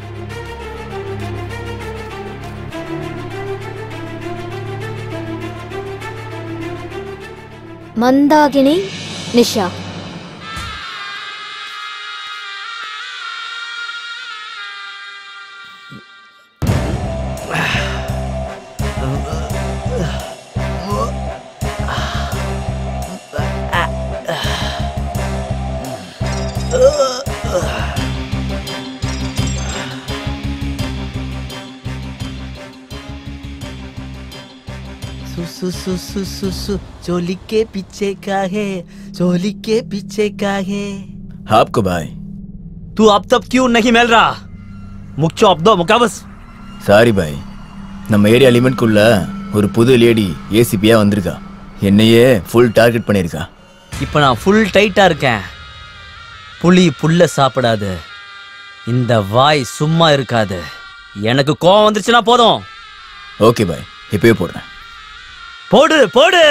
மந்தாகினி, நிஷா. चोली के पीछे का है, चोली के पीछे का है। आपको भाई, तू अब तक क्यों नहीं मिल रहा? मुक्चो अब दो मुकाबस. சாரி பாய், நம்ம ஏரியா லிமிட்குள்ள ஒரு புது லேடி ஏசிபியா வந்திருக்கா. என்னையே ஃபுல் டார்கெட் பண்ணிருக்கா. இப்போ நான் ஃபுல் டைட்டா இருக்கேன். புலி புல்ல சாப்பிடாது, இந்த வாய் சும்மா இருக்காது. எனக்கு கோவம் வந்துருச்சுன்னா போதும். ஓகே பாய், இப்பவே போடுறேன். போடு போடு.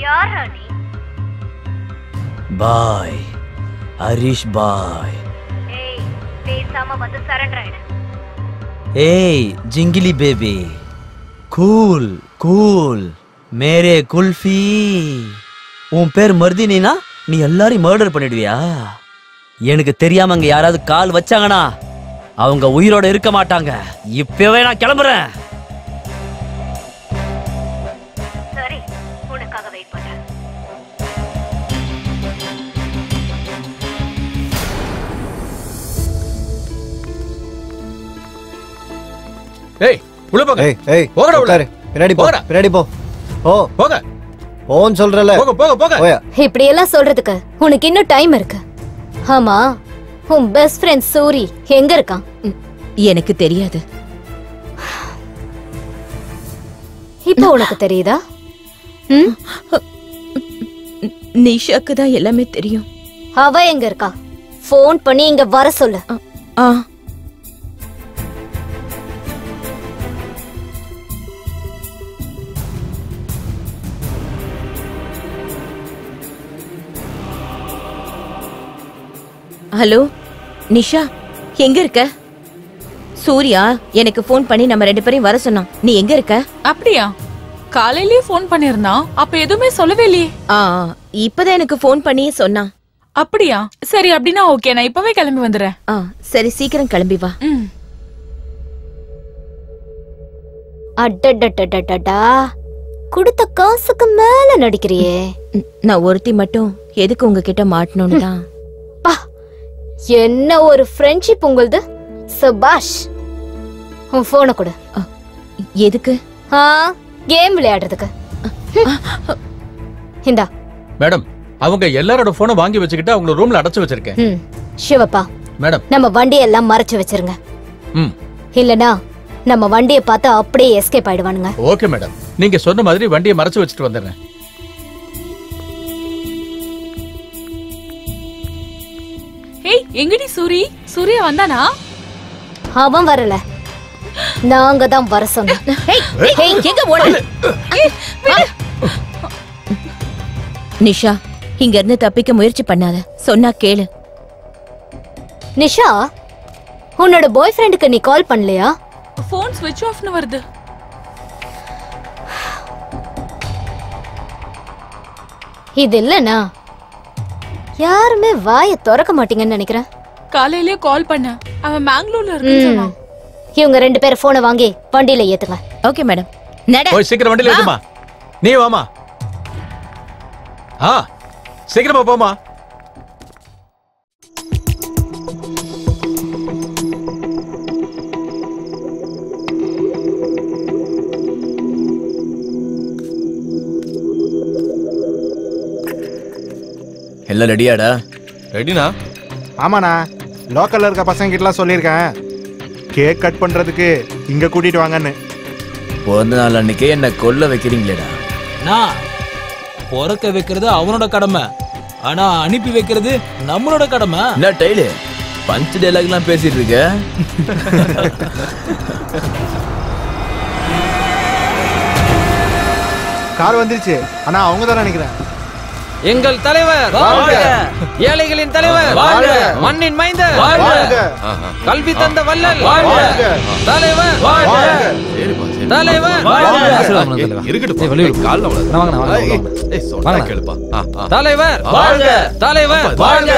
யார் ராணி? பாய், ஹரிஷ் பாய். ஏய், பேசாம வந்து சரண்டர் ஆயிடு. ஏய் ஜிங்கிலி பேபி, கூல் கூல் மேரே குல்ஃபி. உன் பேர் மர்தினா, நீ எல்லாரையும் மர்டர் பண்ணிடுவியா? எனக்கு தெரியாம அங்க யாராவது கால் வச்சாங்கன்னா அவங்க உயிரோட இருக்க மாட்டாங்க. இப்பவே நான் கிளம்புறேன். சரி, உனக்காக வெயிட் பண்றேன். ஏய், உள்ள போங்க. ஏய் ஏய், போங்கடா உள்ள. பின்னாடி போ, பின்னாடி போ. ஓ போங்க. போன்னு சொல்றல. போங்க போங்க போங்க. இப்படி எல்லாம் சொல்றதுக்கு உனக்கு இன்னும் டைம் இருக்கு. ஆமா, உன் பெஸ்ட் ஃப்ரெண்ட் சூரி எங்க இருக்கான்? எனக்கு தெரியாது. இப்போ உனக்கு தெரியுதா? நிஷாக்கு தான் எல்லாமே தெரியும். அவ எங்க இருக்கா? ஃபோன் பண்ணி இங்க வர சொல்லு. ஹலோ நிஷா, எங்க இருக்க? சூர்யா எனக்கு ஃபோன் பண்ணி நம்ம 2 பேரையும் வர சொன்னான். நீ எங்க இருக்க? அப்படியா? காலையிலேயே ஃபோன் பண்ணிருந்தான், அப்ப எதுவுமே சொல்லவே இல்லையே. இப்பதான் எனக்கு ஃபோன் பண்ணி சொன்னான். அப்படியா? சரி, அப்படின்னா ஓகே, நான் இப்பவே கிளம்பி வந்துடுறேன். சரி சீக்கிரம் கிளம்பி வா. அடடடடடடா, கொடுத்த காசுக்கு மேல நடிக்கிறியே. நான் ஒருத்தி மட்டும் எதுக்கு உங்ககிட்ட மாட்டணும்னு தான். என்ன ஒரு ஃப்ரெண்ட்ஷிப் உங்களுது. சபாஷ். உன் போனை கொடு. எதுக்கு? கேம் விளையாடுறதுக்கு. இந்தா. மேடம், அவங்க எல்லாரோட போனை வாங்கி வச்சுக்கிட்டு அவங்க ரூம்ல அடைச்சு வச்சிருக்கேன். சிவப்பா மேடம், நம்ம வண்டியெல்லாம் மறைச்சு வச்சிருங்க. இல்லனா நம்ம வண்டியை பார்த்து அப்படியே எஸ்கேப் ஆயிடுவானுங்க. ஓகே மேடம், நீங்க சொன்ன மாதிரி வண்டியை மறைச்சு வச்சுட்டு வந்துடுறேன். ஏய், எங்கடி சூர்யா வந்தானா? அவன் வரல, நாங்க தான் வர சொன்னோம். எங்க ஓடு? நிஷா, இங்க இருந்து தப்பிக்க முயற்சி பண்ணாத, சொன்னா கேளு. நிஷா, உன்னோட பாய் ஃப்ரெண்டுக்கு நீ கால் பண்ணலையா? போன் ஸ்விட்ச் ஆஃப்னு வருது. இது இல்லனா யாருமே வாயை திறக்க மாட்டீங்கன்னு நினைக்கிறேன். காலையிலே கால் பண்ண, அவன் பெங்களூர்ல இருக்குன்னு சொன்னான். இவங்க 2 பேரும் போனை வாங்கி வண்டியில ஏத்துங்க. Okay madam. நட. ஓய், சீக்கிரம் வண்டியில ஏத்துமா. நீ வாமா. சீக்கிரமா போமா. எல்லாம் ரெடியாடா? ரெடினா? ஆமாண்ணா, லோக்கல்ல இருக்க பசங்க கிட்டலாம் சொல்லியிருக்கேன் கேக் கட் பண்றதுக்கு இங்க கூட்டிட்டு வாங்கன்னு. பிறந்த நாள் அன்னைக்கே என்ன கொல்ல வைக்கிறீங்களேடா. நான் பிறக்க வைக்கிறது அவனோட கடமை, ஆனா அனுப்பி வைக்கிறது நம்மளோட கடமை. என்ன டைலு பஞ்ச் டைலாக்லாம் பேசிட்டு இருக்க? கார் வந்துருச்சு. ஆனா அவங்க தான் நினைக்கிறேன். எங்கள் தலைவர் வாழ்க, ஏழைகளின் தலைவர் வாழ்க, மண்ணின் மைந்தர் வாழ்க, கல்வி தந்த வள்ளல் வாழ்க, தலைவர் வாழ்க, தலைவர் இருக்கட்டும், கால்ல கேளுப்பா. தலைவர் வாழ்க, தலைவர் வாழ்க,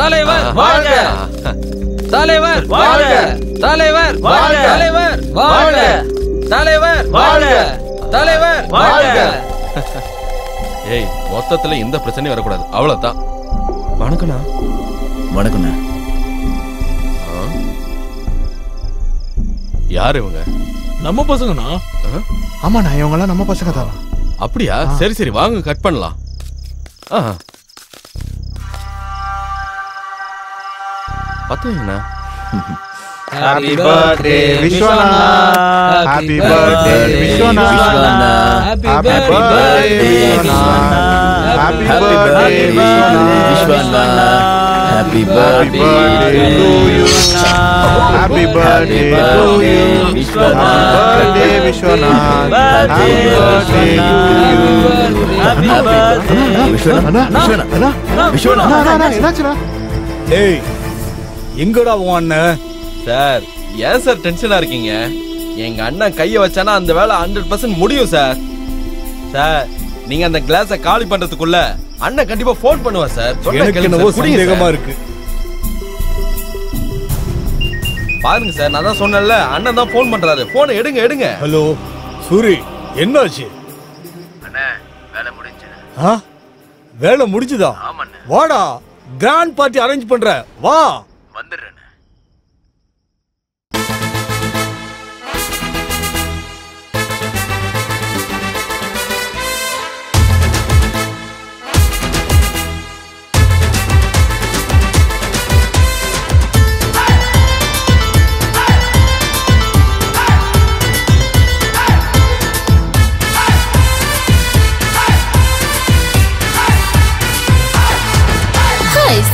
தலைவர் வாழ்க, தலைவர் வாழ்க, தலைவர் வாழ்க, தலைவர் வாழ்க, தலைவர் வாழ்க, தலைவர் வாழ்க. ஏய், மொத்தத்துல இந்த பிரச்சனை வரக்கூடாது, அவ்வளவுதான். வணக்கண்ணா. வணக்கண்ணா. யாரு இவங்க? நம்ம பசங்கண்ணா. ஆமாண்ணா, இவங்கெல்லாம் நம்ம பசங்க தான். அப்படியா? சரி சரி, வாங்க கட் பண்ணலாம். பத்துவீங்கண்ணா. Happy birthday Vishwana, happy birthday Vishwana, happy birthday Vishwana, happy birthday Vishwana, happy birthday to you, happy birthday to you, happy birthday Vishwana, happy birthday to you, happy birthday Vishwana. என்னாச்சுடா? ஏய், எங்கடா உன் அண்ணன்? சார், ஏன் சார் டென்ஷனா இருக்கீங்க? எங்க அண்ணன் கைய வச்சானா அந்த வேலை 100% முடியும் சார். சார், நீங்க அந்த கிளாஸை காலி பண்றதுக்குள்ள அண்ணன் கண்டிப்பா ஃபோன் பண்ணுவா சார். எனக்கு என்னவோ சந்தேகமா இருக்கு. பாருங்க சார், நான் தான் சொன்னேன்ல, அண்ணன் தான் ஃபோன் பண்றாரு. போனை எடுங்க எடுங்க. ஹலோ சூரி, என்னாச்சு? அண்ணே, வேலை முடிஞ்சு. வேலை முடிஞ்சுதா? வாடா, கிராண்ட் பார்ட்டி அரேஞ்ச் பண்ற, வா. வந்துடுறேன்.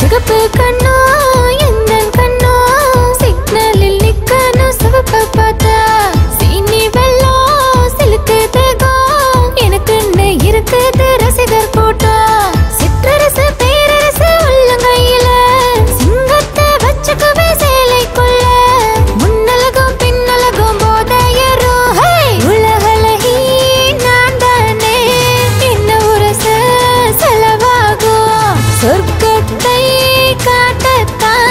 சிகப்பு கண்ணோ எந்தன் கண்ணோ சிக்னலில் நிக்கணும் சிவப்ப பார்த்தா சீனி வெள்ளம் சிலுக்கு தேகம் எனக்குன்னு இருக்குது ரசிகர் போட்டா சிற்றரசு பேரரசு உள்ளங்கையில சிங்கத்தை வச்சுக்கவே சேலைக்குள்ள முன்னலகும் பின்னலகும் போதையரும் உலகலகி நான் தானே என்ன உரச செலவாகும் சொர்க்கத்தை காட்டத்தான்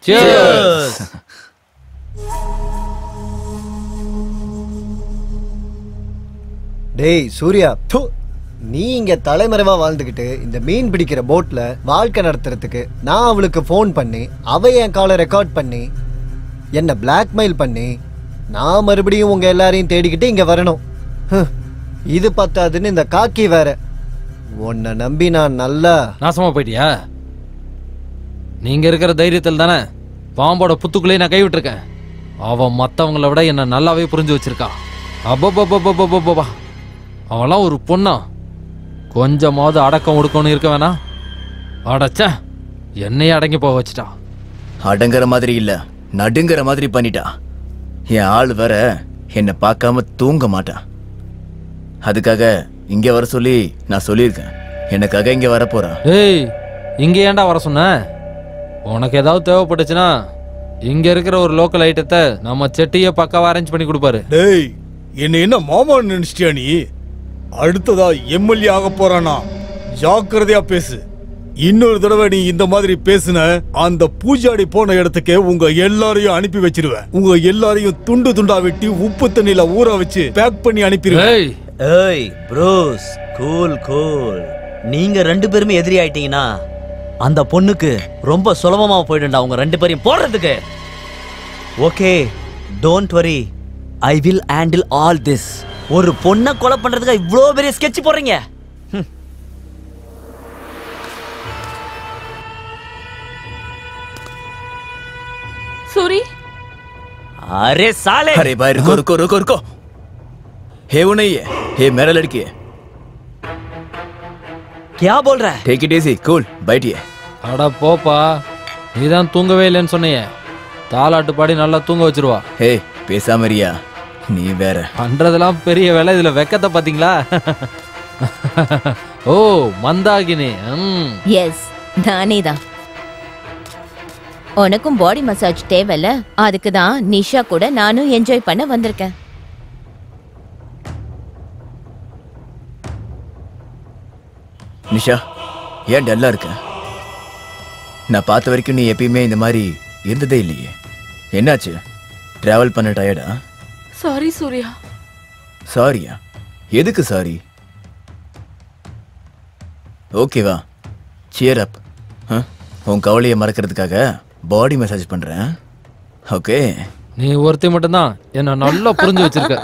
Cheers. டேய் சூர்யா, நீ இங்க தலைமறைவா வாழ்ந்துகிட்டு இந்த மீன் பிடிக்கிற போட்ல வாழ்க்கை நடத்துறதுக்கு நான் அவளுக்கு ஃபோன் பண்ணி அவ என் காலை ரெக்கார்ட் பண்ணி என்ன பிளாக்மெயில் பண்ணி நான் மறுபடியும் உங்க எல்லாரையும் தேடிக்கிட்டு இங்க வரணும். இது பத்தாதுன்னு இந்த காக்கி வேற. உன்னை நம்பி நான் நல்லா நாசமா போயிட்டியா? நீங்க இருக்கிற தைரியத்தில் தானே பாம்போட புத்துக்குள்ளேயே நான் கைவிட்டிருக்கேன். அவன் மற்றவங்கள விட என்ன நல்லாவே புரிஞ்சு வச்சிருக்கா. அப்பப்பா, அவெல்லாம் ஒரு பொண்ணா? கொஞ்சமாவது அடக்கம் ஒடுக்கணும் இருக்க வேணா? அடச்ச, என்னையே அடங்கி போக வச்சுட்டா. அடங்குற மாதிரி இல்ல, நடுங்கிற மாதிரி பண்ணிட்டா. என் ஆள் வேற என்னை பார்க்காம தூங்க மாட்டான். அதுக்காக இங்க வர சொல்லி நான் சொல்லியிருக்கேன். எனக்காக இங்க வர போறான். ஏய், இங்க ஏன்டா வர சொன்ன? உனக்கு ஏதாவது தேவைப்பட்டுச்சுன்னா இங்க இருக்கிற ஒரு லோக்கல் ஐட்டத்தை நம்ம செட்டியை பக்காவா அரேஞ்ச் பண்ணி கொடுப்பாரு. டேய், என்ன என்ன மாமா நினைச்சிட்டியா நீ? அடுத்ததா எம்எல்ஏ ஆக போறானா? ஜாக்கிரதையா பேசு. இன்னொரு தடவை நீ இந்த மாதிரி பேசுன, அந்த பூஜாடி போன இடத்துக்கு உங்க எல்லாரையும் அனுப்பி வச்சிருவேன். உங்க எல்லாரையும் துண்டு துண்டா வெட்டி உப்பு தண்ணியில ஊற வச்சு பேக் பண்ணி அனுப்பிடுவேன். ஏய் ப்ரோஸ், கூல் கூல். நீங்க ரெண்டு பேருமே எதிரி ஆயிட்டீங்கன்னா அந்த பொண்ணுக்கு ரொம்ப சுலபமா போயிடும்டா உங்க ரெண்டு பேரையும் போடுறதுக்கு. Okay, don't worry, I will handle all this. ஒரு பொண்ணை கொலை பண்றதுக்கு இவ்வளோ பெரிய ஸ்கெட்ச் போடுறீங்க. सूरी, अरे साले! अरे भाई रुको रुको रुको रुको। हे वो नहीं है, हे मेरा लड़की है। क्या बोल रहा है? टेक इट इजी, कूल, बैठिए। அட போப்பா, நீதான் தூங்கவே இல்லைன்னு சொன்னீங்க. தாலாட்டு பாடி நல்லா தூங்க வச்சிருவா. ஹே, பேசாம இருயா, நீ வேற. பண்றதெல்லாம் பெரிய வேலை, இதுல வெக்கத்தை பாத்தீங்களா? ஓ, மந்தாகினி. எஸ், நானே தான். உனக்கும் பாடி மசாஜ் தேவையில்ல, அதுக்கு தான் நிஷா கூட நானும் என்ஜாய் பண்ண வந்திருக்கேன். நிஷா, ஏன் டல்லா இருக்க? நான் பார்த்த வரைக்கும் நீ எப்பயுமே இந்த மாதிரி இருந்ததே இல்லையே. என்னாச்சு? டிராவல் பண்ண டயர்டா? சாரி சூர்யா. சாரியா? எதுக்கு சாரி? ஓகேவா, சியர் அப். உன் கவலையை மறக்கிறதுக்காக பாடி மசாஜ் பண்றேன். ஓகே, நீ ஒருத்தி மட்டும்தான் என்ன நல்லா புரிஞ்சு வச்சிருக்க.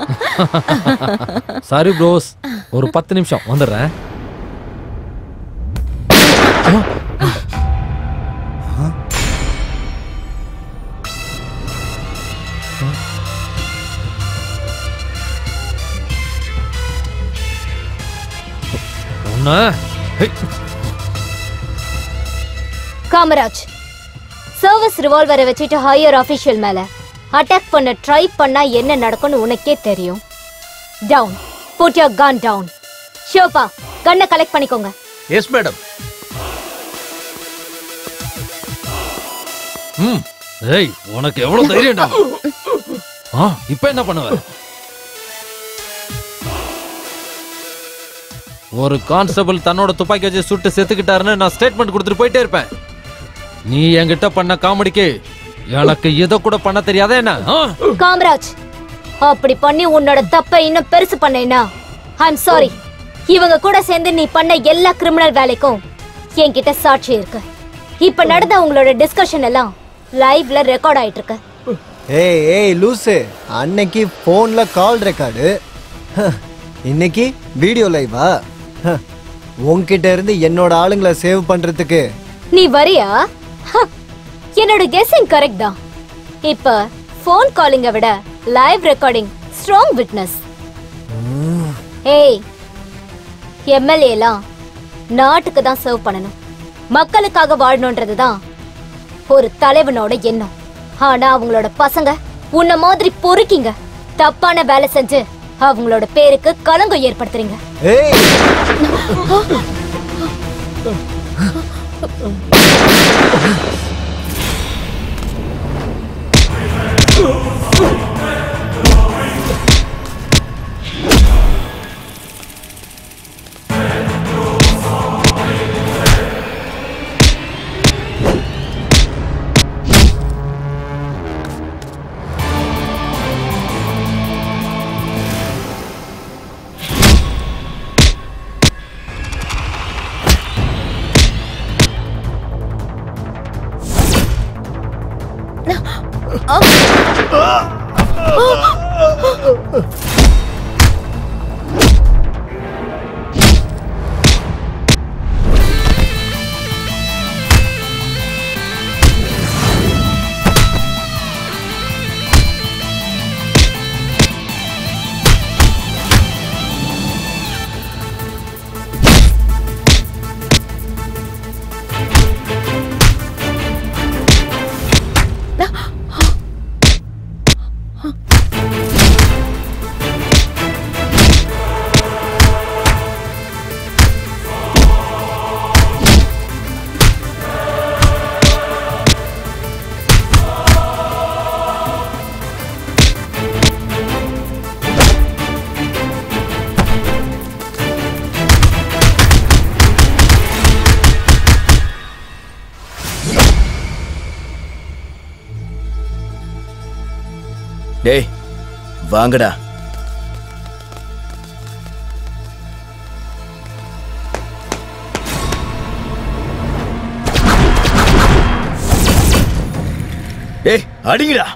சாரி ப்ரோஸ், ஒரு 10 நிமிஷம் வந்துடுறேன். காமராஜ், சர்வீஸ் ரிவால்வரை வச்சுட்டு ஹையர் ஆபீஷியல் மேல அட்டாக் பண்ண ட்ரை பண்ணா என்ன நடக்கும்னு உனக்கே தெரியும். Down, put your gun down. Shoba, கன்னை கலெக்ட் பண்ணிக்கோங்க. Yes madam. ஏய், உனக்கு எவ்வளவு தைரியம்டா? இப்போ என்ன பண்ணுவ? ஒரு கான்ஸ்டபிள் தன்னோட துப்பாக்கி வச்சு சுட்டு செத்துக்கிட்டாருன்னு நான் ஸ்டேட்மெண்ட் கொடுத்துட்டு போயிட்டே இருப்பேன். நீ என்கிட்ட பண்ண காமெடிக்கு எனக்கு இதை கூட பண்ண தெரியாதே என்ன? காமராஜ், அப்படி பண்ணி உன்னோட தப்பை இன்னும் பெருசு பண்ணேன்னா ஐம் சாரி. இவங்க கூட சேர்ந்து நீ பண்ண எல்லா கிரிமினல் வேலைக்கும் என்கிட்ட சாட்சி இருக்கு. இப்ப நடந்த உங்களோட டிஸ்கஷன் எல்லாம் லைவ்ல ரெக்கார்ட் ஆயிட்டு இருக்கு. ஏய் ஏய் லூசு, அன்னைக்கு போன்ல கால் ரெக்கார்டு, இன்னைக்கு வீடியோ லைவா? உன்கிட்ட இருந்து என்னோட ஆளுங்களை சேவ் பண்றதுக்கு நீ வரியா? என்னோட கெஸ்ஸிங் கரெக்ட் தான். இப்ப போன் காலிங்க விட லைவ் ரெக்கார்டிங் ஸ்ட்ராங் விட்னஸ். ஏய், எம்எல்ஏ எல்லாம் நாட்டுக்கு தான் சர்வ் பண்ணணும், மக்களுக்காக வாழணும்ன்றது தான் ஒரு தலைவனோட எண்ணம். ஆனா அவங்களோட பசங்க உன்ன மாதிரி பொறுக்கிங்க தப்பான வேலை செஞ்சு அவங்களோட பேருக்கு களங்கம் ஏற்படுத்துறீங்க. டேய் வாங்கடா. டேய் அடிங்கடா.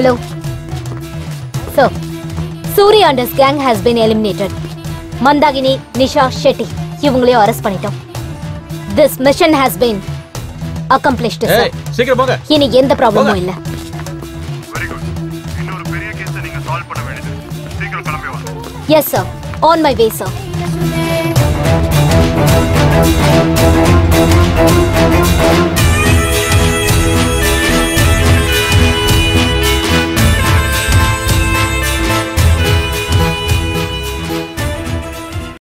Hello. Sir, Surya and his gang has been eliminated. Mandagini, Nisha, Shetty, இவங்களையும் அரெஸ்ட் பண்ணிட்டோம். This mission has been accomplished, sir. சீக்கிரம் போங்க. இனி எந்த ப்ராப்ளமும் இல்ல. Very good. இன்னொரு பெரிய கேஸை நீங்க சால்வ் பண்ண வேண்டியது. சீக்கிரம் கிளம்பி வாங்க. Yes, sir. On my way, sir.